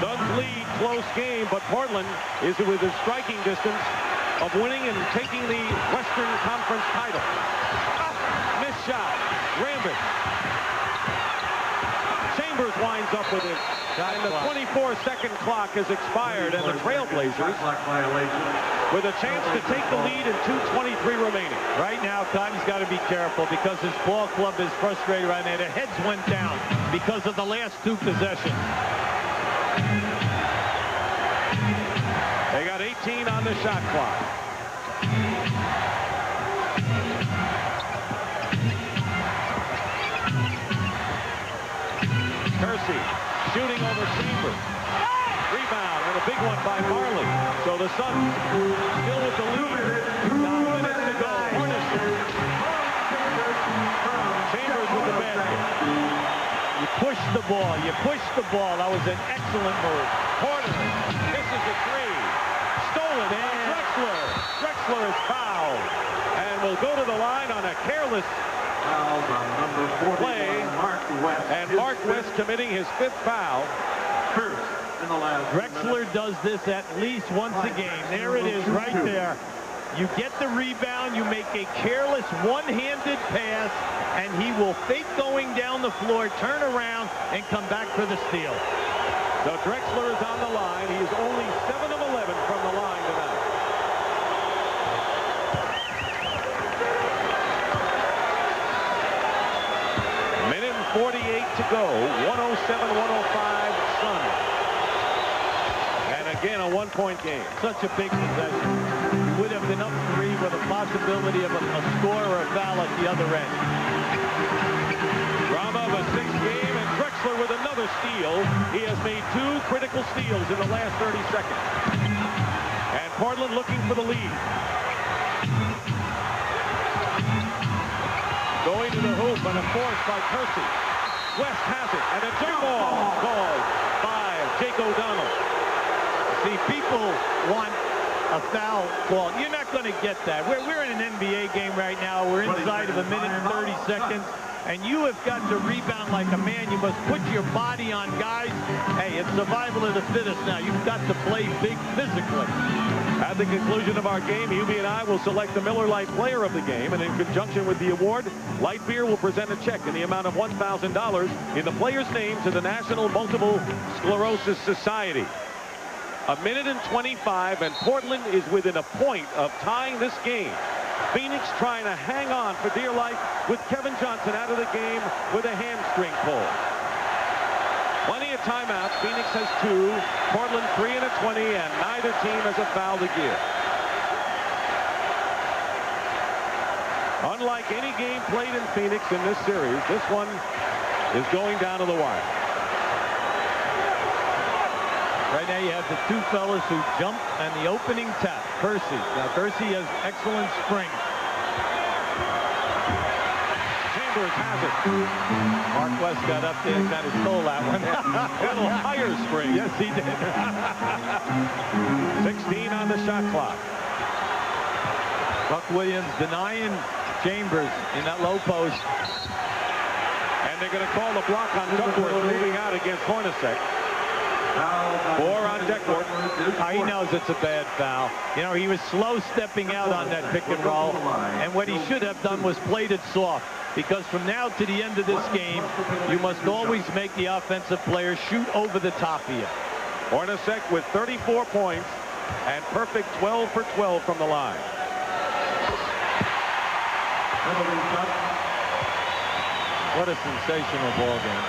Suns lead, close game, but Portland is within striking distance of winning and taking the Western Conference title. Missed shot. Rambis. Chambers winds up with it. And the 24-second clock has expired, and the Trailblazers with a chance to take the lead in 2:23 remaining. Right now, Cotton's got to be careful because his ball club is frustrated right now. Their heads went down because of the last 2 possessions. They got 18 on the shot clock. Kersey shooting over Chambers. Rebound, and a big one by Marley. So the Suns still with the lead. 9 minutes to go. Chambers with the basket. You push the ball. You push the ball. That was an excellent move. Porter misses a 3. Stolen by Drexler. Drexler is fouled and will go to the line on a careless play. And Mark West committing his 5th foul. Drexler does this at least once a game. There it is right there. You get the rebound, you make a careless one-handed pass, and he will fake going down the floor, turn around, and come back for the steal. So Drexler is on the line. He is only 7 of 11 from the line tonight. Minute and 48 to go. 107-105 Suns. And again, a 1-point game. Such a big possession. Would have been up 3 with a possibility of a score or a foul at the other end. Drama of a 6th game, and Drexler with another steal. He has made 2 critical steals in the last 30 seconds. And Portland looking for the lead. Going to the hoop and a force by Percy. West has it, and a jump ball called by Jake O'Donnell. See, people want a foul call. You're not going to get that. We're in an NBA game right now. We're inside of a minute and 30 seconds. And you have got to rebound like a man. You must put your body on guys. Hey, it's survival of the fittest now. You've got to play big physically. At the conclusion of our game, Hubie and I will select the Miller Lite Player of the Game, and in conjunction with the award, Light Beer will present a check in the amount of $1,000 in the player's name to the National Multiple Sclerosis Society. A minute and 25, and Portland is within a point of tying this game. Phoenix trying to hang on for dear life with Kevin Johnson out of the game with a hamstring pull. Plenty of timeouts. Phoenix has 2. Portland 3 and a 20, and neither team has a foul to give. Unlike any game played in Phoenix in this series, this one is going down to the wire. Right now you have the two fellas who jumped and the opening tap. Percy. Now Percy has excellent spring. Chambers has it. Mark West got up there and kind of stole that one. A little higher spring. Yes, he did. 16 on the shot clock. Buck Williams denying Chambers in that low post. And they're going to call the block on Duckworth moving out against Hornacek. 4 on Duckworth. He knows it's a bad foul. You know, he was slow stepping out on that pick and roll. And what he should have done was played it soft. Because from now to the end of this game, you must always make the offensive players shoot over the top of you. Hornacek with 34 points and perfect 12 for 12 from the line. What a sensational ball game.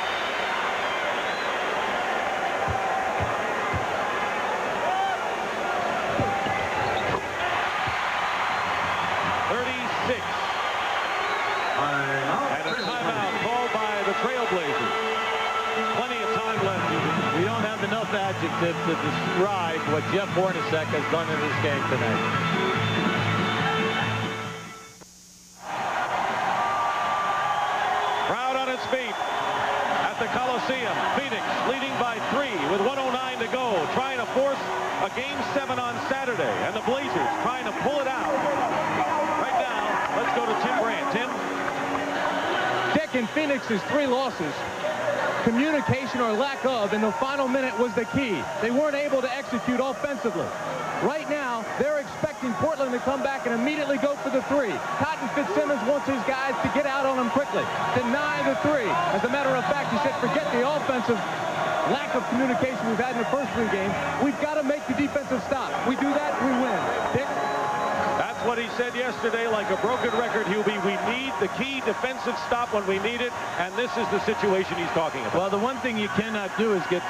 And a timeout called by the Trailblazers. Plenty of time left. We don't have enough adjectives to describe what Jeff Hornacek has done in this game tonight. Crowd on its feet at the Coliseum. Phoenix leading by 3 with 1:09 to go, trying to force a Game 7 on Saturday, and the Blazers trying to pull it out. Right now, let's go to Tim Brandt. Tim? Dick, in Phoenix's 3 losses, communication or lack of in the final minute was the key. They weren't able to execute offensively. Right now, they're expecting Portland to come back and immediately go for the 3. Cotton Fitzsimmons wants his guys to get out on him quickly. Deny the 3. As a matter of fact, he said, forget the offensive lack of communication we've had in the first 3 games. We've got to make the defensive stop. We do that, we win. Dick? That's what he said yesterday, like a broken record, Hubie. We need the key defensive stop when we need it, and this is the situation he's talking about. Well, the one thing you cannot do is get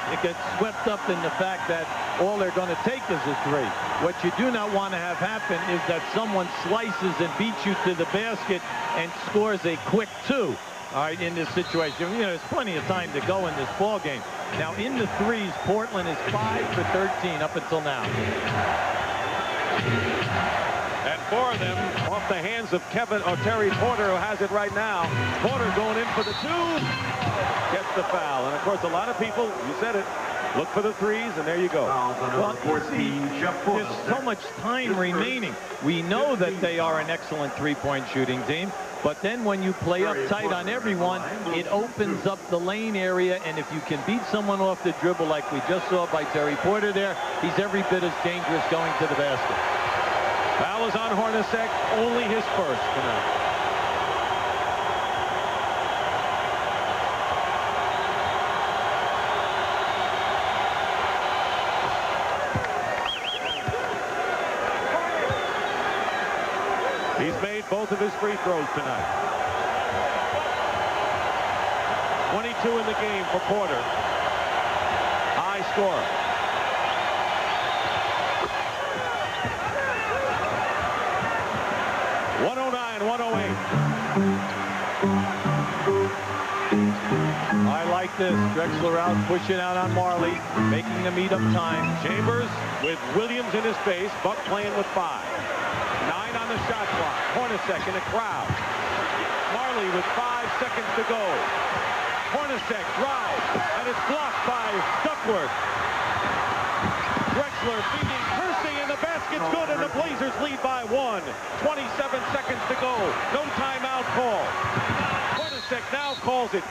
swept up in the fact that all they're going to take is a 3. What you do not want to have happen is that someone slices and beats you to the basket and scores a quick 2. All right, in this situation. You know, there's plenty of time to go in this ball game. Now, in the 3s, Portland is 5 for 13 up until now. And 4 of them off the hands of Terry Porter, who has it right now. Porter going in for the 2. Gets the foul. And, of course, a lot of people, you said it, look for the 3s, and there you go. Well, you see, there's so much time remaining. We know that they are an excellent 3-point shooting team. But then when you play up tight on everyone, it opens up the lane area. And if you can beat someone off the dribble like we just saw by Terry Porter there, he's every bit as dangerous going to the basket. Foul is on Hornacek, only his first tonight. He's made both of his free throws tonight. 22 in the game for Porter. High score. I like this. Drexler out, pushing out on Marley, making them eat up time. Chambers with Williams in his face. Buck playing with 5. 9 on the shot clock. Hornacek in the crowd. Marley with 5 seconds to go. Hornacek drives, and it's blocked by Duckworth. Drexler feeding Kersey, and the basket's good, and the Blazers lead by 1. 27 seconds to go. No timeout call. Hornacek now calls it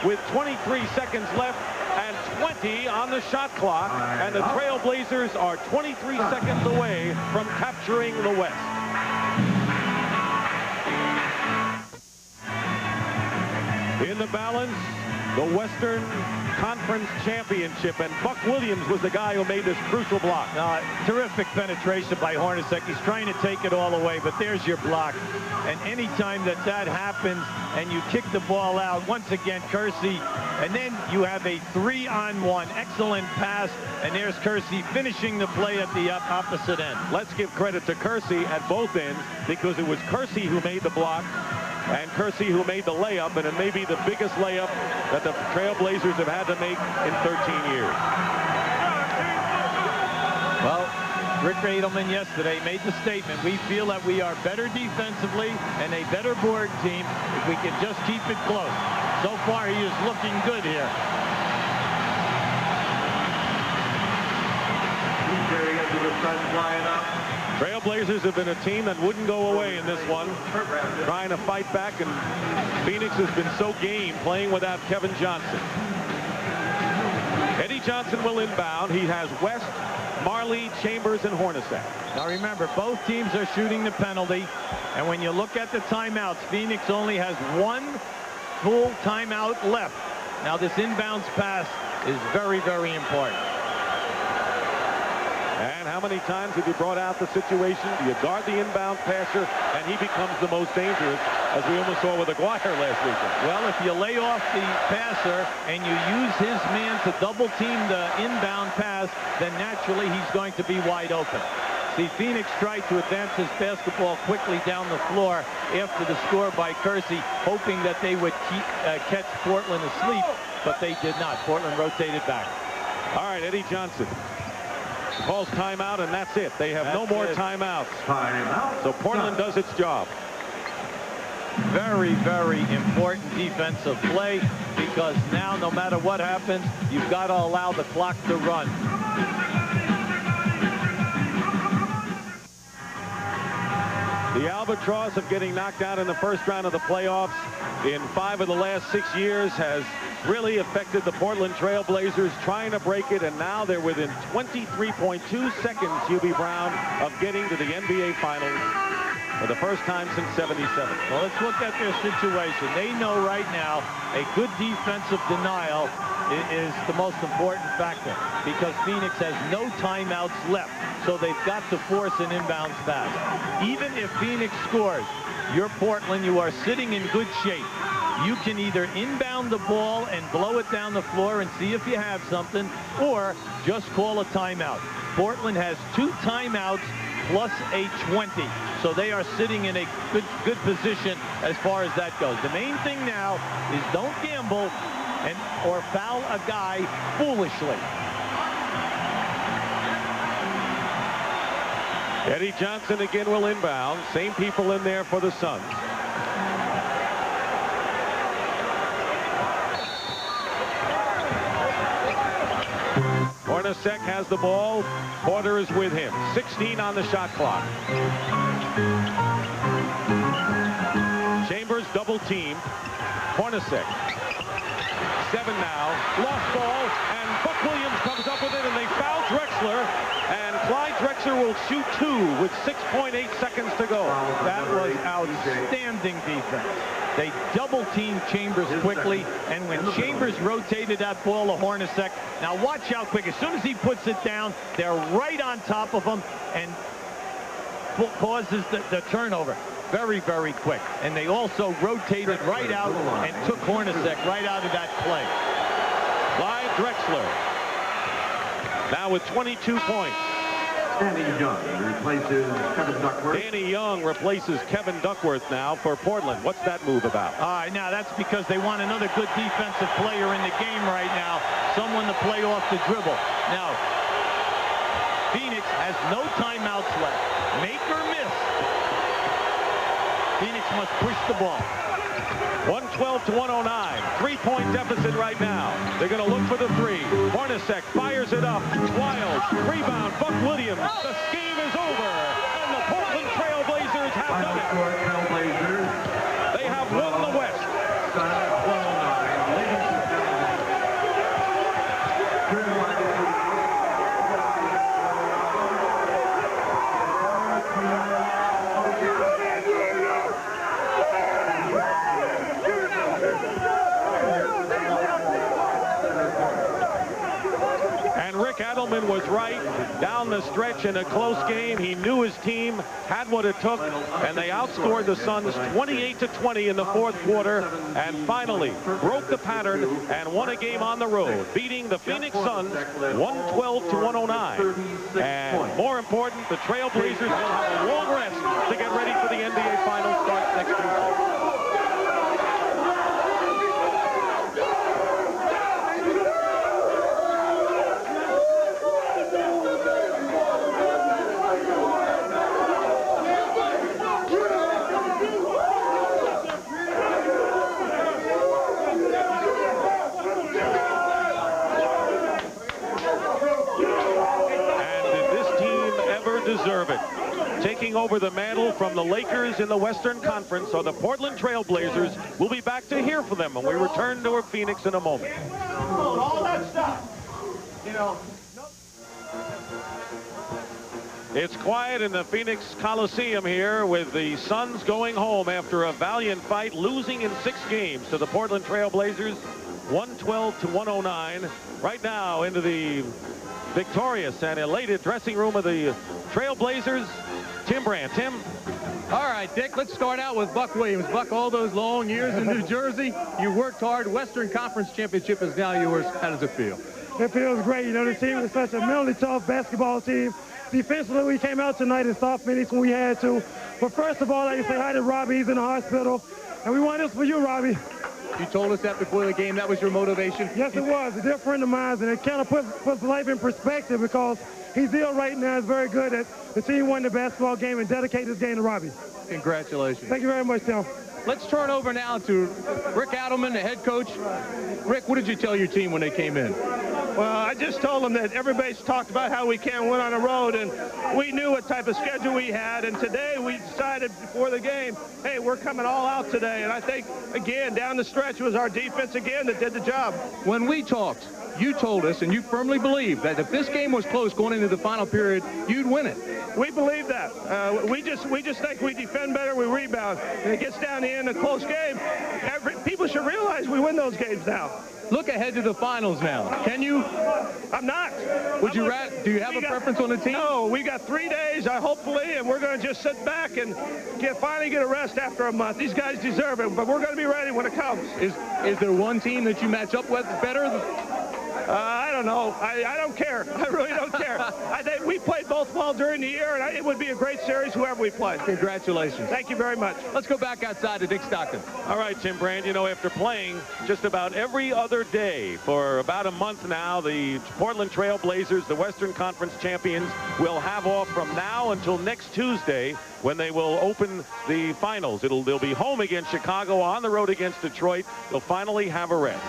with 23 seconds left and 20 on the shot clock, and the Trailblazers are 23 seconds away from capturing the West. In the balance, the Western Conference Championship, and Buck Williams was the guy who made this crucial block. Terrific penetration by Hornacek. He's trying to take it all away, but there's your block. And anytime that happens and you kick the ball out, once again, Kersey, and then you have a 3-on-1. Excellent pass, and there's Kersey finishing the play at the opposite end. Let's give credit to Kersey at both ends, because it was Kersey who made the block and Kersey who made the layup, and it may be the biggest layup that the Trailblazers have had to make in 13 years. Well, Rick Adelman yesterday made the statement, we feel that we are better defensively and a better board team if we can just keep it close. So far, he is looking good here. Trailblazers have been a team that wouldn't go away in this one, trying to fight back, and Phoenix has been so game playing without Kevin Johnson. Eddie Johnson will inbound. He has West, Marley, Chambers, and Hornacek. Now remember, both teams are shooting the penalty, and when you look at the timeouts, Phoenix only has 1 full timeout left. Now this inbounds pass is very, very important. And how many times have you brought out the situation? You guard the inbound passer, and he becomes the most dangerous, as we almost saw with Aguirre last weekend. Well, if you lay off the passer and you use his man to double team the inbound pass, then naturally he's going to be wide open. See, Phoenix tried to advance his basketball quickly down the floor after the score by Kersey, hoping that they would catch Portland asleep, but they did not. Portland rotated back. All right, Eddie Johnson calls timeout, and that's it. They have no more timeouts. So Portland does its job. Very, very important defensive play, because now no matter what happens, you've got to allow the clock to run. The albatross of getting knocked out in the first round of the playoffs in 5 of the last 6 years has really affected the Portland Trailblazers, trying to break it, and now they're within 23.2 seconds, Hubie Brown, of getting to the NBA Finals for the first time since '77. Well, let's look at their situation. They know right now a good defensive denial is the most important factor, because Phoenix has no timeouts left, so they've got to force an inbounds pass. Even if Phoenix scores, you're Portland, you are sitting in good shape. You can either inbound the ball and blow it down the floor and see if you have something, or just call a timeout. Portland has 2 timeouts plus a 20, so they are sitting in a good position as far as that goes. The main thing now is don't gamble or foul a guy foolishly. Eddie Johnson again will inbound. Same people in there for the Suns. Hornacek has the ball. Porter is with him. 16 on the shot clock. Chambers double teamed. Hornacek. 7 now. Lost ball, and Buck Williams comes up with it, and they foul Drexler. And Clyde Drexler will shoot 2 with 6.8 seconds to go. That was outstanding defense. They double-teamed Chambers quickly, and when Chambers rotated that ball to Hornacek, now watch how quick. As soon as he puts it down, they're right on top of him and causes the turnover. Very, very quick. And they also rotated right out and took Hornacek right out of that play. Clyde Drexler now with 22 points. Danny Young replaces Kevin Duckworth. Danny Young replaces Kevin Duckworth now for Portland. What's that move about? All right, now that's because they want another good defensive player in the game right now, someone to play off the dribble. Now, Phoenix has no timeouts left. Make or miss. Phoenix must push the ball. 112 to 109. Three-point deficit right now. They're going to look for the three. Hornacek fires it up. Wild. Rebound. Buck Williams. The scheme is over. And the Portland Trail Blazers have done it. Trailblazers. They have won the West. 12-9. Ladies and gentlemen. Adelman was right down the stretch in a close game. He knew his team had what it took, and they outscored the Suns 28-20 in the fourth quarter, and finally broke the pattern and won a game on the road, beating the Phoenix Suns 112 to 109. And more important, the Trailblazers will have a long rest to get ready for the NBA Finals start next Tuesday. Deserve it. Taking over the mantle from the Lakers in the Western Conference are the Portland Trail Blazers. We'll be back to hear from them when we return to Phoenix in a moment. All that stuff, you know. It's quiet in the Phoenix Coliseum here with the Suns going home after a valiant fight, losing in 6 games to the Portland Trail Blazers, 112 to 109. Right now into the victorious and elated dressing room of the Trailblazers, Tim Brandt. Tim? All right, Dick, let's start out with Buck Williams. Buck, all those long years in New Jersey, you worked hard. Western Conference Championship is now yours. How does it feel? It feels great. You know, the team is such a mentally tough basketball team. Defensively, we came out tonight and stopped Phoenix when we had to. But first of all, I can say hi to Robbie. He's in the hospital. And we want this for you, Robbie. You told us that before the game. That was your motivation? Yes, it was. A dear friend of mine, and it kind of puts life in perspective because he's ill right now. It's very good that the team won the basketball game and dedicate this game to Robbie. Congratulations. Thank you very much, Tim. Let's turn over now to Rick Adelman, the head coach. Rick, what did you tell your team when they came in? Well, I just told them that everybody's talked about how we can't win on the road, and we knew what type of schedule we had, and today we decided before the game, hey, we're coming all out today, and I think, again, down the stretch was our defense again that did the job. When we talked, you told us, and you firmly believed, that if this game was close going into the final period, you'd win it. We believe that. We just think we defend better, we rebound, and it gets down to the end of a close game. People should realize we win those games now. Look ahead to the finals now. Can you? I'm not. Would you do you have a preference on the team? No, we got 3 days, hopefully, and we're going to just sit back and finally get a rest after a month. These guys deserve it, but we're going to be ready when it comes. Is there one team that you match up with better? I don't know. I don't care. I really don't care. I think we played both well during the year, and it would be a great series whoever we play. Congratulations. Thank you very much. Let's go back outside to Dick Stockton. All right, Tim Brandt, you know, after playing just about every other day for about a month now, the Portland Trail Blazers, the Western Conference champions, will have off from now until next Tuesday when they will open the finals. They'll be home against Chicago, on the road against Detroit. They'll finally have a rest.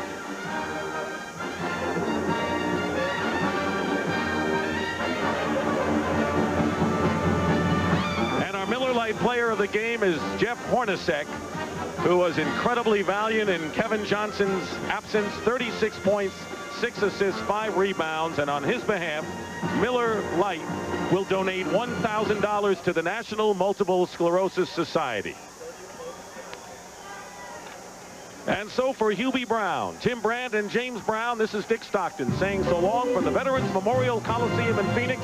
Miller Lite player of the game is Jeff Hornacek, who was incredibly valiant in Kevin Johnson's absence. 36 points, 6 assists, 5 rebounds, and on his behalf, Miller Lite will donate $1,000 to the National Multiple Sclerosis Society. And so for Hubie Brown, Tim Brandt, and James Brown, this is Dick Stockton saying so long from the Veterans Memorial Coliseum in Phoenix,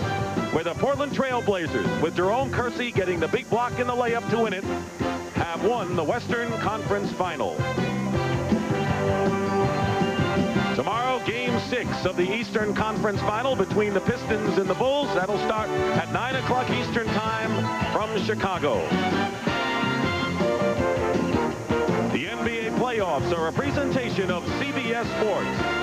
where the Portland Trail Blazers, with Jerome Kersey getting the big block in the layup to win it, have won the Western Conference Final. Tomorrow, Game 6. 6 of the Eastern Conference Final between the Pistons and the Bulls. That'll start at 9 o'clock Eastern Time from Chicago. The NBA playoffs are a presentation of CBS Sports.